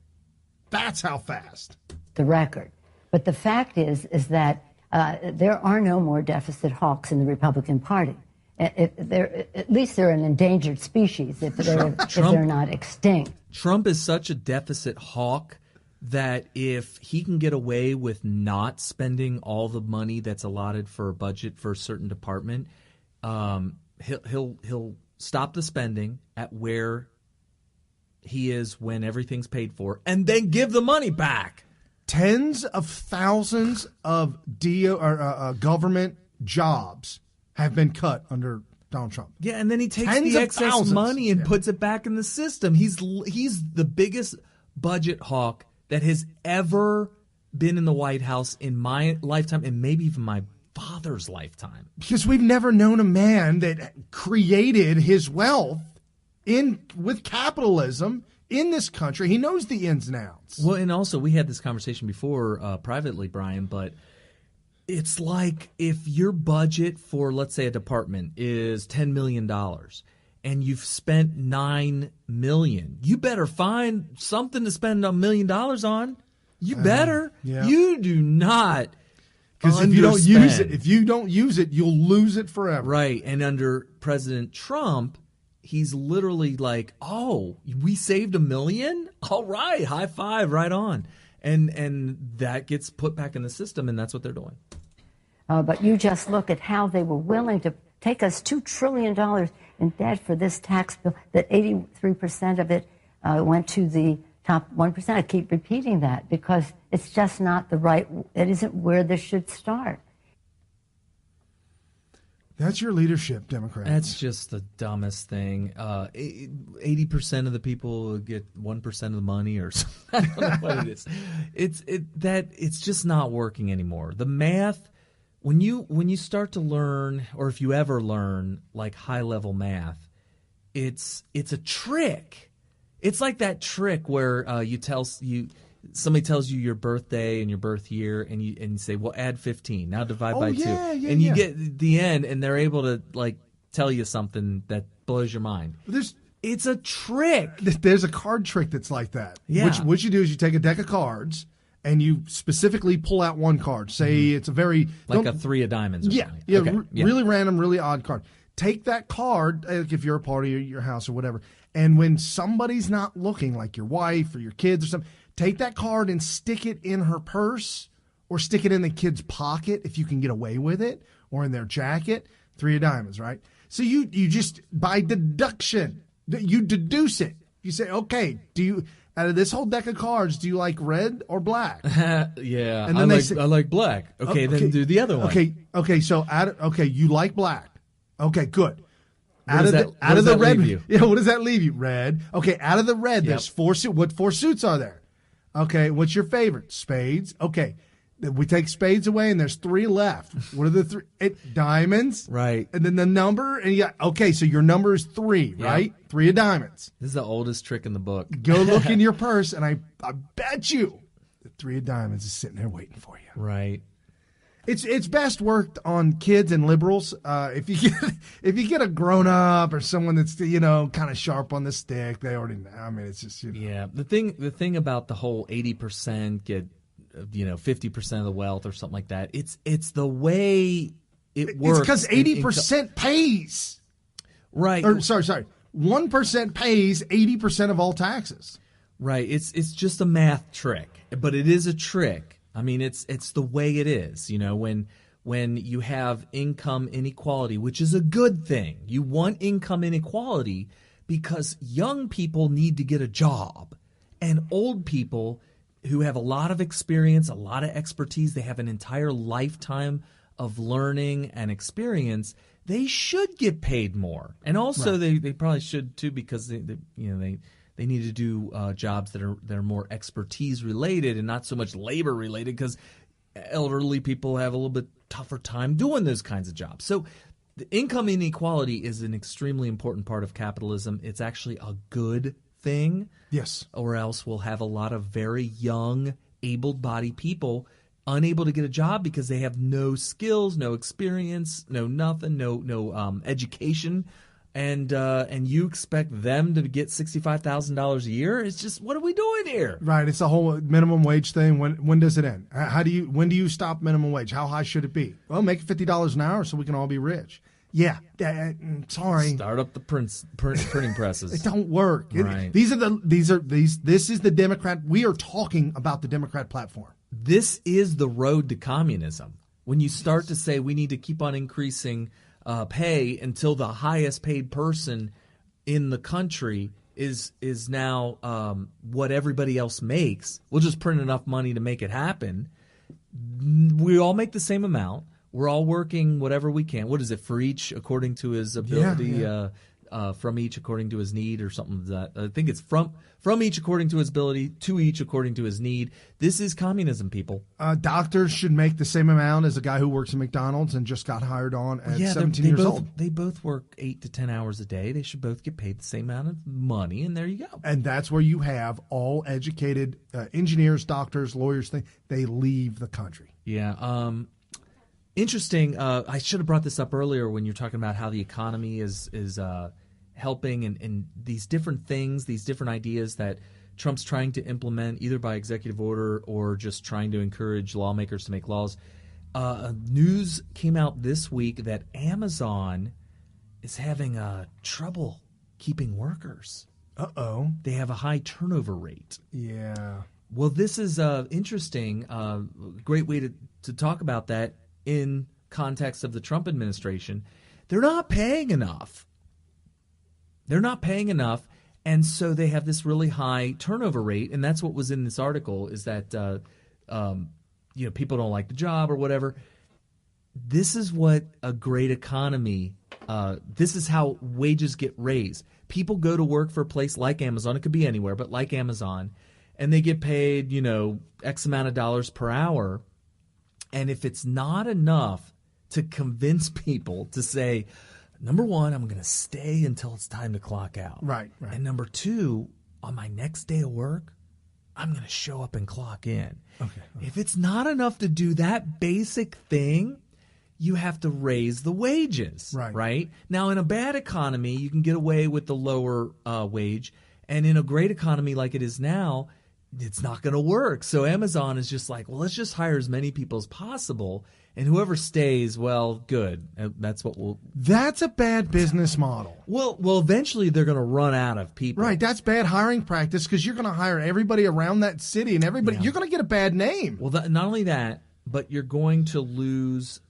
Speaker 2: That's how fast.
Speaker 7: The record. But the fact is that there are no more deficit hawks in the Republican Party. At least they're an endangered species if they're not extinct.
Speaker 3: Trump is such a deficit hawk that if he can get away with not spending all the money that's allotted for a budget for a certain department, he'll stop the spending at where he is when everything's paid for, and then give the money back.
Speaker 2: Tens of thousands of government jobs have been cut under Donald Trump.
Speaker 3: Yeah, and then he takes the excess money and puts it back in the system. He's the biggest budget hawk that has ever been in the White House in my lifetime and maybe even my father's lifetime.
Speaker 2: Because we've never known a man that created his wealth with capitalism in this country. He knows the ins and outs.
Speaker 3: Well, and also we had this conversation before privately, Brian, but it's like if your budget for, let's say, a department is $10 million and you've spent $9 million, you better find something to spend $1 million on. You better.
Speaker 2: Yeah.
Speaker 3: You do not.
Speaker 2: Because if you don't use it, you'll lose it forever.
Speaker 3: Right. And under President Trump, he's literally like, oh, we saved $1 million? All right. High five. Right on. And that gets put back in the system, and that's what they're doing.
Speaker 7: But you just look at how they were willing to take us $2 trillion in debt for this tax bill, that 83% of it went to the top 1%. I keep repeating that because it's just not it isn't where this should start.
Speaker 2: That's your leadership, Democrats.
Speaker 3: That's just the dumbest thing. 80% of the people get 1% of the money, or something. I don't know what it is. It's just not working anymore. The math, when you start to learn, or if you ever learn like high level math, it's a trick. It's like that trick where somebody tells you your birthday and your birth year, and you say, well, add 15. Now divide by 2. And you get the end, and they're able to like tell you something that blows your mind. It's a trick.
Speaker 2: There's a card trick that's like that.
Speaker 3: Yeah.
Speaker 2: What you do is you take a deck of cards and you specifically pull out one card. Say it's a very...
Speaker 3: Like a 3 of diamonds or something.
Speaker 2: Yeah,
Speaker 3: okay.
Speaker 2: Really random, really odd card. Take that card, like if you're a party or your house or whatever, and when somebody's not looking, like your wife or your kids or something, take that card and stick it in her purse or stick it in the kid's pocket if you can get away with it, or in their jacket. 3 of diamonds, right? So you just, by deduction, you deduce it. You say, okay, out of this whole deck of cards, do you like red or black?
Speaker 3: Yeah, and then I like black. Okay, then do the other one.
Speaker 2: Okay, so you like black. Okay, good.
Speaker 3: What does that leave you?
Speaker 2: Yeah, what does that leave you? Red. Okay, out of the red, there's 4 suits. What 4 suits are there? Okay, what's your favorite? Spades. Okay, we take spades away, and there's 3 left. What are the 3? Diamonds.
Speaker 3: Right.
Speaker 2: And then the number, and okay, so your number is 3, right? 3 of diamonds.
Speaker 3: This is the oldest trick in the book.
Speaker 2: Go look in your purse, and I bet you the 3 of diamonds is sitting there waiting for you.
Speaker 3: Right.
Speaker 2: It's best worked on kids and liberals. If you get a grown up or someone that's kind of sharp on the stick, they already know. I mean, it's just
Speaker 3: Yeah. The thing about the whole 80% get 50% of the wealth or something like that. It's the way it works.
Speaker 2: It's because 80% pays.
Speaker 3: Right.
Speaker 2: Or, sorry. 1% pays 80% of all taxes.
Speaker 3: Right. It's just a math trick, but it is a trick. I mean, it's the way it is. When you have income inequality, which is a good thing. You want income inequality because young people need to get a job, and old people who have a lot of experience, a lot of expertise, they have an entire lifetime of learning and experience. They should get paid more, and also they probably should too, because they need to do jobs that are more expertise related and not so much labor related, because elderly people have a little bit tougher time doing those kinds of jobs. So the income inequality is an extremely important part of capitalism. It's actually a good thing.
Speaker 2: Yes.
Speaker 3: Or else we'll have a lot of very young, able-bodied people unable to get a job because they have no skills, no experience, no nothing, no education. And you expect them to get $65,000 a year? It's just, what are we doing here?
Speaker 2: Right. It's the whole minimum wage thing. When does it end? When do you stop minimum wage? How high should it be? Well, make it $50 an hour so we can all be rich. Yeah. Sorry.
Speaker 3: Start up the printing presses.
Speaker 2: It don't work.
Speaker 3: Right.
Speaker 2: This is the Democrat. We are talking about the Democrat platform.
Speaker 3: This is the road to communism. When you start to say we need to keep on increasing pay until the highest paid person in the country is now what everybody else makes. We'll just print enough money to make it happen. We all make the same amount. We're all working whatever we can. What is it, for each according to his ability?
Speaker 2: Yeah.
Speaker 3: From each according to his need, or something like that. I think it's from each according to his ability, to each according to his need. This is communism, people.
Speaker 2: Doctors should make the same amount as a guy who works at McDonald's and just got hired on at 17 years old.
Speaker 3: They both work 8 to 10 hours a day. They should both get paid the same amount of money, and there you go.
Speaker 2: And that's where you have all educated engineers, doctors, lawyers. They leave the country.
Speaker 3: Yeah. Interesting. I should have brought this up earlier when you're talking about how the economy is helping and these different things, these different ideas that Trump's trying to implement either by executive order or just trying to encourage lawmakers to make laws. News came out this week that Amazon is having trouble keeping workers.
Speaker 2: Uh-oh.
Speaker 3: They have a high turnover rate.
Speaker 2: Yeah.
Speaker 3: Well, this is interesting. Great way to talk about that in context of the Trump administration. They're not paying enough. And so they have this really high turnover rate, and that's what was in this article, is that people don't like the job or whatever. This is what a great economy, this is how wages get raised. People go to work for a place like Amazon. It could be anywhere, but like Amazon, and they get paid, X amount of dollars per hour. And if it's not enough to convince people to say, number one, I'm going to stay until it's time to clock out.
Speaker 2: Right.
Speaker 3: And number two, on my next day of work, I'm going to show up and clock in.
Speaker 2: Okay.
Speaker 3: If it's not enough to do that basic thing, you have to raise the wages. Right? Now, in a bad economy, you can get away with the lower wage. And in a great economy like it is now, it's not going to work. So Amazon is just like, well, let's just hire as many people as possible. And whoever stays, well, good. That's
Speaker 2: a bad business model.
Speaker 3: Well, eventually they're going to run out of people.
Speaker 2: Right. That's bad hiring practice, because you're going to hire everybody around that city, and everybody, you're going to get a bad name.
Speaker 3: Well, not only that, but you're going to lose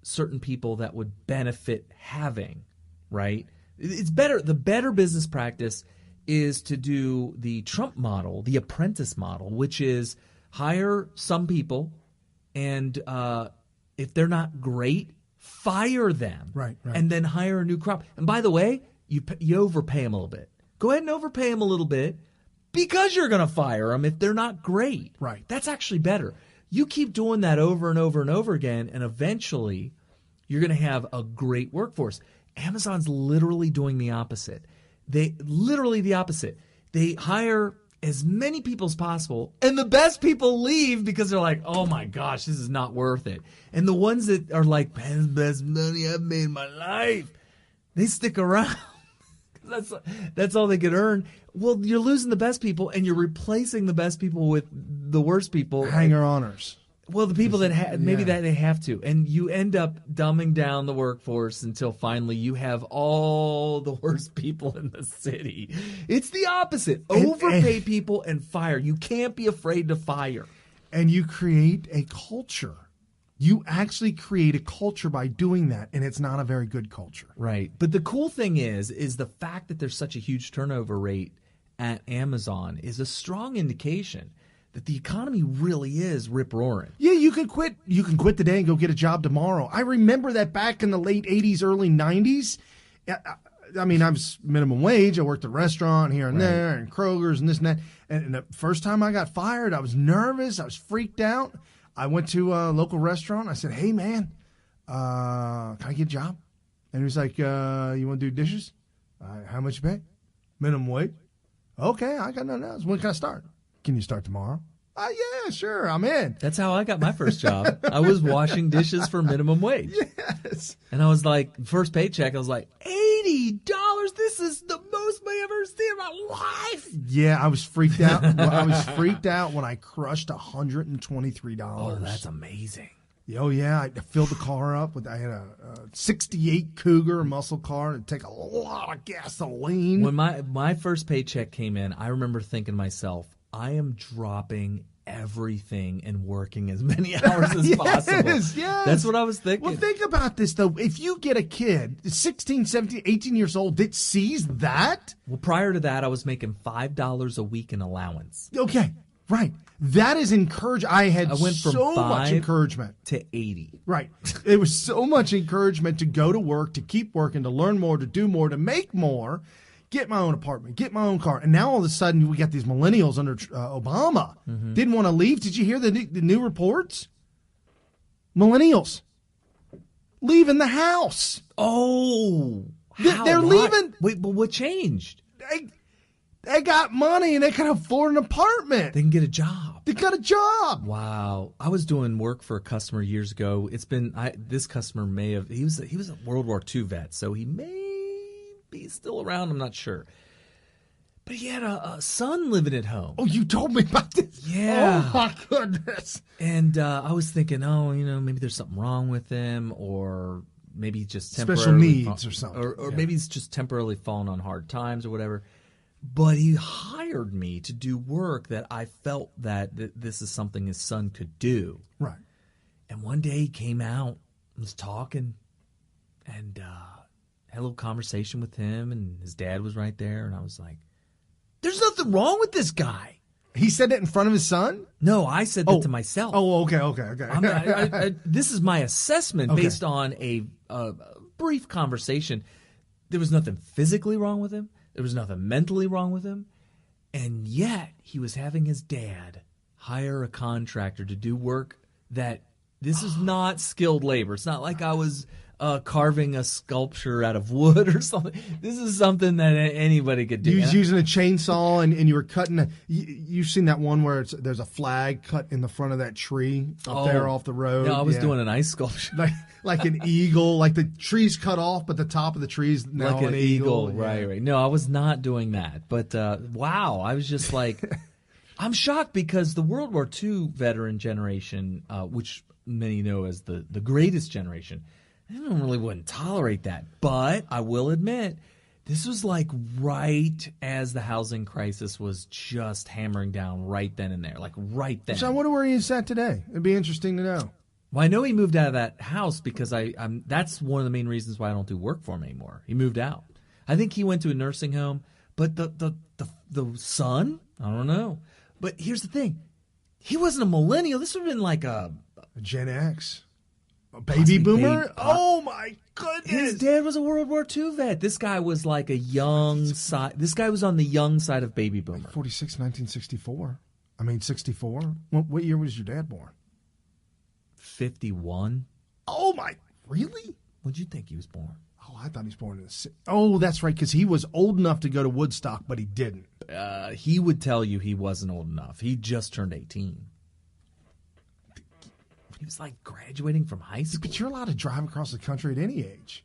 Speaker 3: certain people that would benefit having, right? It's better. The better business practice is to do the Trump model, the apprentice model, which is hire some people, and if they're not great, fire them.
Speaker 2: Right.
Speaker 3: And then hire a new crop. And by the way, you overpay them a little bit. Go ahead and overpay them a little bit, because you're going to fire them if they're not great.
Speaker 2: Right.
Speaker 3: That's actually better. You keep doing that over and over and over again, and eventually you're going to have a great workforce. Amazon's literally doing the opposite. They hire as many people as possible, and the best people leave because they're like, oh my gosh, this is not worth it. And the ones that are like, man, the best money I've made in my life, they stick around. That's all they could earn. Well, you're losing the best people, and you're replacing the best people with the worst people.
Speaker 2: Hanger-oners.
Speaker 3: Well, the people that maybe that they have to. And you end up dumbing down the workforce until finally you have all the worst people in the city. It's the opposite. Overpay people and fire. You can't be afraid to fire.
Speaker 2: And you create a culture. You actually create a culture by doing that, and it's not a very good culture.
Speaker 3: Right. But the cool thing is the fact that there's such a huge turnover rate at Amazon is a strong indication that the economy really is rip-roaring.
Speaker 2: Yeah, you can quit. You can quit today and go get a job tomorrow. I remember that back in the late 80s, early 90s. I mean, I was minimum wage. I worked at a restaurant here and there and Kroger's and this and that. And the first time I got fired, I was nervous. I was freaked out. I went to a local restaurant. I said, hey, man, can I get a job? And he was like, you want to do dishes? How much you pay? Minimum wage. Okay, I got nothing else. When can I start? Can you start tomorrow? Yeah, sure, I'm in.
Speaker 3: That's how I got my first job. I was washing dishes for minimum wage.
Speaker 2: Yes.
Speaker 3: And I was like, first paycheck, I was like, $80. This is the most money I've ever seen in my life.
Speaker 2: Yeah, I was freaked out. I was freaked out when I crushed $123.
Speaker 3: Oh, that's amazing.
Speaker 2: Oh, yeah. I filled the car up. I had a 68 Cougar muscle car. It'd take a lot of gasoline.
Speaker 3: When my first paycheck came in, I remember thinking to myself, I am dropping everything and working as many hours as possible.
Speaker 2: Yes.
Speaker 3: That's what I was thinking.
Speaker 2: Well, think about this, though. If you get a kid, 16, 17, 18 years old, that sees that.
Speaker 3: Well, prior to that, I was making $5 a week in allowance.
Speaker 2: Okay, right. That is encouraging. I went from so much
Speaker 3: 5
Speaker 2: encouragement
Speaker 3: to 80.
Speaker 2: Right. It was so much encouragement to go to work, to keep working, to learn more, to do more, to make more. Get my own apartment, get my own car. And now all of a sudden we got these millennials under Obama.
Speaker 3: Mm-hmm.
Speaker 2: Didn't want to leave. Did you hear the new reports? Millennials leaving the house.
Speaker 3: Oh.
Speaker 2: They're leaving.
Speaker 3: Wait, but what changed?
Speaker 2: They got money and they can afford an apartment.
Speaker 3: They can get a job.
Speaker 2: They got a job.
Speaker 3: Wow. I was doing work for a customer years ago. This customer he was a World War II vet, so he may be still around, I'm not sure. But he had a son living at home.
Speaker 2: Oh, you told me about this?
Speaker 3: Yeah.
Speaker 2: Oh, my goodness.
Speaker 3: And I was thinking, maybe there's something wrong with him, or maybe just temporarily
Speaker 2: special needs or something.
Speaker 3: Or maybe he's just temporarily fallen on hard times or whatever. But he hired me to do work that I felt that this is something his son could do.
Speaker 2: Right.
Speaker 3: And one day he came out, was talking, and had a little conversation with him, and his dad was right there, and I was like, there's nothing wrong with this guy.
Speaker 2: He said that in front of his son?
Speaker 3: No, I said that to myself.
Speaker 2: Oh, okay.
Speaker 3: This is my assessment based on a brief conversation. There was nothing physically wrong with him. There was nothing mentally wrong with him. And yet, he was having his dad hire a contractor to do work that this is not skilled labor. It's not like I was carving a sculpture out of wood or something. This is something that anybody could do.
Speaker 2: You was using a chainsaw and you were cutting. You've seen that one where there's a flag cut in the front of that tree up there off the road?
Speaker 3: No, I was doing an ice sculpture.
Speaker 2: Like an eagle, like the tree's cut off, but the top of the tree's now
Speaker 3: like an eagle.
Speaker 2: Yeah.
Speaker 3: Right. No, I was not doing that. But wow, I was just like, I'm shocked because the World War II veteran generation, which many know as the greatest generation, they wouldn't tolerate that. But I will admit, this was like right as the housing crisis was just hammering down right then and there, like right then.
Speaker 2: So I wonder where he is at today. It'd be interesting to know.
Speaker 3: Well, I know he moved out of that house because I'm. That's one of the main reasons why I don't do work for him anymore. He moved out. I think he went to a nursing home, but the son, I don't know. But here's the thing, he wasn't a millennial. This would have been like a
Speaker 2: Gen X, a baby boomer. Oh my goodness.
Speaker 3: His dad was a World War II vet. This guy was like a young side. This guy was on the young side of baby boomer.
Speaker 2: 46, 1964. I mean, 64. What year was your dad born?
Speaker 3: 51.
Speaker 2: Oh, my. Really?
Speaker 3: When'd you think he was born?
Speaker 2: Oh, I thought he was born in the... Oh, that's right, because he was old enough to go to Woodstock, but he didn't.
Speaker 3: He would tell you he wasn't old enough. He just turned 18. He was like graduating from high school.
Speaker 2: But you're allowed to drive across the country at any age.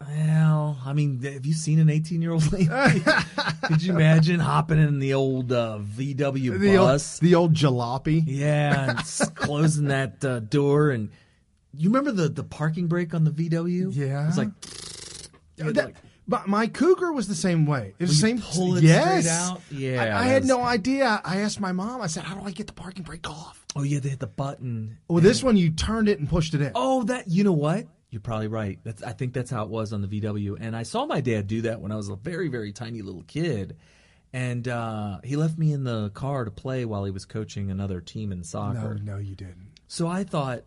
Speaker 3: Well, I mean, have you seen an 18-year-old lately? Could you imagine hopping in the old VW bus?
Speaker 2: The old jalopy?
Speaker 3: Yeah, and closing that door. And you remember the parking brake on the VW?
Speaker 2: Yeah.
Speaker 3: It's like...
Speaker 2: But my Cougar was the same way. It was the same.
Speaker 3: Pull it
Speaker 2: yes.
Speaker 3: straight out? Yeah.
Speaker 2: I had no idea. I asked my mom, I said, how do I get the parking brake off?
Speaker 3: Oh, you had to hit the button.
Speaker 2: Well, this one, you turned it and pushed it in.
Speaker 3: Oh, you know what? You're probably right. I think that's how it was on the VW. And I saw my dad do that when I was a very, very tiny little kid. And he left me in the car to play while he was coaching another team in soccer.
Speaker 2: No, you didn't.
Speaker 3: So I thought,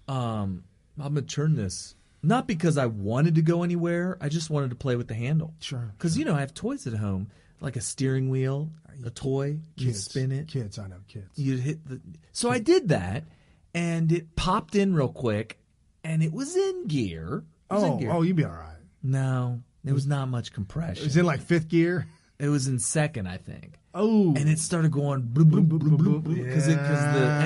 Speaker 3: I'm going to turn this. Not because I wanted to go anywhere. I just wanted to play with the handle.
Speaker 2: Sure.
Speaker 3: Because, I have toys at home, like a steering wheel, a toy. You spin it.
Speaker 2: Kids, I know, kids.
Speaker 3: You'd hit So I did that, and it popped in real quick, and it was in gear.
Speaker 2: You'd be all right.
Speaker 3: No, there was not much compression.
Speaker 2: It was in like fifth gear?
Speaker 3: It was in second, I think.
Speaker 2: Oh.
Speaker 3: And it started going bloop, bloop, bloop, bloop, bloop, because the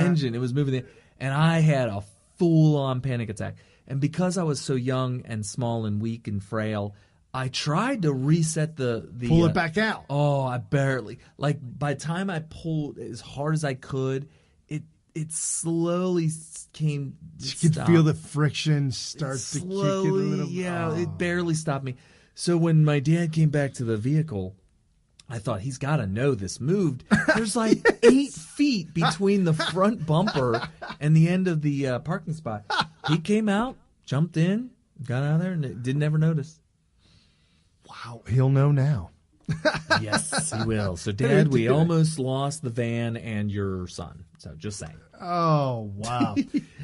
Speaker 3: engine, it was moving. And I had a full-on panic attack. And because I was so young and small and weak and frail, I tried to reset the
Speaker 2: pull it back out.
Speaker 3: Oh, I barely. Like, by the time I pulled as hard as I could, it slowly came.
Speaker 2: You could feel the friction start to kick in a little.
Speaker 3: Yeah, it barely stopped me. So when my dad came back to the vehicle, I thought, he's got to know this moved. There's like 8 feet between the front bumper and the end of the parking spot. He came out, jumped in, got out of there, and didn't ever notice.
Speaker 2: Wow, he'll know now.
Speaker 3: Yes, he will. So, Dad, we almost lost the van and your son. So, just saying.
Speaker 2: Oh, wow.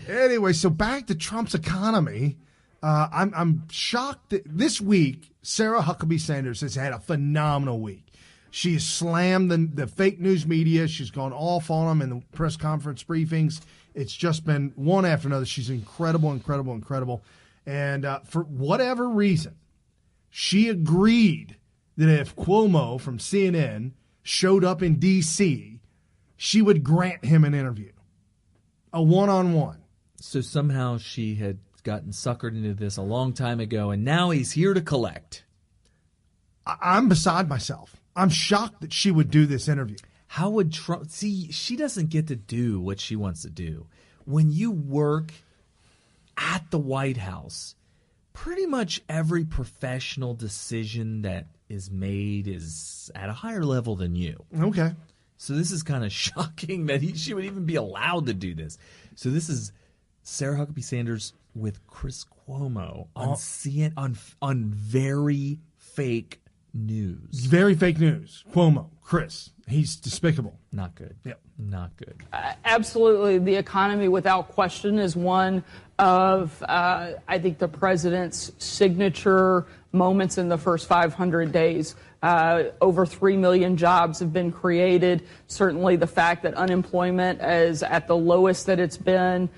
Speaker 2: Anyway, so back to Trump's economy. I'm shocked that this week, Sarah Huckabee Sanders has had a phenomenal week. She has slammed the fake news media. She's gone off on them in the press conference briefings. It's just been one after another. She's incredible. And for whatever reason, she agreed that if Cuomo from CNN showed up in D.C., she would grant him an interview, a one-on-one.
Speaker 3: So somehow she had gotten suckered into this a long time ago, and now he's here to collect.
Speaker 2: I'm beside myself. I'm shocked that she would do this interview.
Speaker 3: How would Trump... See, she doesn't get to do what she wants to do. When you work at the White House, pretty much every professional decision that is made is at a higher level than you.
Speaker 2: Okay.
Speaker 3: So this is kind of shocking that she would even be allowed to do this. So this is Sarah Huckabee Sanders with Chris Cuomo on CNN, on very fake news.
Speaker 2: Very fake news. Cuomo, Chris, he's despicable.
Speaker 3: Not good.
Speaker 2: Yep.
Speaker 3: Not good.
Speaker 8: Absolutely. The economy, without question, is one of, I think, the president's signature moments in the first 500 days. Over 3 million jobs have been created. Certainly the fact that unemployment is at the lowest that it's been.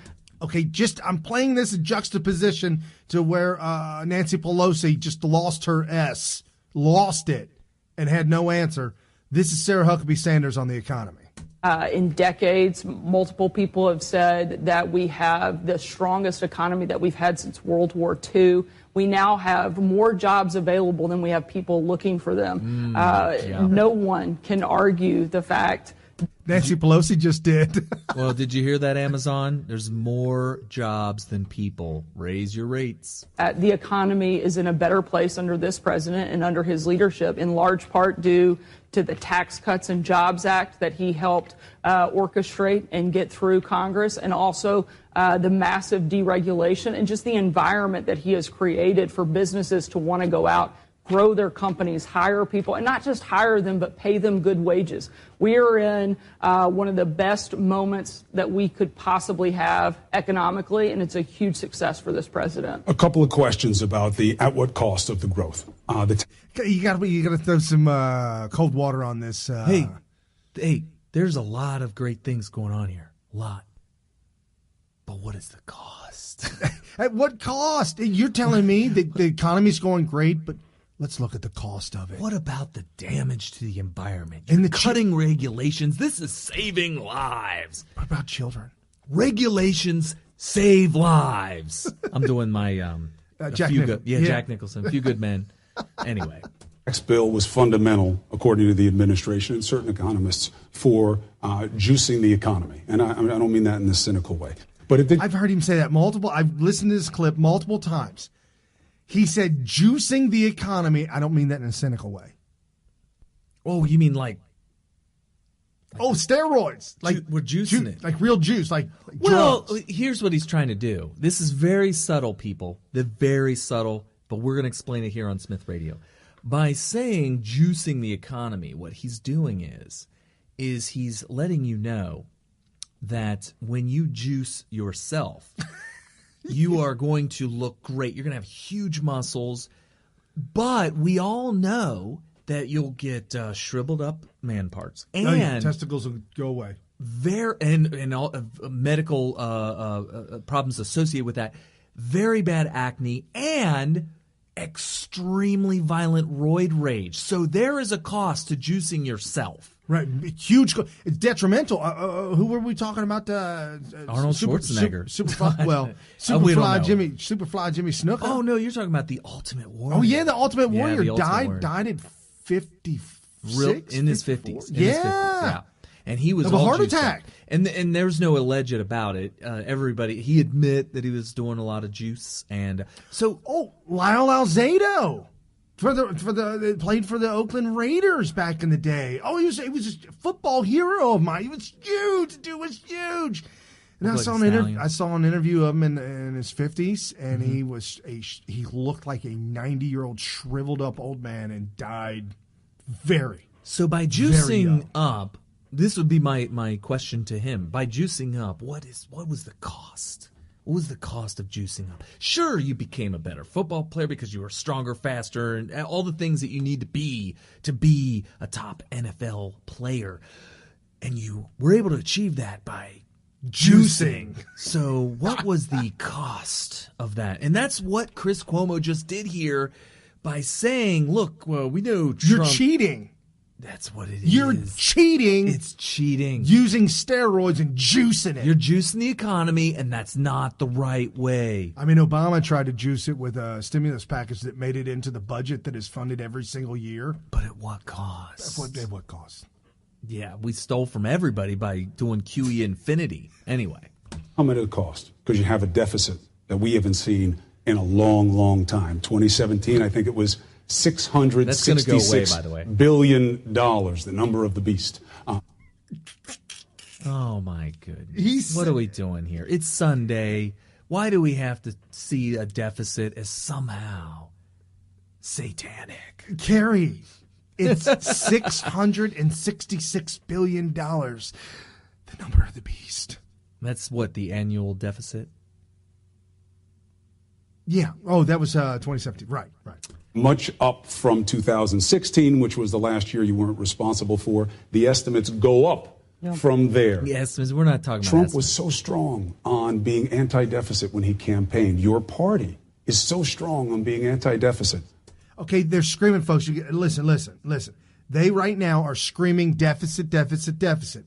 Speaker 2: Okay, I'm playing this in juxtaposition to where Nancy Pelosi just lost her lost it, and had no answer. This is Sarah Huckabee Sanders on the economy.
Speaker 8: In decades, multiple people have said that we have the strongest economy that we've had since World War II. We now have more jobs available than we have people looking for them. No one can argue the fact.
Speaker 2: Nancy Pelosi just did.
Speaker 3: Well, did you hear that, Amazon? There's more jobs than people. Raise your rates.
Speaker 8: The economy is in a better place under this president and under his leadership, in large part due to the Tax Cuts and Jobs Act that he helped orchestrate and get through Congress, and also the massive deregulation and just the environment that he has created for businesses to want to go out grow their companies, hire people, and not just hire them, but pay them good wages. We are in one of the best moments that we could possibly have economically, and it's a huge success for this president.
Speaker 4: A couple of questions about the at what cost of the growth.
Speaker 2: You got to throw some cold water on this.
Speaker 3: Hey, there's a lot of great things going on here. A lot. But what is the cost?
Speaker 2: At what cost? You're telling me that the economy's going great, but let's look at the cost of it.
Speaker 3: What about the damage to the environment?
Speaker 2: And
Speaker 3: the cutting regulations. This is saving lives.
Speaker 2: What about children?
Speaker 3: Regulations save lives. I'm doing my
Speaker 2: Jack Nicholson.
Speaker 3: Jack Nicholson. Few Good Men. Anyway.
Speaker 4: Tax bill was fundamental, according to the administration and certain economists, for juicing the economy. And I don't mean that in a cynical way. But it did.
Speaker 2: I've heard him say that I've listened to this clip multiple times. He said juicing the economy. I don't mean that in a cynical way.
Speaker 3: Oh, you mean like
Speaker 2: steroids.
Speaker 3: We're juicing it.
Speaker 2: Like real juice, like
Speaker 3: drugs.
Speaker 2: Well,
Speaker 3: here's what he's trying to do. This is very subtle, people. They're very subtle, but we're going to explain it here on Smith Radio. By saying juicing the economy, what he's doing is he's letting you know that when you juice yourself, you are going to look great. You're going to have huge muscles, but we all know that you'll get shriveled up man parts and
Speaker 2: testicles will go away.
Speaker 3: And all medical problems associated with that. Very bad acne and extremely violent roid rage. So there is a cost to juicing yourself.
Speaker 2: Right, huge. It's detrimental. Who were we talking about?
Speaker 3: Arnold Schwarzenegger.
Speaker 2: Superfly Jimmy Snuka.
Speaker 3: Oh no, you're talking about the Ultimate Warrior.
Speaker 2: Oh yeah, the Ultimate Warrior
Speaker 3: the Ultimate Warrior.
Speaker 2: died at 56.
Speaker 3: In his 50s.
Speaker 2: Yeah.
Speaker 3: And he was
Speaker 2: of a heart attack.
Speaker 3: And there's no alleged about it. Everybody, he admit that he was doing a lot of juice, and so
Speaker 2: Lyle Alzado. Played for the Oakland Raiders back in the day. Oh, he was a football hero of mine. He was huge. Dude was huge. And I saw an interview of him in his 50s, and he looked like a 90-year-old shriveled up old man and died very.
Speaker 3: So by juicing up, this would be my question to him. By juicing up, what was the cost? What was the cost of juicing up? Sure, you became a better football player because you were stronger, faster, and all the things that you need to be a top NFL player. And you were able to achieve that by juicing. So what was the cost of that? And that's what Chris Cuomo just did here by saying, look, well, we know Trump.
Speaker 2: You're cheating.
Speaker 3: That's what it is.
Speaker 2: You're cheating.
Speaker 3: It's cheating.
Speaker 2: Using steroids and juicing it.
Speaker 3: You're juicing the economy, and that's not the right way.
Speaker 2: I mean, Obama tried to juice it with a stimulus package that made it into the budget that is funded every single year.
Speaker 3: But at what cost?
Speaker 2: At what cost?
Speaker 3: Yeah, we stole from everybody by doing QE infinity. Anyway.
Speaker 4: How much did it cost? Because you have a deficit that we haven't seen in a long, long time. 2017, I think it was $666 billion, the number of the beast.
Speaker 3: Oh, my goodness. What are we doing here? It's Sunday. Why do we have to see a deficit as somehow satanic?
Speaker 2: Kerry, it's $666 billion, the number of the beast.
Speaker 3: That's what, the annual deficit?
Speaker 2: Yeah. Oh, that was 2017. Right.
Speaker 4: Much up from 2016, which was the last year you weren't responsible for. The estimates go up from there.
Speaker 3: The estimates, we're not talking about
Speaker 4: Trump
Speaker 3: estimates.
Speaker 4: was so strong on being anti-deficit when he campaigned. Your party is so strong on being anti-deficit.
Speaker 2: Okay, they're screaming, folks. Listen. They right now are screaming deficit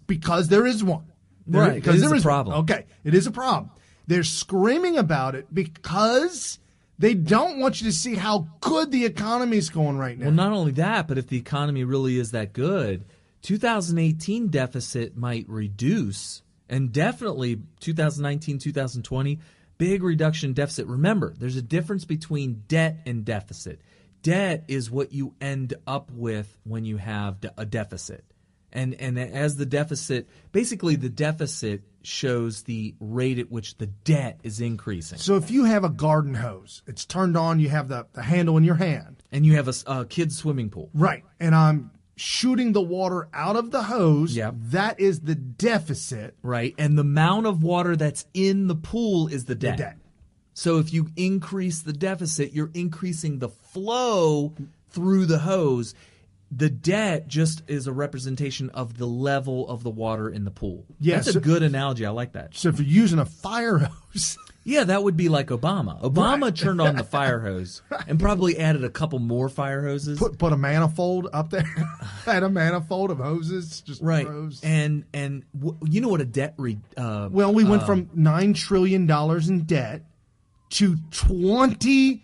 Speaker 2: because there is one.
Speaker 3: Right, because there is a problem.
Speaker 2: Okay, it is a problem. They're screaming about it because they don't want you to see how good the economy is going right now.
Speaker 3: Well, not only that, but if the economy really is that good, 2018 deficit might reduce, and definitely 2019, 2020, big reduction in deficit. Remember, there's a difference between debt and deficit. Debt is what you end up with when you have a deficit. And as the deficit, basically the deficit shows the rate at which the debt is increasing.
Speaker 2: So if you have a garden hose, it's turned on, you have the handle in your hand.
Speaker 3: And you have a kid's swimming pool.
Speaker 2: Right. And I'm shooting the water out of the hose.
Speaker 3: Yep.
Speaker 2: That is the deficit.
Speaker 3: Right. And the amount of water that's in the pool is the debt.
Speaker 2: The debt.
Speaker 3: So if you increase the deficit, you're increasing the flow through the hose. The debt just is a representation of the level of the water in the pool.
Speaker 2: Yeah,
Speaker 3: That's a good analogy. I like that.
Speaker 2: So if you're using a fire hose.
Speaker 3: Yeah, that would be like Obama. Obama turned on the fire hose and probably added a couple more fire hoses.
Speaker 2: Put a manifold up there. Had a manifold of hoses. Just rows.
Speaker 3: And you know what a debt
Speaker 2: well, we went from $9 trillion in debt to $20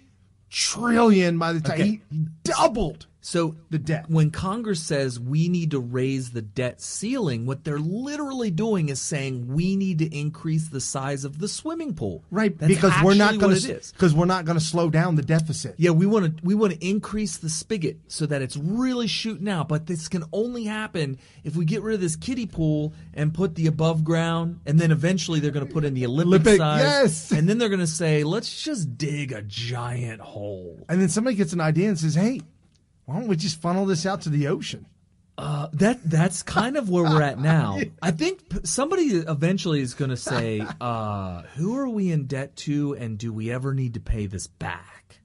Speaker 2: trillion by the time he doubled.
Speaker 3: So
Speaker 2: the debt.
Speaker 3: When Congress says we need to raise the debt ceiling, what they're literally doing is saying we need to increase the size of the swimming pool.
Speaker 2: Right,
Speaker 3: That's
Speaker 2: because we're not going
Speaker 3: to
Speaker 2: to slow down the deficit.
Speaker 3: Yeah, we want to increase the spigot so that it's really shooting out, but this can only happen if we get rid of this kiddie pool and put the above ground, and then eventually they're going to put in the Olympic size. Yes. And then they're going to say, let's just dig a giant hole.
Speaker 2: And then somebody gets an idea and says, hey, why don't we just funnel this out to the ocean?
Speaker 3: That's kind of where we're at now. I think somebody eventually is going to say, who are we in debt to, and do we ever need to pay this back?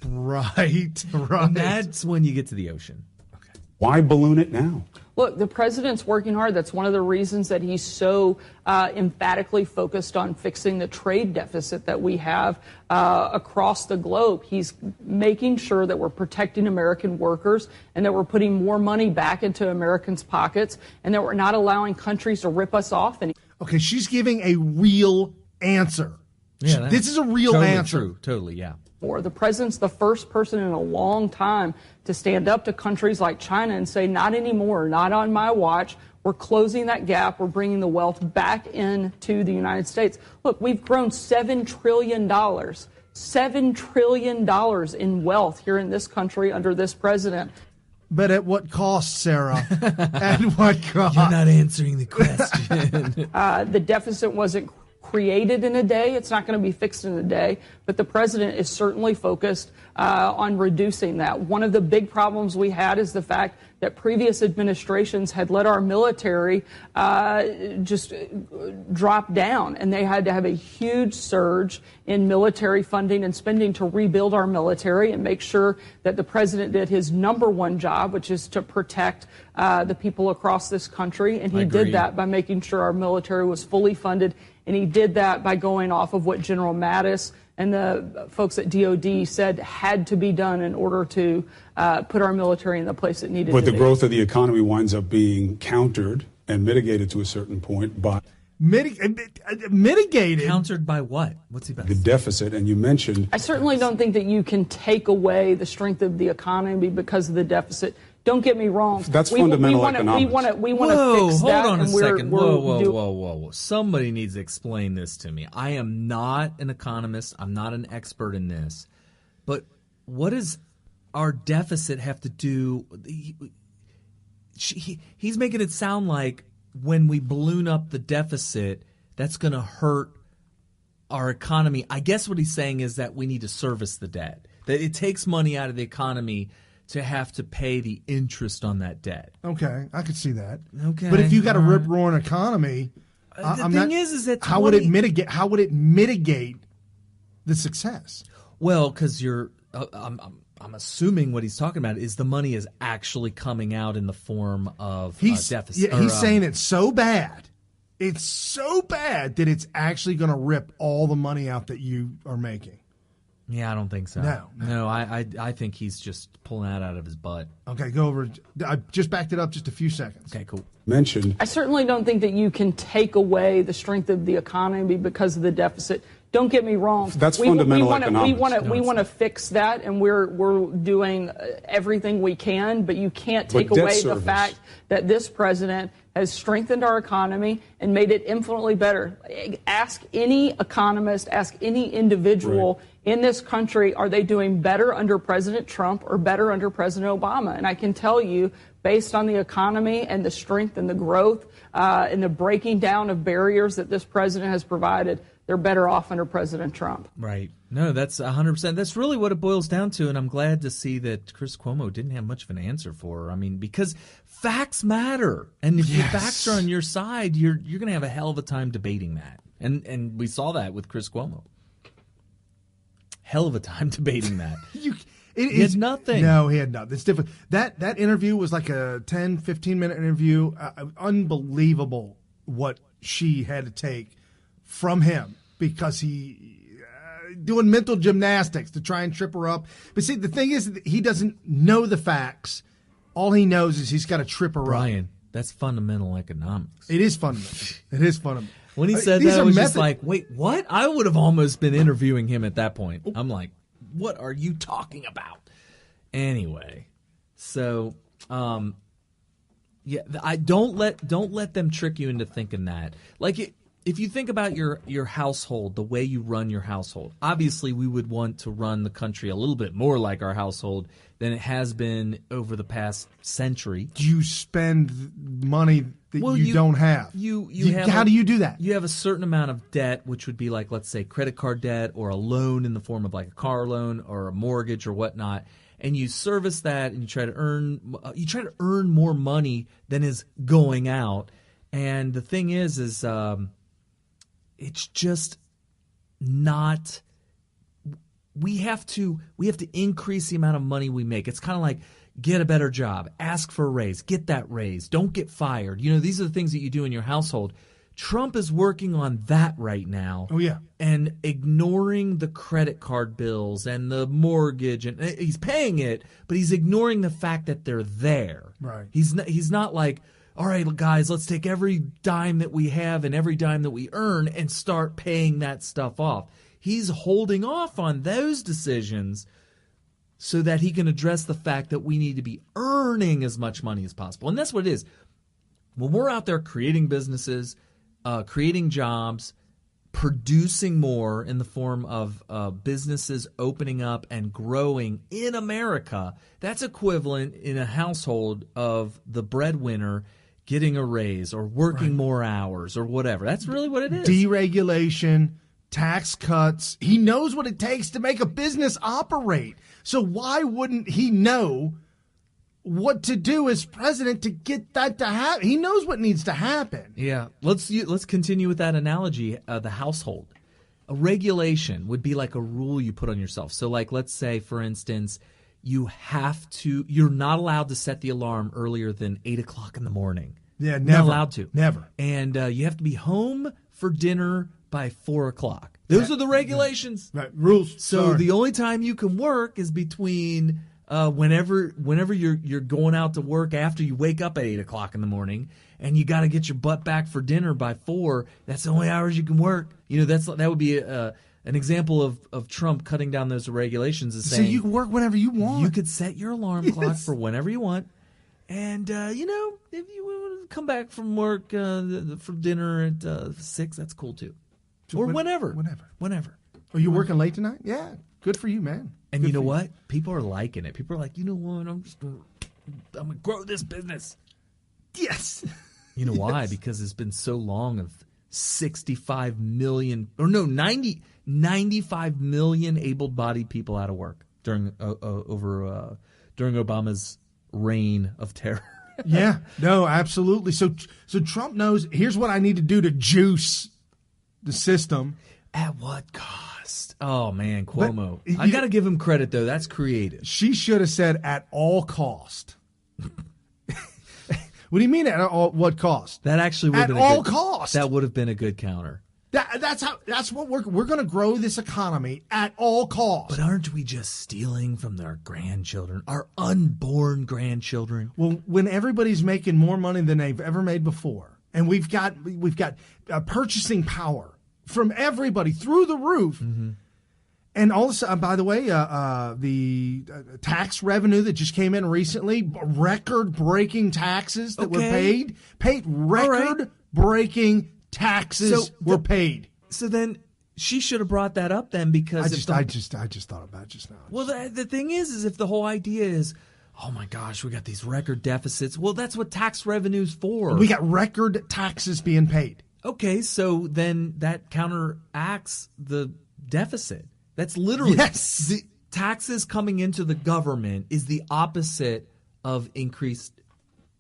Speaker 2: Right.
Speaker 3: And that's when you get to the ocean.
Speaker 4: Okay. Why balloon it now?
Speaker 8: Look, the president's working hard. That's one of the reasons that he's so emphatically focused on fixing the trade deficit that we have across the globe. He's making sure that we're protecting American workers and that we're putting more money back into Americans' pockets and that we're not allowing countries to rip us off.
Speaker 2: Okay, she's giving a real answer.
Speaker 3: Yeah,
Speaker 2: this is a real answer.
Speaker 3: True. Totally, yeah.
Speaker 8: The president's the first person in a long time to stand up to countries like China and say, not anymore, not on my watch. We're closing that gap. We're bringing the wealth back into the United States. Look, we've grown $7 trillion. $7 trillion in wealth here in this country under this president.
Speaker 2: But at what cost, Sarah? At what cost?
Speaker 3: You're not answering the question.
Speaker 8: The deficit wasn't created in a day. It's not going to be fixed in a day, but the president is certainly focused on reducing that. One of the big problems we had is the fact that previous administrations had let our military just drop down, and they had to have a huge surge in military funding and spending to rebuild our military and make sure that the president did his number one job, which is to protect the people across this country, and he did that by making sure our military was fully funded. And he did that by going off of what General Mattis and the folks at DOD said had to be done in order to put our military in the place it needed to be.
Speaker 4: But the growth of the economy winds up being countered and mitigated to a certain point by...
Speaker 2: Mitigated?
Speaker 3: Countered by what? What's he about?
Speaker 4: The deficit, and you mentioned...
Speaker 8: I certainly don't think that you can take away the strength of the economy because of the deficit. Don't get me wrong.
Speaker 4: That's fundamental economics.
Speaker 8: We want to fix that.
Speaker 3: Hold on a second. Whoa. Somebody needs to explain this to me. I am not an economist. I'm not an expert in this. But what does our deficit have to do? He's making it sound like when we balloon up the deficit, that's going to hurt our economy. I guess what he's saying is that we need to service the debt, that it takes money out of the economy to have to pay the interest on that debt.
Speaker 2: Okay, I could see that.
Speaker 3: Okay,
Speaker 2: but if you got a rip-roaring economy, how would it mitigate? How would it mitigate the success?
Speaker 3: Well, because I'm assuming what he's talking about is the money is actually coming out in the form of deficit.
Speaker 2: Yeah, he's saying it's so bad. It's so bad that it's actually going to rip all the money out that you are making.
Speaker 3: Yeah, I don't think so. No, I think he's just pulling that out of his butt.
Speaker 2: Okay, go over. I just backed it up just a few seconds.
Speaker 3: Okay, cool.
Speaker 4: Mentioned.
Speaker 8: I certainly don't think that you can take away the strength of the economy because of the deficit. Don't get me wrong.
Speaker 4: That's fundamental economics.
Speaker 8: We want to fix that, and we're doing everything we can. But you can't take away the fact that this president has strengthened our economy and made it infinitely better. Ask any economist, ask any individual in this country, are they doing better under President Trump or better under President Obama? And I can tell you, based on the economy and the strength and the growth and the breaking down of barriers that this president has provided, they're better off under President Trump.
Speaker 3: Right. No, that's 100%. That's really what it boils down to, and I'm glad to see that Chris Cuomo didn't have much of an answer for her. I mean, because facts matter, and if the facts are on your side, you're going to have a hell of a time debating that. And we saw that with Chris Cuomo. Hell of a time debating that. He had nothing.
Speaker 2: No, he had nothing. It's different. That interview was like a 10, 15-minute interview. Unbelievable what she had to take from him because he doing mental gymnastics to try and trip her up. But see, the thing is, he doesn't know the facts. All he knows is he's got to trip her up.
Speaker 3: Brian, that's fundamental economics.
Speaker 2: It is fundamental. It is fundamental.
Speaker 3: When he said that, I was just like, wait, what? I would have almost been interviewing him at that point. I'm like, what are you talking about? Anyway, so I don't let them trick you into thinking that. Like if you think about your household, the way you run your household, obviously we would want to run the country a little bit more like our household than it has been over the past century.
Speaker 2: You spend money that you don't have. How do you do that?
Speaker 3: You have a certain amount of debt, which would be like, let's say, credit card debt or a loan in the form of like a car loan or a mortgage or whatnot. And you service that, and you try to earn more money than is going out. And the thing is it's just not. We have to increase the amount of money we make. It's kind of like get a better job, ask for a raise, get that raise, don't get fired. You know, these are the things that you do in your household. Trump is working on that right now.
Speaker 2: Oh, yeah.
Speaker 3: And ignoring the credit card bills and the mortgage. And he's paying it, but he's ignoring the fact that they're there.
Speaker 2: Right.
Speaker 3: He's not like, all right, guys, let's take every dime that we have and every dime that we earn and start paying that stuff off. He's holding off on those decisions so that he can address the fact that we need to be earning as much money as possible. And that's what it is. When we're out there creating businesses, creating jobs, producing more in the form of businesses opening up and growing in America, that's equivalent in a household of the breadwinner getting a raise or working more hours or whatever. That's really what it is.
Speaker 2: Deregulation, tax cuts. He knows what it takes to make a business operate. So why wouldn't he know what to do as president to get that to happen? He knows what needs to happen.
Speaker 3: Yeah. Let's continue with that analogy, the household. A regulation would be like a rule you put on yourself. So like, let's say, for instance, you're not allowed to set the alarm earlier than 8 o'clock in the morning.
Speaker 2: Yeah, never.
Speaker 3: Not allowed to.
Speaker 2: Never.
Speaker 3: And you have to be home for dinner by 4 o'clock. Those are the regulations.
Speaker 2: Right. Rules.
Speaker 3: So the only time you can work is between whenever you're going out to work after you wake up at 8 o'clock in the morning, and you got to get your butt back for dinner by 4. That's the only hours you can work. You know, that would be an example of Trump cutting down those regulations. Is saying,
Speaker 2: so you can work whenever you want.
Speaker 3: You could set your alarm clock for whenever you want. And, if you want to come back from work for dinner at 6, that's cool too. Or whenever.
Speaker 2: Are you working late tonight? Yeah. Good for you, man.
Speaker 3: And you know what? People are liking it. People are like, you know what? I'm going to grow this business.
Speaker 2: Yes.
Speaker 3: You know why? Because it's been so long of 65 million, or no, 95 million able-bodied people out of work during Obama's reign of terror.
Speaker 2: Yeah. No, absolutely. So Trump knows, here's what I need to do to juice the system.
Speaker 3: At what cost? Oh, man, Cuomo. I got to give him credit, though. That's creative.
Speaker 2: She should have said at all cost. What do you mean at what cost?
Speaker 3: That actually would have been
Speaker 2: all cost.
Speaker 3: That would have been a good counter.
Speaker 2: That's what we're going to grow this economy at all costs.
Speaker 3: But aren't we just stealing from their grandchildren, our unborn grandchildren?
Speaker 2: Well, when everybody's making more money than they've ever made before, and we've got purchasing power from everybody through the roof. Mm-hmm. And also, by the way, the tax revenue that just came in recently, record-breaking taxes that were paid record-breaking taxes were paid.
Speaker 3: So then she should have brought that up then, because
Speaker 2: I just thought about it just now.
Speaker 3: Well, the thing is if the whole idea is, oh my gosh, we got these record deficits. Well, that's what tax revenue's for.
Speaker 2: We got record taxes being paid.
Speaker 3: Okay, so then that counteracts the deficit. That's literally the taxes coming into the government is the opposite of increased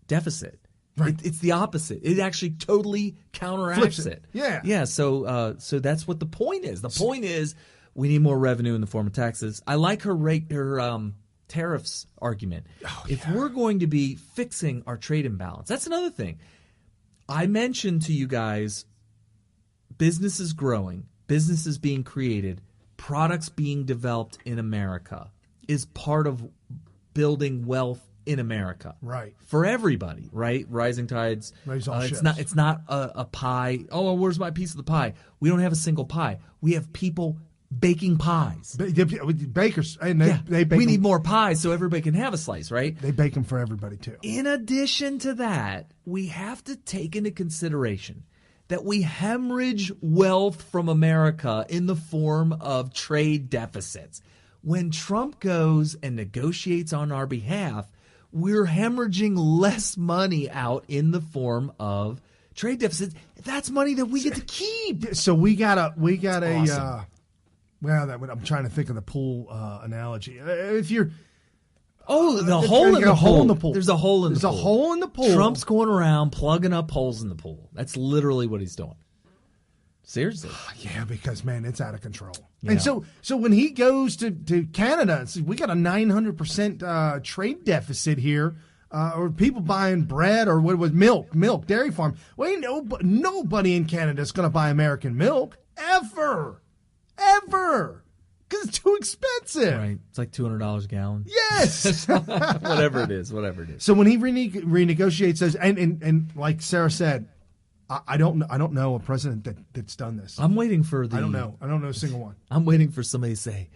Speaker 3: deficit. Right. It's the opposite. It actually totally counteracts it. Yeah. So that's what the point is. The point is we need more revenue in the form of taxes. I like her tariffs argument. If we're going to be fixing our trade imbalance, that's another thing. I mentioned to you guys businesses growing, businesses being created, products being developed in America is part of building wealth in America.
Speaker 2: Right.
Speaker 3: For everybody, right? Rising tides.
Speaker 2: Raise all ships.
Speaker 3: It's not a pie. Oh, where's my piece of the pie? We don't have a single pie. We have people baking pies.
Speaker 2: Bakers. And they bake
Speaker 3: we need more pies so everybody can have a slice, right?
Speaker 2: They bake them for everybody, too.
Speaker 3: In addition to that, we have to take into consideration that we hemorrhage wealth from America in the form of trade deficits. When Trump goes and negotiates on our behalf, we're hemorrhaging less money out in the form of trade deficits. That's money that we get to keep.
Speaker 2: So we got a
Speaker 3: awesome.
Speaker 2: I'm trying to think of the pool analogy. If you're
Speaker 3: hole in the pool. There's a hole in the pool.
Speaker 2: There's a hole in the pool.
Speaker 3: Trump's going around plugging up holes in the pool. That's literally what he's doing. Seriously.
Speaker 2: Yeah, because, man, it's out of control.
Speaker 3: Yeah.
Speaker 2: And so when he goes to Canada, we got a 900% trade deficit here, or people buying bread or what was milk, dairy farm. Well, nobody in Canada is going to buy American milk ever. Because it's too expensive.
Speaker 3: Right. It's like $200 a gallon.
Speaker 2: Yes.
Speaker 3: Whatever it is.
Speaker 2: So when he renegotiates those, and like Sarah said, I don't know a president that's done this.
Speaker 3: I'm waiting for
Speaker 2: I don't know a single one.
Speaker 3: I'm waiting for somebody to say,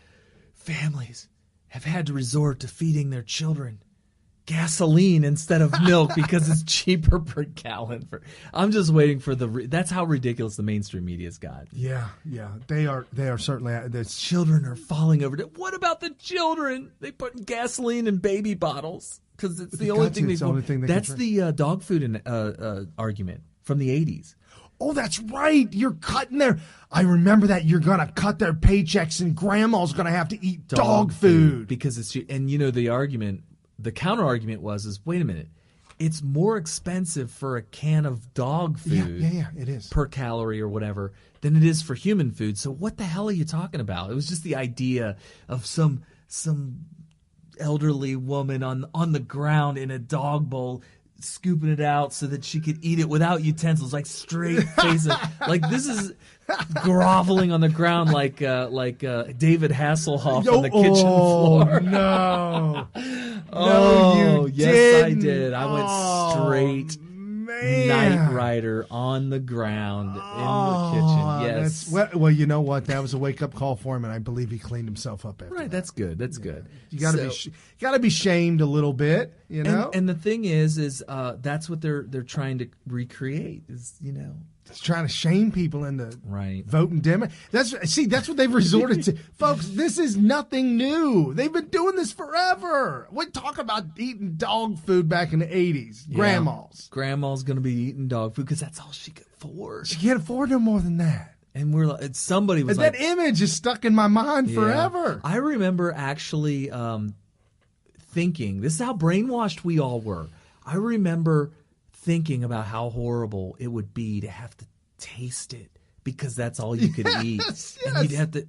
Speaker 3: families have had to resort to feeding their children gasoline instead of milk because it's cheaper per gallon. I'm just waiting for that's how ridiculous the mainstream media's got.
Speaker 2: Yeah, they are certainly. The
Speaker 3: children are falling over. What about the children? They put gasoline in baby bottles because it's the only thing they. That's the dog food argument from the 80s.
Speaker 2: Oh, that's right. You're cutting I remember that. You're going to cut their paychecks and grandma's going to have to eat dog food.
Speaker 3: Because it's, and the argument, the counter argument was, wait a minute. It's more expensive for a can of dog food
Speaker 2: yeah, it is.
Speaker 3: Per calorie or whatever than it is for human food. So what the hell are you talking about? It was just the idea of some elderly woman on the ground in a dog bowl scooping it out so that she could eat it without utensils, like straight face. Like this is groveling on the ground like David Hasselhoff on the kitchen floor.
Speaker 2: No.
Speaker 3: Oh, yes,
Speaker 2: didn't.
Speaker 3: I did. I went straight Knight Rider on the ground in the kitchen. Yes.
Speaker 2: Well, you know what? That was a wake up call for him, and I believe he cleaned himself up after.
Speaker 3: Right. That's good. That's good.
Speaker 2: You got to be shamed a little bit, you know.
Speaker 3: And the thing is that's what they're trying to recreate.
Speaker 2: It's trying to shame people into voting Democrat. That's what they've resorted to, folks. This is nothing new. They've been doing this forever. We talk about eating dog food back in the 80s.
Speaker 3: Grandma's going to be eating dog food because that's all she could afford.
Speaker 2: She can't afford no more than that.
Speaker 3: And we're like, somebody was
Speaker 2: that image is stuck in my mind forever.
Speaker 3: I remember actually thinking, this is how brainwashed we all were. I remember thinking about how horrible it would be to have to taste it because that's all you could eat.
Speaker 2: Yes.
Speaker 3: And you'd have to,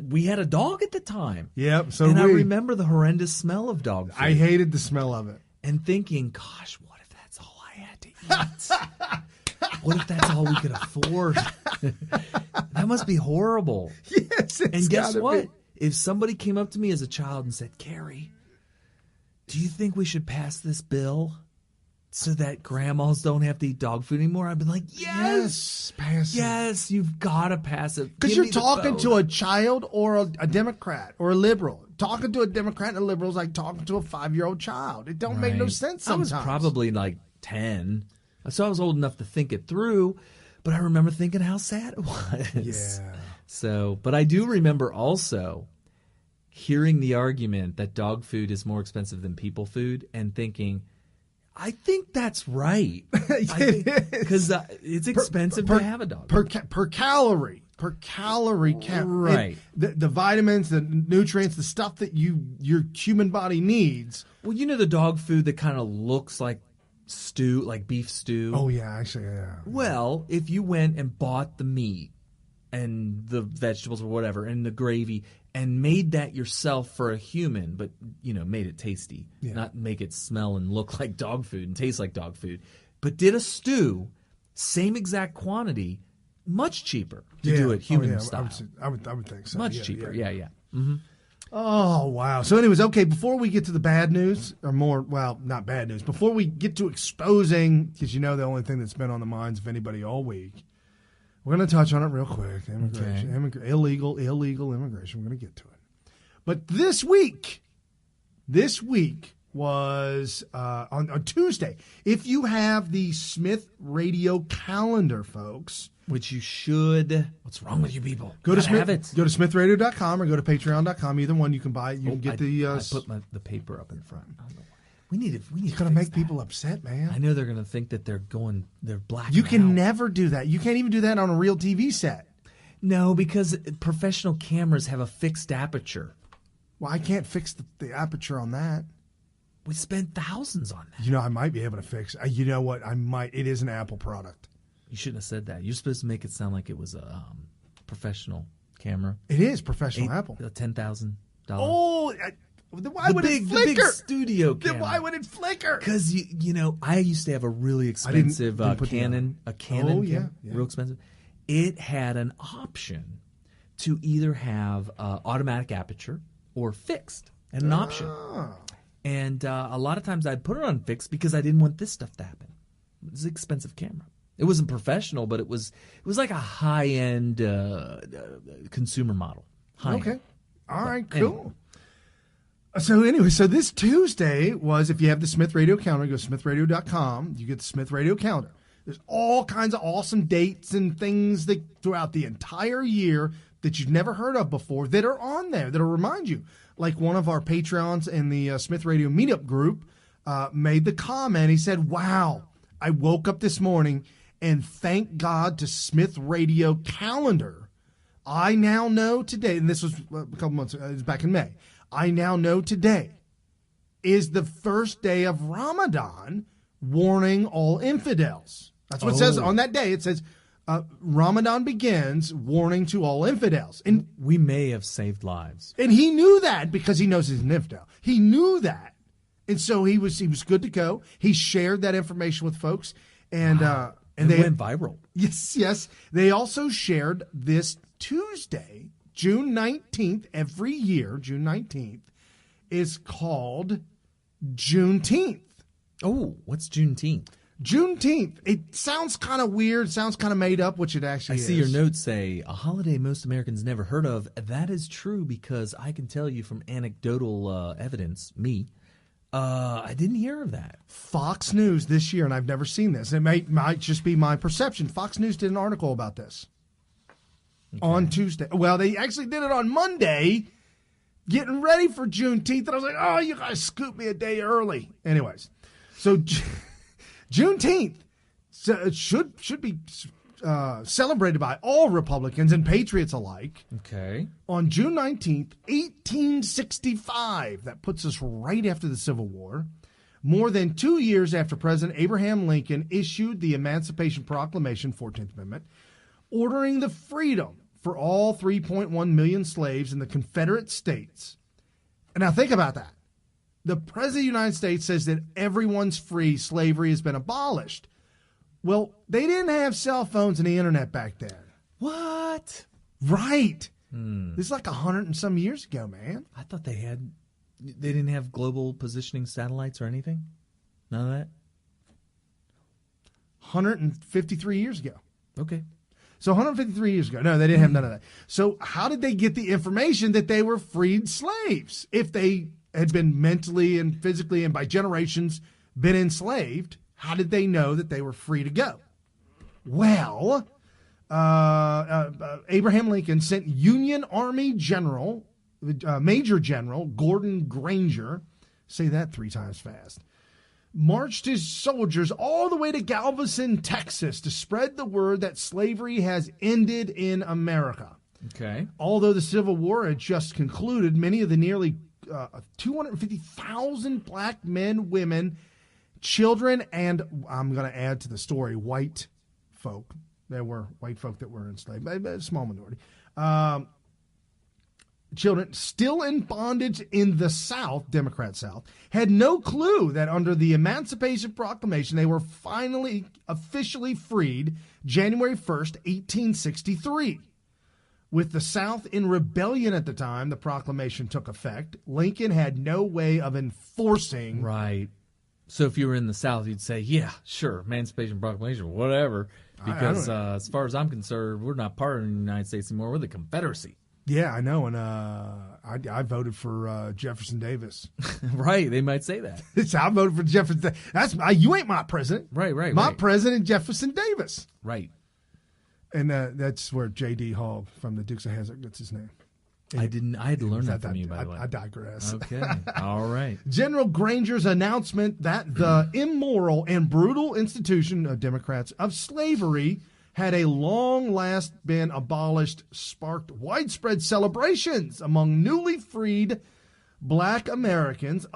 Speaker 3: we had a dog at the time.
Speaker 2: Yep.
Speaker 3: I remember the horrendous smell of dog food.
Speaker 2: I hated the smell of it.
Speaker 3: And thinking, gosh, what if that's all I had to eat? What if that's all we could afford? That must be horrible.
Speaker 2: Yes.
Speaker 3: And guess what? If somebody came up to me as a child and said, Carrie, do you think we should pass this bill so that grandmas don't have to eat dog food anymore? I'd be like, yes,
Speaker 2: pass it.
Speaker 3: Yes, you've got to pass it.
Speaker 2: Because you're talking to a child or a Democrat or a liberal. Talking to a Democrat and a liberal is like talking to a 5-year-old child. It don't make no sense sometimes.
Speaker 3: I was probably like 10, so I was old enough to think it through, but I remember thinking how sad it was.
Speaker 2: Yeah.
Speaker 3: So, but I do remember also hearing the argument that dog food is more expensive than people food and thinking, I think that's right. Because it's expensive to have a dog.
Speaker 2: Per calorie count.
Speaker 3: Right.
Speaker 2: The vitamins, the nutrients, the stuff that your human body needs.
Speaker 3: Well, you know the dog food that kind of looks like stew, like beef stew?
Speaker 2: Oh, yeah, actually, yeah.
Speaker 3: Well, if you went and bought the meat and the vegetables or whatever and the gravy and made that yourself for a human, but, made it tasty, not make it smell and look like dog food and taste like dog food, but did a stew, same exact quantity, much cheaper to do it human style.
Speaker 2: I would think so.
Speaker 3: Much cheaper, yeah. Mm-hmm.
Speaker 2: Oh, wow. So anyways, okay, before we get to the bad news, or more, well, not bad news, before we get to exposing, because the only thing that's been on the minds of anybody all week, we're going to touch on it real quick. Immigration, illegal immigration. We're going to get to it. But this week was on Tuesday. If you have the Smith Radio calendar, folks,
Speaker 3: which you should. What's wrong with you people?
Speaker 2: Go to smithradio.com or go to patreon.com. Either one you can buy. You can get
Speaker 3: I put the paper up in front. We need
Speaker 2: You're going to make people upset, man.
Speaker 3: I know they're going to think that they're black.
Speaker 2: You can never do that. You can't even do that on a real TV set.
Speaker 3: No, because professional cameras have a fixed aperture.
Speaker 2: Well, I can't fix the aperture on that.
Speaker 3: We spent thousands on that.
Speaker 2: I might be able to fix. You know what? I might. It is an Apple product.
Speaker 3: You shouldn't have said that. You're supposed to make it sound like it was a professional camera.
Speaker 2: It is professional Apple.
Speaker 3: $10,000.
Speaker 2: Oh, why would it flicker?
Speaker 3: The big studio camera.
Speaker 2: Then why would it flicker?
Speaker 3: Because I used to have a really expensive Canon. A Canon, camera, real expensive. It had an option to either have automatic aperture or fixed, and an option. And a lot of times I'd put it on fixed because I didn't want this stuff to happen. It was an expensive camera. It wasn't professional, but it was like a high-end consumer model.
Speaker 2: Okay. All right, cool. Anyway. So this Tuesday was, if you have the Smith Radio calendar, go to smithradio.com. You get the Smith Radio calendar. There's all kinds of awesome dates and things that throughout the entire year that you've never heard of before that are on there that'll remind you. Like one of our Patreons in the Smith Radio meetup group made the comment. He said, wow, I woke up this morning and thank God to Smith Radio calendar. I now know today, and this was a couple months ago, it was back in May. I now know today is the first day of Ramadan, warning all infidels. That's what it says on that day. It says, Ramadan begins, warning to all infidels. And
Speaker 3: we may have saved lives.
Speaker 2: And he knew that because he knows he's an infidel. He knew that. And so he was good to go. He shared that information with folks. And
Speaker 3: and they went viral.
Speaker 2: Yes. They also shared this Tuesday, June 19th, every year, June 19th, is called Juneteenth.
Speaker 3: Oh, what's Juneteenth?
Speaker 2: Juneteenth. It sounds kind of weird, sounds kind of made up, which it actually is.
Speaker 3: I see your notes say, a holiday most Americans never heard of. That is true because I can tell you from anecdotal evidence, I didn't hear of that.
Speaker 2: Fox News this year, and I've never seen this. It might just be my perception. Fox News did an article about this on Tuesday. Well, they actually did it on Monday, getting ready for Juneteenth. And I was like, oh, you guys scooped me a day early. Anyways, so Juneteenth should be celebrated by all Republicans and patriots alike.
Speaker 3: Okay.
Speaker 2: On June 19th, 1865. That puts us right after the Civil War. More than 2 years after President Abraham Lincoln issued the Emancipation Proclamation, 14th Amendment, ordering the freedom for all 3.1 million slaves in the Confederate States. And now think about that. The President of the United States says that everyone's free, slavery has been abolished. Well, they didn't have cell phones and the internet back then.
Speaker 3: What?
Speaker 2: Right. This is like 100 and some years ago, man.
Speaker 3: I thought they didn't have global positioning satellites or anything? None of that?
Speaker 2: 153 years ago.
Speaker 3: Okay.
Speaker 2: So 153 years ago. No, they didn't have none of that. So how did they get the information that they were freed slaves? If they had been mentally and physically and by generations been enslaved, how did they know that they were free to go? Well, Abraham Lincoln sent Union Army General Major General Gordon Granger, say that 3 times fast, marched his soldiers all the way to Galveston, Texas, to spread the word that slavery has ended in America.
Speaker 3: Okay.
Speaker 2: Although the Civil War had just concluded, many of the nearly 250,000 black men, women, children, and I'm going to add to the story, white folk. There were white folk that were enslaved, a small minority. Children still in bondage in the South, Democrat South, had no clue that under the Emancipation Proclamation they were finally officially freed January 1st, 1863. With the South in rebellion at the time the proclamation took effect, Lincoln had no way of enforcing.
Speaker 3: Right. So if you were in the South, you'd say, yeah, sure, Emancipation Proclamation, whatever. Because as far as I'm concerned, we're not part of the United States anymore. We're the Confederacy.
Speaker 2: Yeah, I know, and I voted for Jefferson Davis.
Speaker 3: Right, they might say that.
Speaker 2: I voted for Jefferson. You ain't my president.
Speaker 3: Right.
Speaker 2: My president, Jefferson Davis.
Speaker 3: Right.
Speaker 2: And that's where J.D. Hall from the Dukes of Hazzard gets his name.
Speaker 3: I had to learn that from you, by the way.
Speaker 2: I digress.
Speaker 3: Okay, all right.
Speaker 2: General Granger's announcement that the immoral and brutal institution of Democrats of slavery had a long last been abolished sparked widespread celebrations among newly freed black Americans,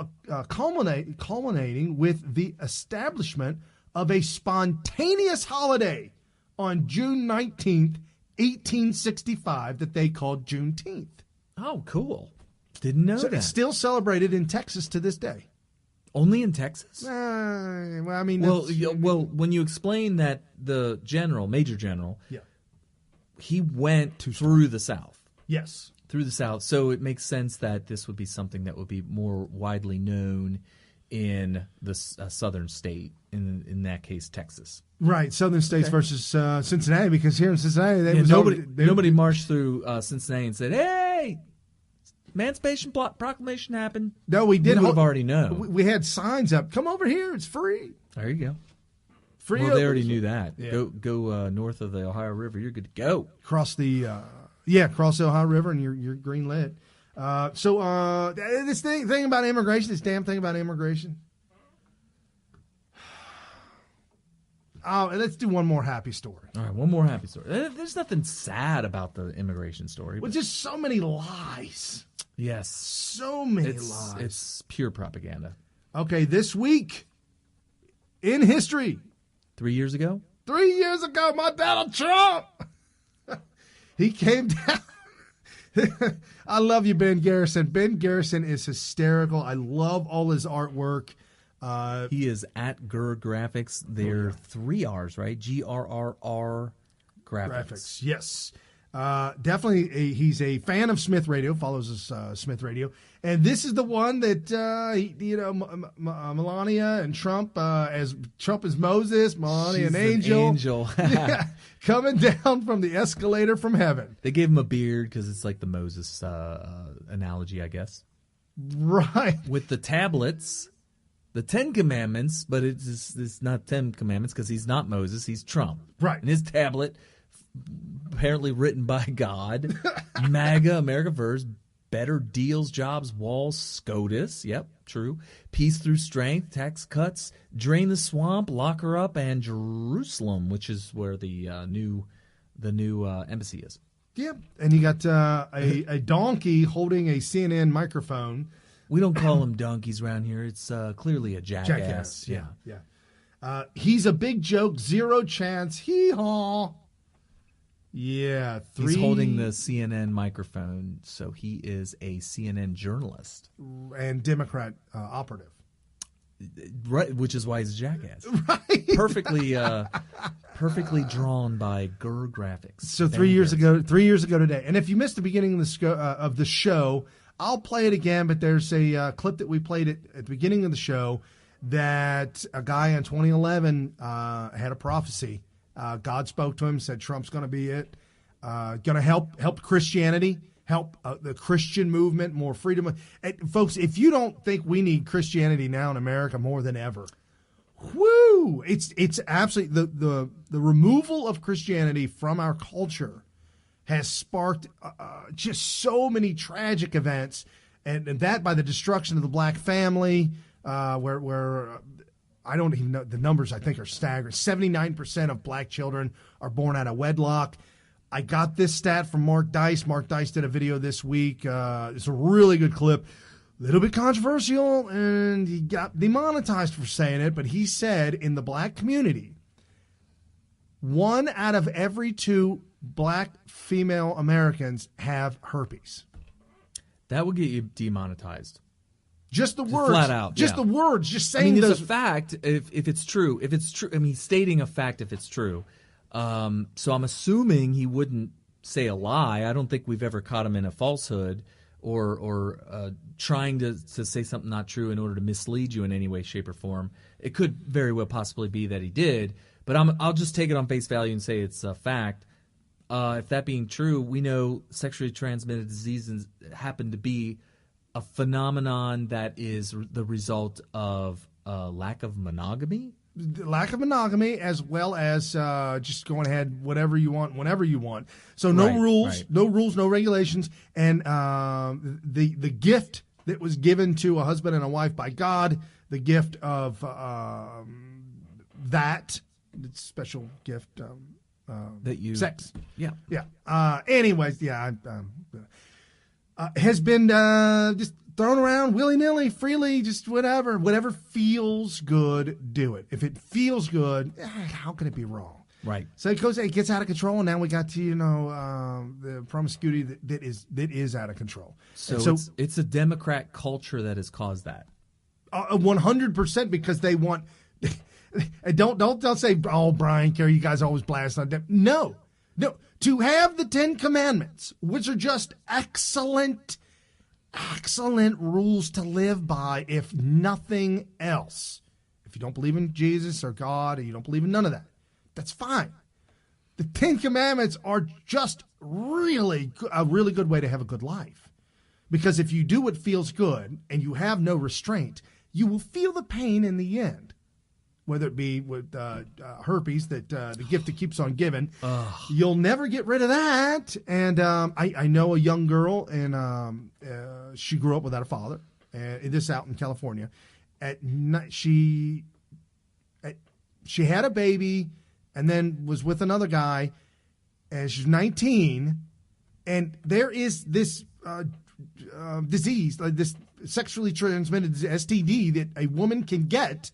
Speaker 2: culminating with the establishment of a spontaneous holiday on June 19th, 1865 that they called Juneteenth.
Speaker 3: Oh, cool. Didn't know that.
Speaker 2: It's still celebrated in Texas to this day.
Speaker 3: Only in Texas?
Speaker 2: Well, I mean,
Speaker 3: well, when you explain that the Major General, he went through the South.
Speaker 2: Yes.
Speaker 3: Through the South. So it makes sense that this would be something that would be more widely known in the southern state, in that case, Texas.
Speaker 2: Right, southern states versus Cincinnati, because here in Cincinnati,
Speaker 3: nobody marched through Cincinnati and said, hey, Emancipation Proclamation happened.
Speaker 2: No, we did.
Speaker 3: We would have already known.
Speaker 2: We had signs up. Come over here. It's free.
Speaker 3: There you go.
Speaker 2: Free.
Speaker 3: Well, they already knew that.
Speaker 2: Yeah.
Speaker 3: Go north of the Ohio River. You're good to go.
Speaker 2: Cross the Ohio River, and you're green lit. So this thing about immigration, this damn thing about immigration. Oh, let's do one more happy story.
Speaker 3: All right, one more happy story. There's nothing sad about the immigration story.
Speaker 2: Well, just so many lies.
Speaker 3: Yes.
Speaker 2: So many lies.
Speaker 3: It's pure propaganda.
Speaker 2: Okay, this week in history.
Speaker 3: 3 years ago?
Speaker 2: 3 years ago, my Donald Trump. He came down. I love you, Ben Garrison. Ben Garrison is hysterical. I love all his artwork.
Speaker 3: He is at Grr Graphics. They're 3 R's, right? GRRR Graphics.
Speaker 2: Yes. Definitely, he's a fan of Smith Radio, follows us, Smith Radio. And this is the one that, Melania and Trump, as Trump is Moses, Melania an angel. Yeah, coming down from the escalator from heaven.
Speaker 3: They gave him a beard because it's like the Moses analogy, I guess.
Speaker 2: Right.
Speaker 3: With the tablets, the 10 Commandments, but it's not 10 Commandments because he's not Moses, he's Trump.
Speaker 2: Right.
Speaker 3: And his tablet, apparently written by God, MAGA, America First, Better Deals, Jobs, Walls, SCOTUS, yep, true, Peace Through Strength, Tax Cuts, Drain the Swamp, Lock Her Up, and Jerusalem, which is where the new embassy is.
Speaker 2: Yep, and you got a donkey holding a CNN microphone.
Speaker 3: We don't call them donkeys around here. It's clearly a jackass.
Speaker 2: Yeah. He's a big joke, zero chance. Hee-haw. Yeah.
Speaker 3: He's holding the CNN microphone, so he is a CNN journalist.
Speaker 2: And Democrat operative.
Speaker 3: Right, which is why he's a jackass.
Speaker 2: Right.
Speaker 3: Perfectly drawn by Grr Graphics.
Speaker 2: So 3 years ago today. And if you missed the beginning of the show, I'll play it again, but there's a clip that we played at the beginning of the show that a guy in 2011 had a prophecy. God spoke to him, said Trump's going to be it, going to help Christianity, help the Christian movement, more freedom. And folks, if you don't think we need Christianity now in America more than ever, whoo! It's absolutely the removal of Christianity from our culture has sparked just so many tragic events, and that by the destruction of the black family, where I don't even know the numbers. I think are staggering. 79% of black children are born out of wedlock. I got this stat from Mark Dice. Mark Dice did a video this week. It's a really good clip. A little bit controversial, and he got demonetized for saying it, but he said in the black community, 1 out of every 2 black female Americans have herpes.
Speaker 3: That would get you demonetized.
Speaker 2: Just the words.
Speaker 3: Flat out.
Speaker 2: Just the words. Just saying
Speaker 3: it's
Speaker 2: those.
Speaker 3: a fact if it's true. If it's true, I mean, he's stating a fact if it's true. So I'm assuming he wouldn't say a lie. I don't think we've ever caught him in a falsehood or trying to say something not true in order to mislead you in any way, shape, or form. It could very well possibly be that he did, but I'll just take it on face value and say it's a fact. If that being true, we know sexually transmitted diseases happen to be a phenomenon that is the result of lack of monogamy.
Speaker 2: Lack of monogamy, as well as just going ahead whatever you want, whenever you want. So no rules, no regulations, and the gift that was given to a husband and a wife by God, the gift of that special gift,
Speaker 3: that you
Speaker 2: sex,
Speaker 3: yeah.
Speaker 2: Anyways, has been just thrown around willy-nilly, freely, just whatever feels good, do it. If it feels good, how can it be wrong?
Speaker 3: Right.
Speaker 2: So it gets out of control, and now we got to the promiscuity that is out of control.
Speaker 3: So it's a Democrat culture that has caused that.
Speaker 2: 100%, because they want. Don't say, oh, Brian Kerry, you guys always blast on them. No. To have the 10 Commandments, which are just excellent rules to live by, if nothing else. If you don't believe in Jesus or God, or you don't believe in none of that, that's fine. The 10 Commandments are just a really good way to have a good life. Because if you do what feels good and you have no restraint, you will feel the pain in the end. Whether it be with herpes, that the gift that keeps on giving, you'll never get rid of that. And I know a young girl, and she grew up without a father. This out in California. She had a baby, and then was with another guy, and she's 19. And there is this disease, like this sexually transmitted STD that a woman can get,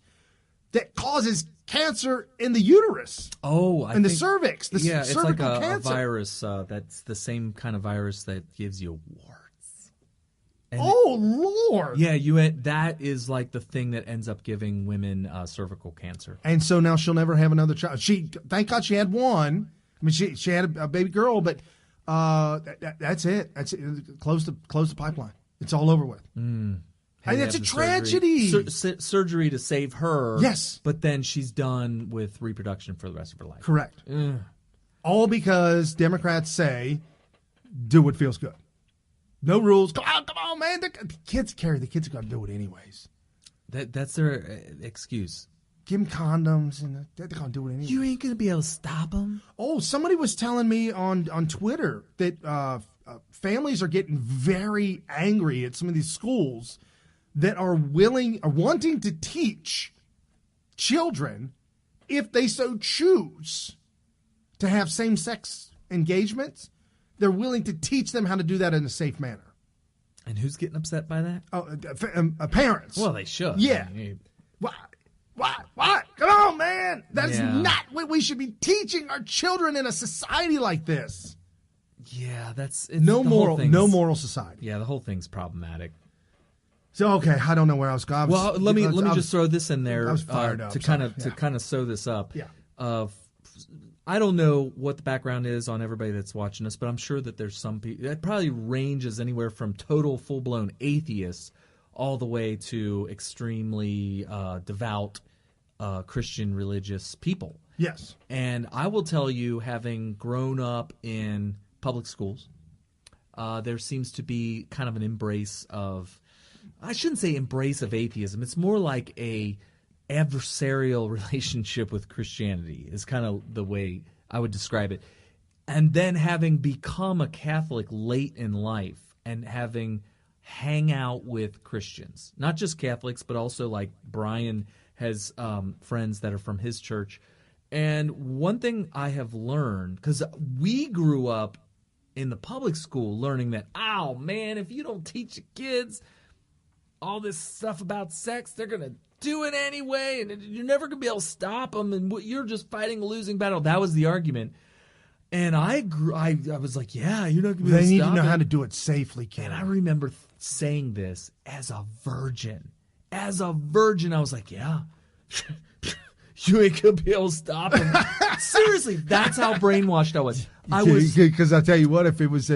Speaker 2: that causes cancer in the uterus. The cervix.
Speaker 3: It's like a virus that's the same kind of virus that gives you warts. And
Speaker 2: Lord!
Speaker 3: Yeah, that is like the thing that ends up giving women cervical cancer.
Speaker 2: And so now she'll never have another child. Thank God she had one. I mean, she had a baby girl, but that's it. That's it. Close the pipeline. It's all over with. It's a tragedy.
Speaker 3: Surgery to save her.
Speaker 2: Yes.
Speaker 3: But then she's done with reproduction for the rest of her life.
Speaker 2: Correct. All because Democrats say, do what feels good. No rules. Come on, man. The kids are going to do it anyways.
Speaker 3: That's their excuse.
Speaker 2: Give them condoms, and they're going to do it anyways.
Speaker 3: You ain't going to be able to stop them.
Speaker 2: Oh, somebody was telling me on Twitter that families are getting very angry at some of these schools that are wanting to teach children, if they so choose, to have same-sex engagements. They're willing to teach them how to do that in a safe manner.
Speaker 3: And who's getting upset by that?
Speaker 2: Parents.
Speaker 3: Well, they should.
Speaker 2: Yeah. What? Come on, man. That is not what we should be teaching our children in a society like this.
Speaker 3: Yeah, it's
Speaker 2: no moral society.
Speaker 3: Yeah, the whole thing's problematic.
Speaker 2: So okay, I don't know where I was going.
Speaker 3: Well, let me just throw this in there.
Speaker 2: I was fired up
Speaker 3: to kind of sew this up.
Speaker 2: Yeah.
Speaker 3: I don't know what the background is on everybody that's watching us, but I'm sure that there's some people. It probably ranges anywhere from total full-blown atheists all the way to extremely devout Christian religious people.
Speaker 2: Yes.
Speaker 3: And I will tell you, having grown up in public schools, there seems to be kind of an embrace of. I shouldn't say embrace of atheism. It's more like a adversarial relationship with Christianity is kind of the way I would describe it. And then having become a Catholic late in life and having hang out with Christians, not just Catholics, but also like Brian has friends that are from his church. And one thing I have learned, because we grew up in the public school learning that, oh man, if you don't teach the kids all this stuff about sex, they're going to do it anyway, and you're never going to be able to stop them, and you're just fighting a losing battle. That was the argument. And I was like, yeah, you're not going to be able to stop it.
Speaker 2: They need to know how to do it safely, Ken.
Speaker 3: And I remember saying this as a virgin. As a virgin, I was like, yeah, you ain't going to be able to stop them. Seriously, that's how brainwashed I was.
Speaker 2: Because I tell you what, if it was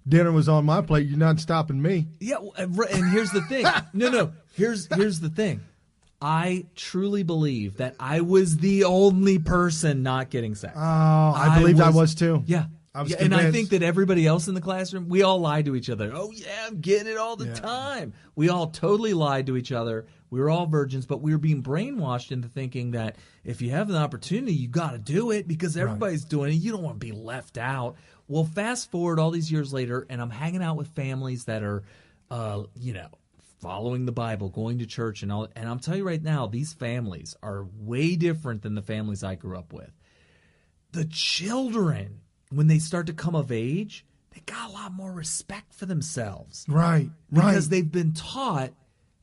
Speaker 2: dinner was on my plate, you're not stopping me.
Speaker 3: Yeah, and here's the thing. No, here's the thing. I truly believe that I was the only person not getting sex.
Speaker 2: Oh, I believed I was too.
Speaker 3: Yeah.
Speaker 2: I was
Speaker 3: and I think that everybody else in the classroom, we all lied to each other. Oh, yeah, I'm getting it all the time. We all totally lied to each other. We were all virgins, but we were being brainwashed into thinking that if you have an opportunity, you got to do it because everybody's doing it. You don't want to be left out. Well, fast forward all these years later, and I'm hanging out with families that are, following the Bible, going to church and all. And I'm telling you right now, these families are way different than the families I grew up with. The children, when they start to come of age, they got a lot more respect for themselves.
Speaker 2: Right.
Speaker 3: Because they've been taught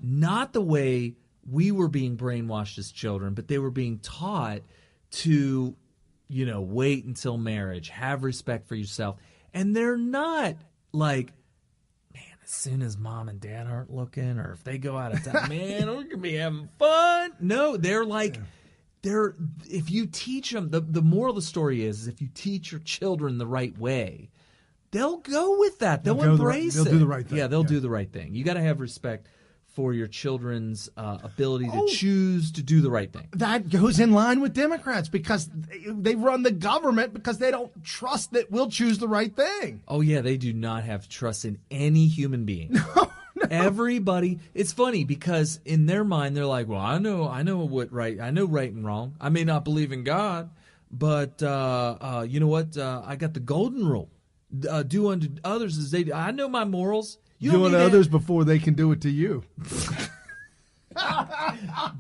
Speaker 3: not the way we were being brainwashed as children, but they were being taught to, wait until marriage, have respect for yourself. And they're not like, as soon as mom and dad aren't looking, or if they go out of town, man, we're going to be having fun. No, they're like, if you teach them, the moral of the story is if you teach your children the right way, they'll go with that. They'll embrace it.
Speaker 2: They'll do the right thing.
Speaker 3: Yeah, they'll do the right thing. You got to have respect for your children's ability to choose to do the right thing.
Speaker 2: That goes in line with Democrats because they run the government because they don't trust that we'll choose the right thing.
Speaker 3: Oh, yeah, they do not have trust in any human being. No. Everybody. It's funny because in their mind, they're like, well, I know right and wrong. I may not believe in God, but you know what? I got the golden rule. Do unto others as they do. I know my morals.
Speaker 2: Do unto others before they can do it to you.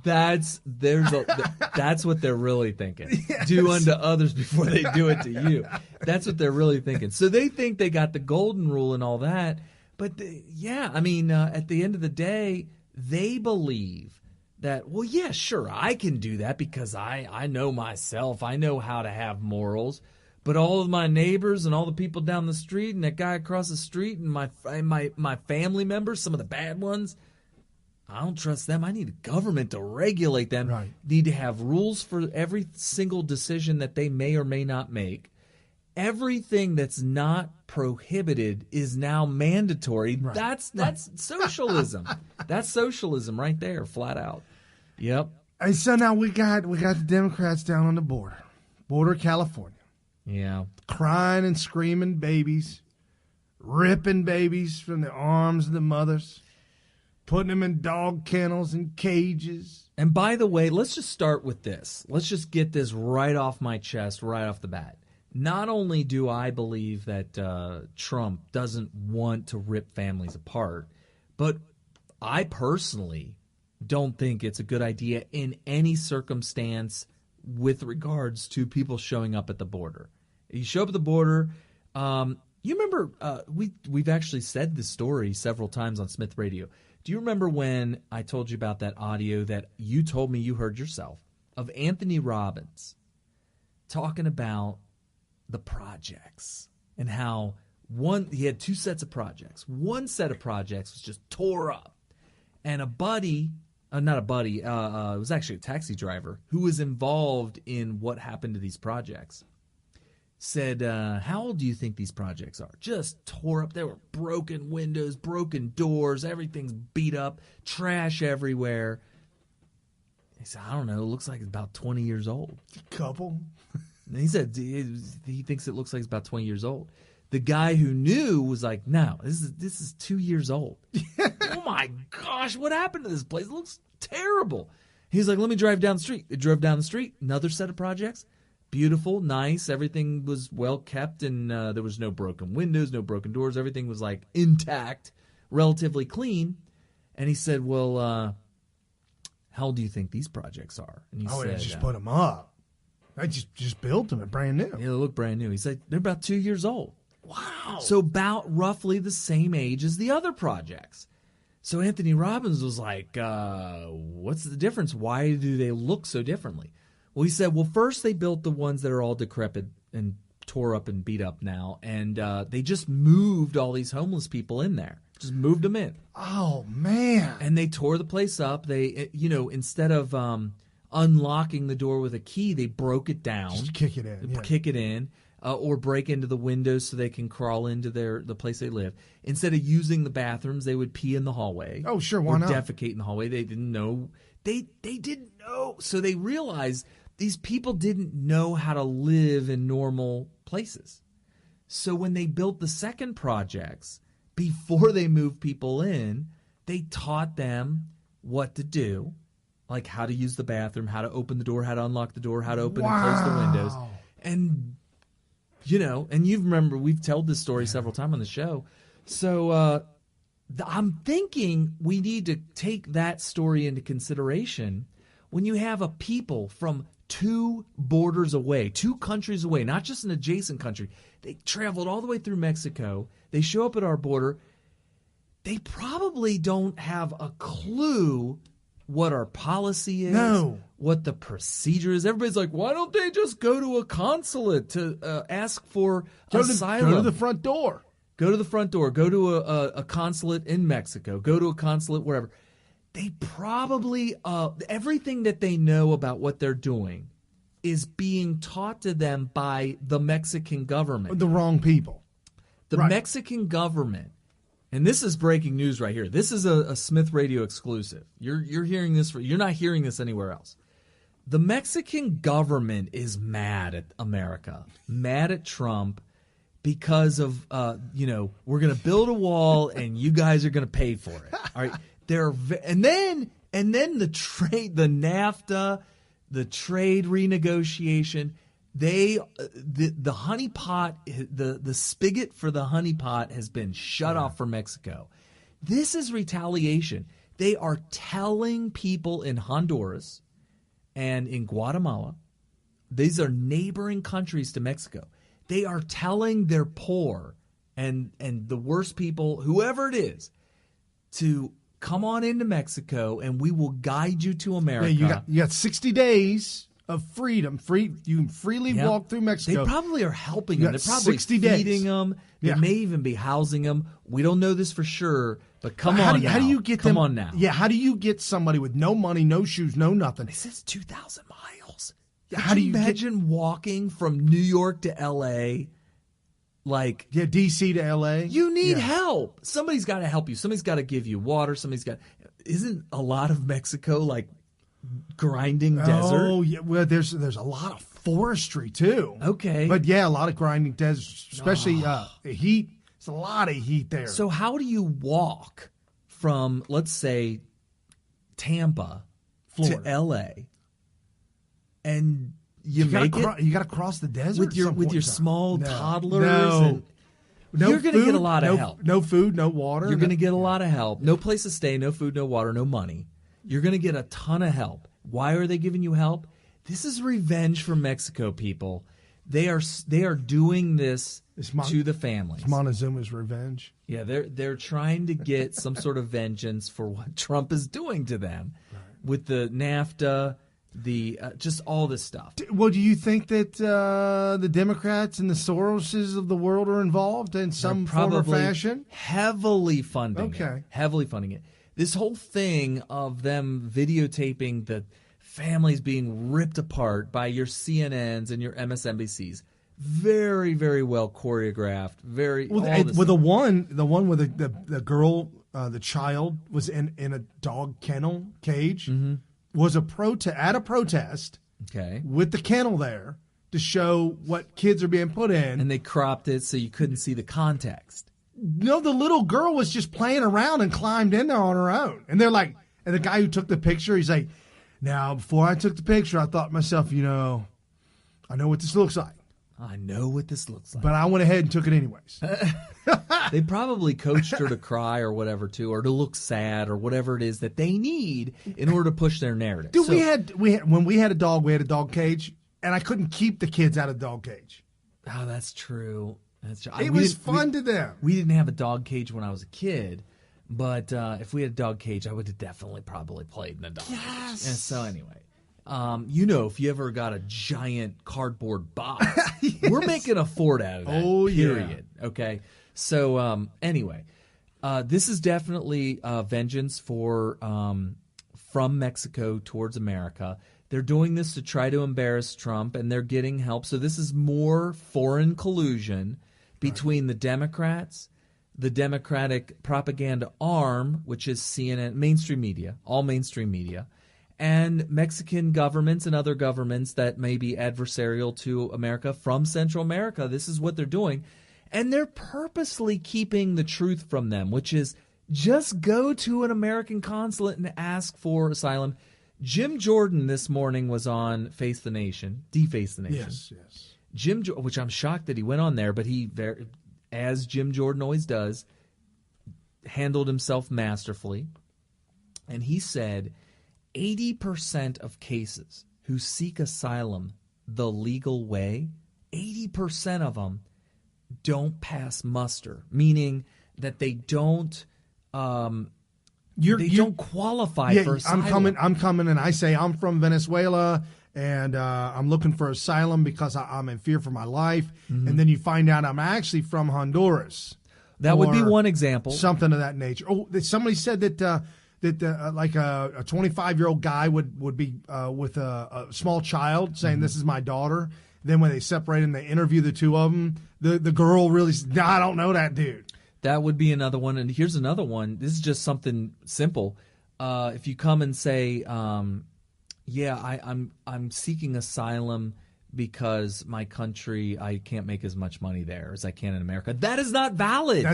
Speaker 3: That's what they're really thinking. Yes. Do unto others before they do it to you. That's what they're really thinking. So they think they got the golden rule and all that. But at the end of the day, they believe that, well, yeah, sure, I can do that because I know myself. I know how to have morals. But all of my neighbors and all the people down the street and that guy across the street and my family members, some of the bad ones, I don't trust them. I need a government to regulate them.
Speaker 2: Right.
Speaker 3: Need to have rules for every single decision that they may or may not make. Everything that's not prohibited is now mandatory. Right. That's socialism. That's socialism right there, flat out. Yep.
Speaker 2: And so now we got the Democrats down on the border of California.
Speaker 3: Yeah.
Speaker 2: Crying and screaming babies, ripping babies from the arms of the mothers, putting them in dog kennels and cages.
Speaker 3: And by the way, let's just start with this. Let's just get this right off my chest, right off the bat. Not only do I believe that Trump doesn't want to rip families apart, but I personally don't think it's a good idea in any circumstance with regards to people showing up at the border. You show up at the border. You remember we've actually said this story several times on Smith Radio. Do you remember when I told you about that audio that you told me you heard yourself of Anthony Robbins talking about the projects and how he had two sets of projects. One set of projects was just tore up, and it was actually a taxi driver who was involved in what happened to these projects. Said, how old do you think these projects are? Just tore up. There were broken windows, broken doors, everything's beat up, trash everywhere. He said, I don't know, it looks like it's about 20 years old.
Speaker 2: Couple.
Speaker 3: And he said he thinks it looks like it's about 20 years old. The guy who knew was like, no, this is 2 years old. Oh my gosh, what happened to this place? It looks terrible. He's like, let me drive down the street. It drove down the street, another set of projects, beautiful, nice. Everything was well kept, and there was no broken windows, no broken doors. Everything was like intact, relatively clean. And he said, well, how old do you think these projects are? And he said,
Speaker 2: they just put them up. I just built them, brand new.
Speaker 3: Yeah, they look brand new. He said, they're about 2 years old. Wow. So about roughly the same age as the other projects. So Anthony Robbins was like, what's the difference? Why do they look so differently? Well, he said, well, first they built the ones that are all decrepit and tore up and beat up now, and they just moved all these homeless people in there. Just moved them in.
Speaker 2: Oh, man.
Speaker 3: And they tore the place up. They, instead of unlocking the door with a key, they broke it down.
Speaker 2: Just kick it in.
Speaker 3: Kick it in. Or break into the windows so they can crawl into the place they live. Instead of using the bathrooms, they would pee in the hallway.
Speaker 2: Oh, sure, why not?
Speaker 3: Defecate in the hallway. They didn't know. They didn't know. So they realized these people didn't know how to live in normal places. So when they built the second projects, before they moved people in, they taught them what to do, like how to use the bathroom, how to open the door, how to unlock the door, how to open and close the windows. And, and you remember, we've told this story several times on the show. So I'm thinking we need to take that story into consideration when you have a people from 2 borders away, 2 countries away, not just an adjacent country. They traveled all the way through Mexico. They show up at our border. They probably don't have a clue what our policy is, what the procedure is. Everybody's like, why don't they just go to a consulate to ask for asylum?
Speaker 2: Go to the front door.
Speaker 3: Go to the front door. Go to a consulate in Mexico. Go to a consulate wherever. They probably, everything that they know about what they're doing is being taught to them by the Mexican government.
Speaker 2: The wrong people.
Speaker 3: The Mexican government, and this is breaking news right here. This is a Smith Radio exclusive. You're hearing this, you're not hearing this anywhere else. The Mexican government is mad at America, mad at Trump, because of, we're going to build a wall and you guys are going to pay for it. All right. And then the NAFTA, the trade renegotiation, the honeypot, the spigot for the honeypot has been shut off for Mexico. This is retaliation. They are telling people in Honduras and in Guatemala, these are neighboring countries to Mexico. They are telling their poor and the worst people, whoever it is, to come on into Mexico and we will guide you to America.
Speaker 2: Yeah, you got 60 days of freedom. You can freely walk through Mexico.
Speaker 3: They probably are helping them. They're probably feeding them. They may even be housing them. We don't know this for sure, but come on now.
Speaker 2: How do you get them?
Speaker 3: Come on now.
Speaker 2: Yeah, how do you get somebody with no money, no shoes, no nothing?
Speaker 3: It says 2,000 miles. How do you imagine walking from New York to L.A., like
Speaker 2: D.C. to L.A.?
Speaker 3: You need help. Somebody's got to help you. Somebody's got to give you water. Isn't a lot of Mexico like grinding desert?
Speaker 2: Oh, yeah. Well, there's a lot of forestry too.
Speaker 3: Okay.
Speaker 2: But yeah, a lot of grinding desert, especially heat. There's a lot of heat there.
Speaker 3: So how do you walk from, let's say, Tampa, Florida, to L.A., and you got
Speaker 2: to cross the desert
Speaker 3: with your small toddlers. You're going to get a lot of help.
Speaker 2: No food, no water.
Speaker 3: You're going to get a lot of help. No place to stay, no food, no water, no money. You're going to get a ton of help. Why are they giving you help? This is revenge for Mexico, people. They are doing this to the families.
Speaker 2: It's Montezuma's revenge.
Speaker 3: Yeah, they're trying to get some sort of vengeance for what Trump is doing to them with the NAFTA. Just all this stuff.
Speaker 2: Well, do you think that the Democrats and the Soroses of the world are involved in some form or fashion?
Speaker 3: Heavily funding it. Heavily funding it. This whole thing of them videotaping the families being ripped apart by your CNNs and your MSNBCs. Very, very well choreographed.
Speaker 2: The one where the girl, the child was in a dog kennel cage. Mm-hmm. Was at a protest with the kennel there to show what kids are being put in.
Speaker 3: And they cropped it so you couldn't see the context.
Speaker 2: No, the little girl was just playing around and climbed in there on her own. And they're like, and the guy who took the picture, he's like, now, before I took the picture, I thought to myself, I know what this looks like.
Speaker 3: I know what this looks like.
Speaker 2: But I went ahead and took it anyways.
Speaker 3: They probably coached her to cry or whatever, too, or to look sad or whatever it is that they need in order to push their narrative.
Speaker 2: Dude, when we had a dog, we had a dog cage, and I couldn't keep the kids out of the dog cage.
Speaker 3: Oh, that's true. That's true.
Speaker 2: It was fun to them.
Speaker 3: We didn't have a dog cage when I was a kid, but if we had a dog cage, I would have definitely probably played in a dog cage. And so anyway. If you ever got a giant cardboard box, yes. We're making a fort out of that.
Speaker 2: Oh,
Speaker 3: period.
Speaker 2: Yeah.
Speaker 3: Okay. So, anyway, this is definitely vengeance from Mexico towards America. They're doing this to try to embarrass Trump, and they're getting help. So this is more foreign collusion between the Democrats, the Democratic propaganda arm, which is CNN, mainstream media, all mainstream media, and Mexican governments and other governments that may be adversarial to America from Central America. This is what they're doing. And they're purposely keeping the truth from them, which is just go to an American consulate and ask for asylum. Jim Jordan this morning was on Face the Nation, Deface the Nation.
Speaker 2: Yes.
Speaker 3: Which I'm shocked that he went on there, but he, as Jim Jordan always does, handled himself masterfully. And he said 80% of cases who seek asylum the legal way, 80% of them don't pass muster, meaning that they don't don't qualify for asylum.
Speaker 2: I'm coming, and I say I'm from Venezuela, and I'm looking for asylum because I'm in fear for my life. Mm-hmm. And then you find out I'm actually from Honduras.
Speaker 3: That would be one example.
Speaker 2: Something of that nature. Oh, somebody said that like a 25-year-old guy would be with a small child saying, "This is my daughter." Then when they separate and they interview the two of them, the girl really says, "I don't know that dude."
Speaker 3: That would be another one. And here's another one. This is just something simple. If you come and say, I'm seeking asylum because my country, I can't make as much money there as I can in America. That is not valid.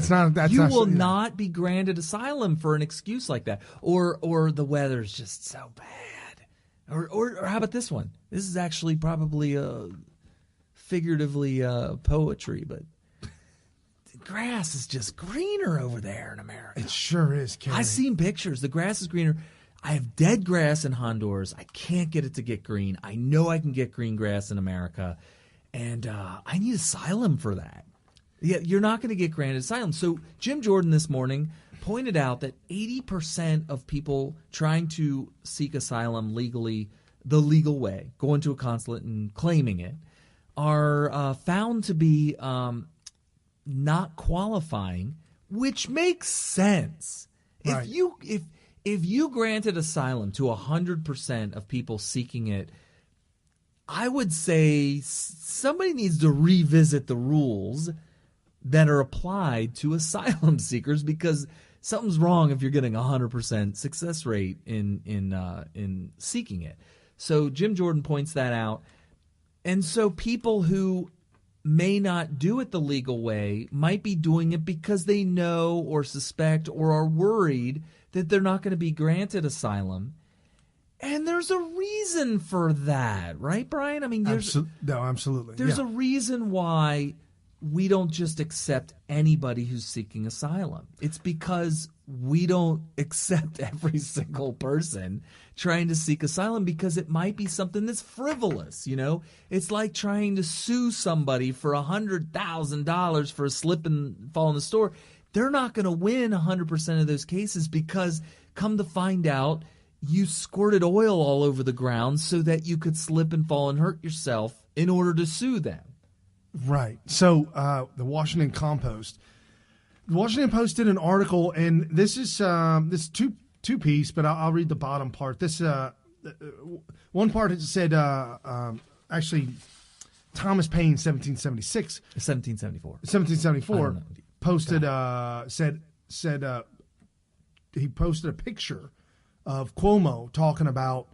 Speaker 3: You will not be granted asylum for an excuse like that. Or the weather's just so bad. Or how about this one? This is actually probably figuratively poetry, but the grass is just greener over there in America.
Speaker 2: It sure is, Kenny.
Speaker 3: I've seen pictures. The grass is greener. I have dead grass in Honduras. I can't get it to get green. I know I can get green grass in America, and I need asylum for that. Yeah, you're not going to get granted asylum. So Jim Jordan this morning pointed out that 80% of people trying to seek asylum legally, the legal way, going to a consulate and claiming it, are found to be not qualifying, which makes sense.
Speaker 2: Right.
Speaker 3: If you granted asylum to 100% of people seeking it, I would say somebody needs to revisit the rules that are applied to asylum seekers, because something's wrong if you're getting 100% success rate in seeking it. So Jim Jordan points that out. And so people who may not do it the legal way might be doing it because they know or suspect or are worried that they're not going to be granted asylum. And there's a reason for that, right, Brian? I mean,
Speaker 2: absolutely.
Speaker 3: There's a reason why we don't just accept anybody who's seeking asylum. It's because we don't accept every single person trying to seek asylum because it might be something that's frivolous, you know? It's like trying to sue somebody for $100,000 for a slip and fall in the store. They're not going to win 100% of those cases because, come to find out, you squirted oil all over the ground so that you could slip and fall and hurt yourself in order to sue them.
Speaker 2: Right. So the Washington Compost. The Washington Post did an article, and this is two piece, but I'll read the bottom part. This one part it said actually Thomas Paine, 1774 posted said he posted a picture of Cuomo talking about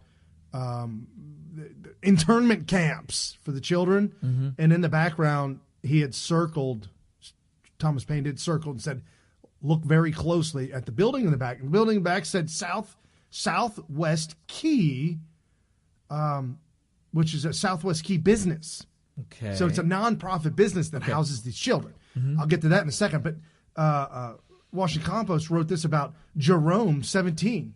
Speaker 2: the internment camps for the children,
Speaker 3: Mm-hmm.
Speaker 2: and in the background he had circled. Thomas Paine did circle and said, "Look very closely at the building in the back." And the building in the back said Southwest Key, which is a Southwest Key business.
Speaker 3: Okay.
Speaker 2: So it's a nonprofit business that houses these children.
Speaker 3: Mm-hmm.
Speaker 2: I'll get to that in a second. But Washington Compost wrote this about Jerome, 17,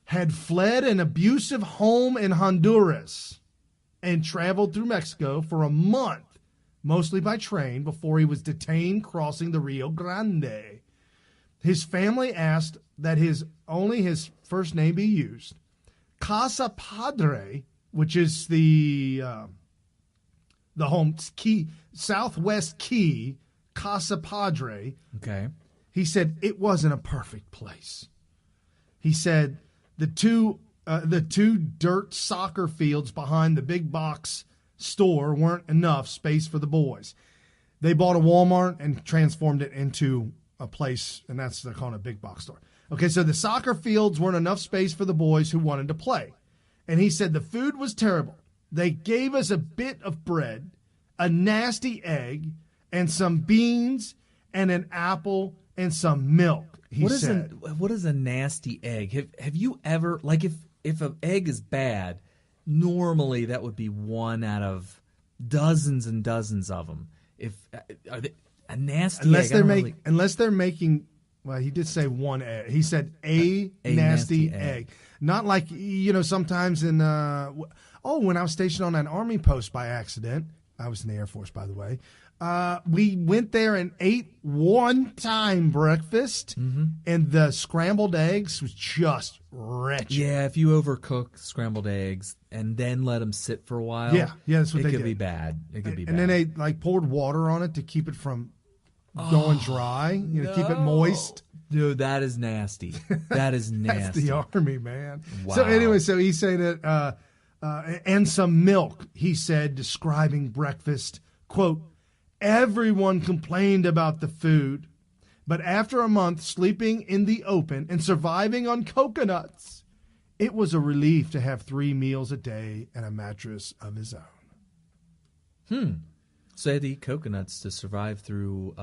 Speaker 2: had fled an abusive home in Honduras and traveled through Mexico for a month, mostly by train, before he was detained crossing the Rio Grande. His family asked that only his first name be used. Casa Padre, which is the home key, Southwest Key, Casa Padre.
Speaker 3: Okay.
Speaker 2: He said it wasn't a perfect place. He said the two dirt soccer fields behind the big box store weren't enough space for the boys. They bought a Walmart and transformed it into a place, and they're calling it a big box store. Okay, so the soccer fields weren't enough space for the boys who wanted to play. And he said the food was terrible. They gave us a bit of bread, a nasty egg, and some beans, and an apple, and some milk, he said.
Speaker 3: What is a nasty egg? Have you ever, like if an egg is bad, normally that would be one out of dozens and dozens of them. A nasty egg.
Speaker 2: Unless they're making, well, he did say one egg. He said a nasty egg. Not like, sometimes in, when I was stationed on an Army post by accident, I was in the Air Force, by the way, we went there and ate one-time breakfast, and the scrambled eggs was just wretched.
Speaker 3: Yeah, if you overcook scrambled eggs and then let them sit for a while,
Speaker 2: that's what they did.
Speaker 3: It could be bad.
Speaker 2: And then they poured water on it to keep it from going dry, keep it moist.
Speaker 3: Dude, that is nasty. That is nasty.
Speaker 2: That's the Army, man.
Speaker 3: Wow.
Speaker 2: So anyway, he said that, and some milk, he said, describing breakfast, quote, everyone complained about the food, but after a month sleeping in the open and surviving on coconuts, it was a relief to have 3 meals a day and a mattress of his own.
Speaker 3: So they had to eat coconuts to survive through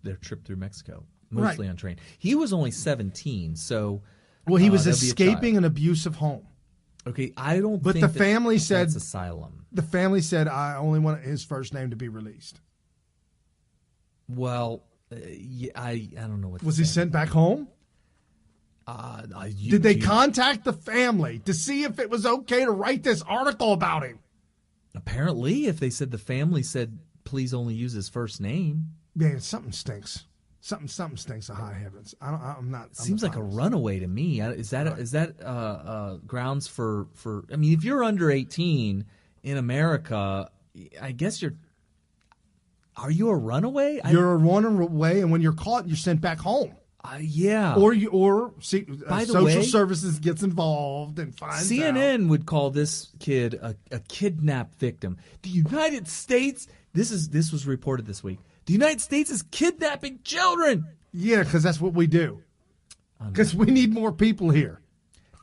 Speaker 3: their trip through Mexico, mostly on train. He was only 17, so...
Speaker 2: Well, he was escaping an abusive home.
Speaker 3: Okay, I don't
Speaker 2: but
Speaker 3: think
Speaker 2: the family said
Speaker 3: that's asylum.
Speaker 2: The family said, I only want his first name to be released.
Speaker 3: Well, I don't know what.
Speaker 2: Was he sent back home? Did they contact the family to see if it was okay to write this article about him?
Speaker 3: Apparently, if they said the family said, please only use his first name.
Speaker 2: Man, something stinks. Something stinks of high heavens. I'm not.
Speaker 3: Seems like a runaway to me. Is that grounds for? I mean, if you're under 18 in America, I guess you're. Are you a runaway?
Speaker 2: You're a runaway, and when you're caught, you're sent back home.
Speaker 3: Yeah.
Speaker 2: Social services gets involved and finds
Speaker 3: CNN
Speaker 2: out.
Speaker 3: would call this kid a kidnapped victim. The United States. This was reported this week. The United States is kidnapping children.
Speaker 2: Yeah, because that's what we do. Because we need more people here.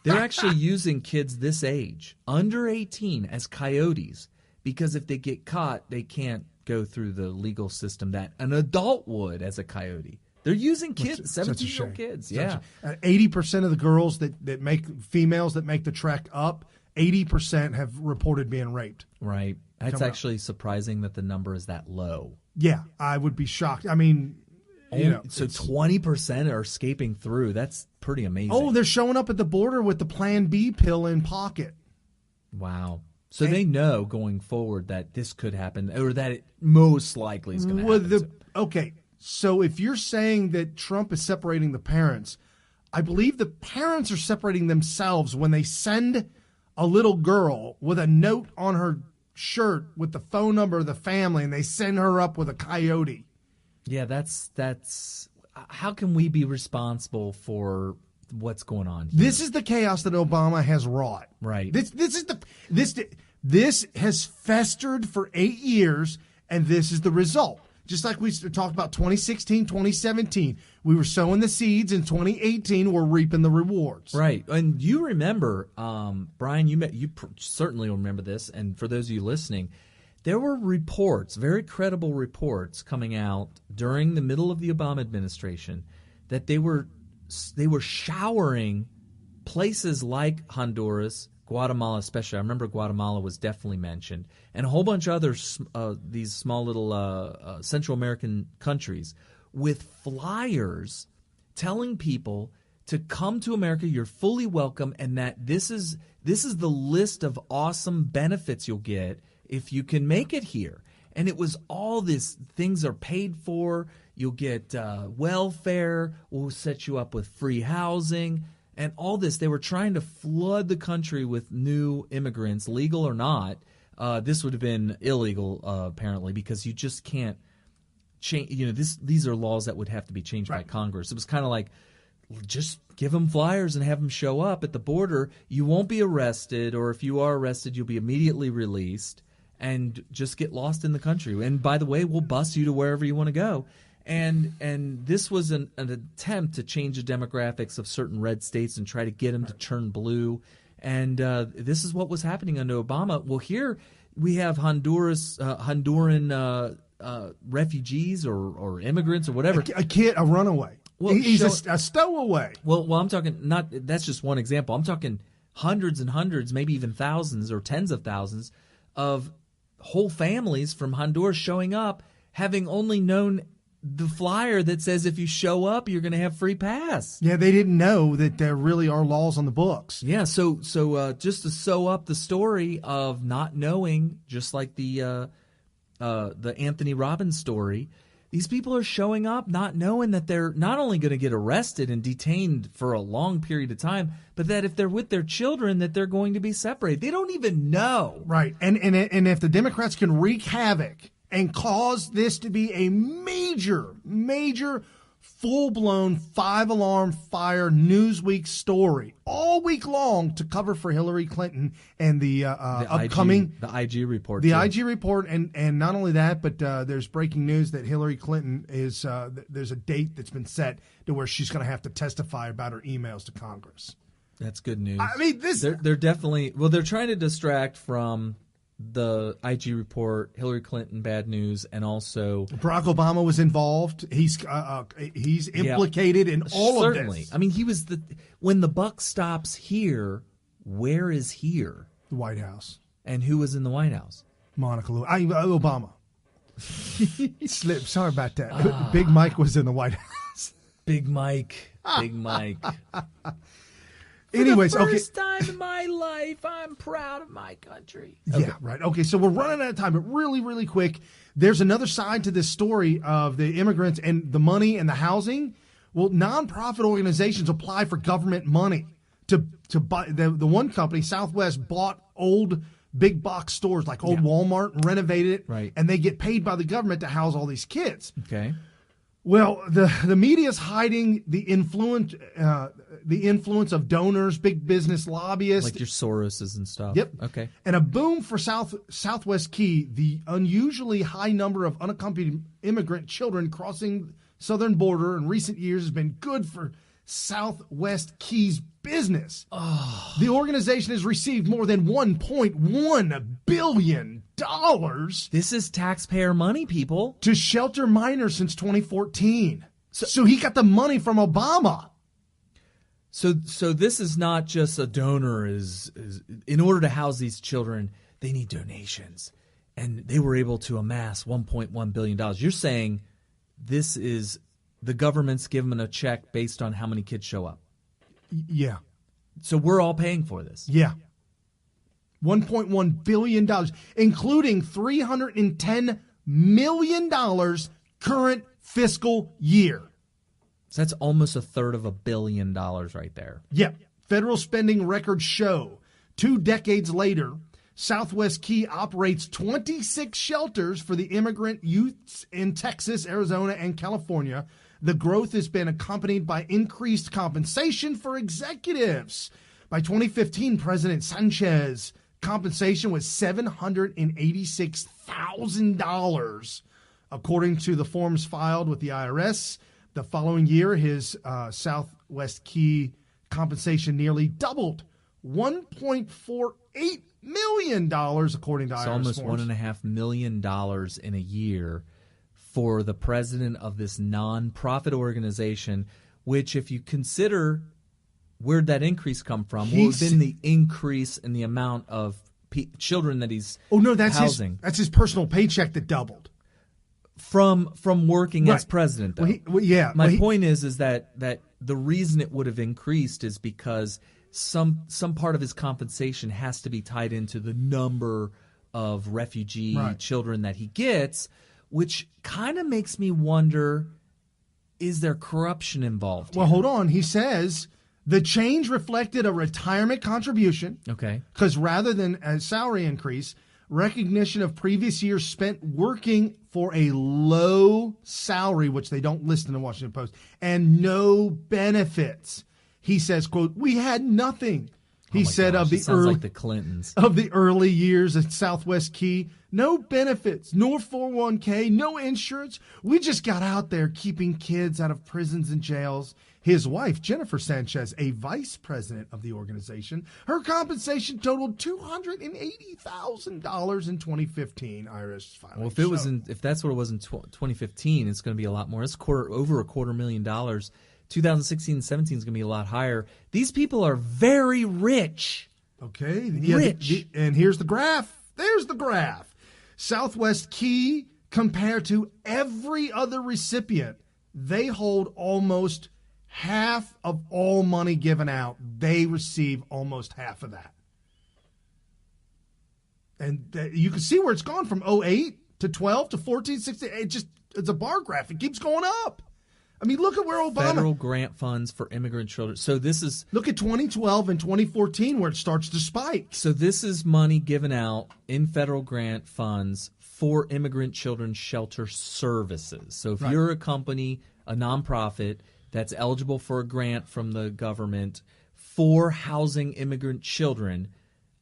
Speaker 3: They're actually using kids this age, under 18, as coyotes, because if they get caught, they can't go through the legal system that an adult would as a coyote. They're using kids, 17-year-old kids. Yeah.
Speaker 2: 80% of the girls females that make the trek up, 80% have reported being raped.
Speaker 3: Right. That's actually surprising that the number is that low.
Speaker 2: Yeah, I would be shocked. I mean,
Speaker 3: so 20% are escaping through. That's pretty amazing.
Speaker 2: Oh, they're showing up at the border with the Plan B pill in pocket.
Speaker 3: Wow. So they know going forward that this could happen, or that it most likely is going to happen.
Speaker 2: Okay, so if you're saying that Trump is separating the parents, I believe the parents are separating themselves when they send a little girl with a note on her shirt with the phone number of the family, and they send her up with a coyote.
Speaker 3: Yeah, that's how can we be responsible for what's going on here?
Speaker 2: This is the chaos that Obama has wrought.
Speaker 3: Right.
Speaker 2: This has festered for 8 years, and this is the result. Just like we talked about 2016, 2017. We were sowing the seeds. In 2018, we're reaping the rewards.
Speaker 3: Right. And you remember, Brian, you certainly remember this, and for those of you listening, there were reports, very credible reports, coming out during the middle of the Obama administration that they were showering places like Honduras, Guatemala especially. I remember Guatemala was definitely mentioned, and a whole bunch of others, these small little Central American countries, with flyers telling people to come to America. You're fully welcome, and that this is the list of awesome benefits you'll get if you can make it here. And it was all this, things are paid for. You'll get welfare. We'll set you up with free housing. And all this, they were trying to flood the country with new immigrants, legal or not. This would have been illegal, apparently, because you just can't change. These are laws that would have to be changed by Congress. It was kind of like, just give them flyers and have them show up at the border. You won't be arrested, or if you are arrested, you'll be immediately released, and just get lost in the country. And by the way, we'll bus you to wherever you want to go. And this was an attempt to change the demographics of certain red states and try to get them to turn blue. And this is what was happening under Obama. Well, here we have Honduran refugees or immigrants or whatever.
Speaker 2: A runaway.
Speaker 3: Well,
Speaker 2: he's a stowaway.
Speaker 3: Well, I'm talking not. That's just one example. I'm talking hundreds and hundreds, maybe even thousands or tens of thousands of whole families from Honduras showing up, having only known the flyer that says if you show up, you're going to have free pass.
Speaker 2: Yeah, they didn't know that there really are laws on the books.
Speaker 3: Yeah, so just to sew up the story of not knowing, just like the Anthony Robbins story, these people are showing up not knowing that they're not only going to get arrested and detained for a long period of time, but that if they're with their children, that they're going to be separated. They don't even know.
Speaker 2: Right, and if the Democrats can wreak havoc and cause this to be a major, full-blown 5-alarm fire Newsweek story all week long to cover for Hillary Clinton and the upcoming
Speaker 3: IG report.
Speaker 2: The IG report, and not only that, but there's breaking news that Hillary Clinton is there's a date that's been set to where she's going to have to testify about her emails to Congress.
Speaker 3: That's good news.
Speaker 2: I mean,
Speaker 3: they're definitely they're trying to distract from the IG report, Hillary Clinton bad news, and also
Speaker 2: Barack Obama was involved. He's implicated in all of this.
Speaker 3: I mean, he was when the buck stops here, where is here?
Speaker 2: The White House.
Speaker 3: And who was in the White House?
Speaker 2: Monica Lewinsky. Obama. Slip. Sorry about that. Big Mike was in the White House.
Speaker 3: Big Mike.
Speaker 2: Anyways,
Speaker 3: for the first time in my life, I'm proud of my country.
Speaker 2: Okay. Yeah, right. Okay, so we're running out of time, but really, really quick, there's another side to this story of the immigrants and the money and the housing. Well, nonprofit organizations apply for government money to buy. The one company, Southwest, bought old big box stores like old Walmart and renovated it,
Speaker 3: right?
Speaker 2: And they get paid by the government to house all these kids.
Speaker 3: Okay.
Speaker 2: Well, the media is hiding the influence of donors, big business lobbyists,
Speaker 3: like your Soroses and stuff.
Speaker 2: Yep.
Speaker 3: Okay.
Speaker 2: And a boom for Southwest Key. The unusually high number of unaccompanied immigrant children crossing southern border in recent years has been good for Southwest Key's business.
Speaker 3: Oh.
Speaker 2: The organization has received more than $1.1 billion.
Speaker 3: This is taxpayer money, people.
Speaker 2: To shelter minors since 2014. So he got the money from Obama.
Speaker 3: So this is not just a donor. Is in order to house these children, they need donations. And they were able to amass $1.1 billion. You're saying this is the government's giving them a check based on how many kids show up.
Speaker 2: Yeah.
Speaker 3: So we're all paying for this.
Speaker 2: Yeah. $1.1 billion, including $310 million current fiscal year.
Speaker 3: So that's almost $1/3 billion right there.
Speaker 2: Yep. Federal spending records show 2 decades later, Southwest Key operates 26 shelters for the immigrant youths in Texas, Arizona, and California. The growth has been accompanied by increased compensation for executives. By 2015, President Sanchez compensation was $786,000, according to the forms filed with the IRS. The following year, his Southwest Key compensation nearly doubled, $1.48 million, according to IRS.
Speaker 3: It's almost
Speaker 2: forms.
Speaker 3: $1.5 million in a year for the president of this nonprofit organization, which, if you consider Where'd that increase come from? Well, it's been the increase in the amount of children that he's housing.
Speaker 2: That's his personal paycheck that doubled.
Speaker 3: From working as president, though. My point is that the reason it would have increased is because some part of his compensation has to be tied into the number of refugee children that he gets, which kind of makes me wonder, is there corruption involved?
Speaker 2: Well, hold on. He says the change reflected a retirement contribution.
Speaker 3: Okay.
Speaker 2: Because rather than a salary increase, recognition of previous years spent working for a low salary, which they don't list in the Washington Post, and no benefits. He says, quote, "We had nothing." He said of the
Speaker 3: like the Clintons.
Speaker 2: Of the early years at Southwest Key, no benefits, nor 401k, no insurance. We just got out there keeping kids out of prisons and jails. His wife, Jennifer Sanchez, a vice president of the organization, her compensation totaled $280,000 in 2015. Irish filing.
Speaker 3: Well, if that's what it was in 2015, it's going to be a lot more. It's over $250,000. 2016 and 17 is going to be a lot higher. These people are very rich.
Speaker 2: Okay.
Speaker 3: Rich.
Speaker 2: And here's the graph. There's the graph. Southwest Key, compared to every other recipient, they hold almost half of all money given out. They receive almost half of that. And you can see where it's gone from 08 to 12 to 14, 16. It's a bar graph. It keeps going up. I mean, look at where Obama...
Speaker 3: Federal grant funds for immigrant children. So this is...
Speaker 2: Look at 2012 and 2014 where it starts to spike.
Speaker 3: So this is money given out in federal grant funds for immigrant children's shelter services. So if you're a company, a nonprofit, that's eligible for a grant from the government for housing immigrant children,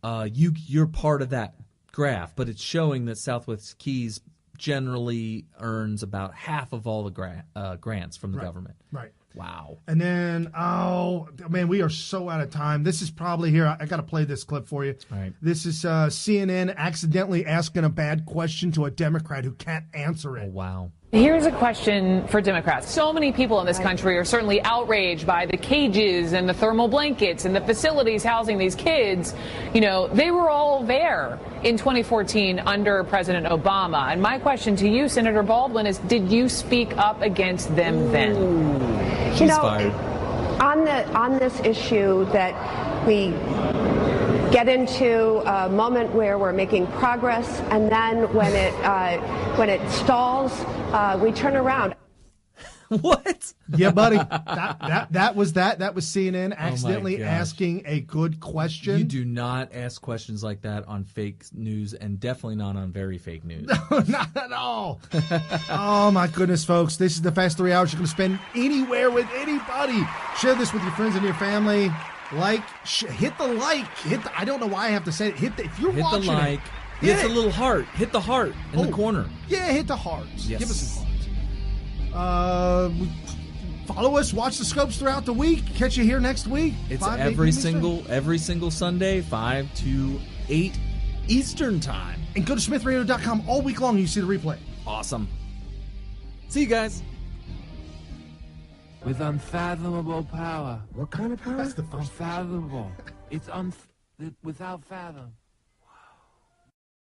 Speaker 3: you're part of that graph. But it's showing that Southwest Keys generally earns about half of all the grants from the government.
Speaker 2: Right.
Speaker 3: Wow.
Speaker 2: And then, oh, man, we are so out of time. This is probably here. I got to play this clip for you.
Speaker 3: Right.
Speaker 2: This is CNN accidentally asking a bad question to a Democrat who can't answer it.
Speaker 3: Oh, wow.
Speaker 6: Here's a question for Democrats. So many people in this country are certainly outraged by the cages and the thermal blankets and the facilities housing these kids. You know, they were all there in 2014 under President Obama. And my question to you, Senator Baldwin, is did you speak up against them then?
Speaker 3: She's fired.
Speaker 9: On this issue that we get into a moment where we're making progress, and then when it stalls, we turn around.
Speaker 3: What?
Speaker 2: Yeah, buddy. That was CNN accidentally asking a good question.
Speaker 3: You do not ask questions like that on fake news, and definitely not on very fake news.
Speaker 2: No, not at all. Oh, my goodness, folks. This is the Fast 3 Hours you're going to spend anywhere with anybody. Share this with your friends and your family. Hit the like. I don't know why I have to say it. If you're
Speaker 3: hit
Speaker 2: watching
Speaker 3: the like. Hit the little heart. Hit the heart in the corner.
Speaker 2: Yeah, hit the hearts.
Speaker 3: Yes.
Speaker 2: Give us some hearts. Follow us. Watch the scopes throughout the week. Catch you here next week.
Speaker 3: It's every single Sunday, 5 to 8 Eastern time.
Speaker 2: And go to smithradio.com all week long. You see the replay.
Speaker 3: Awesome. See you guys.
Speaker 23: With unfathomable power.
Speaker 2: What kind of power?
Speaker 23: That's the first unfathomable. It's without fathom.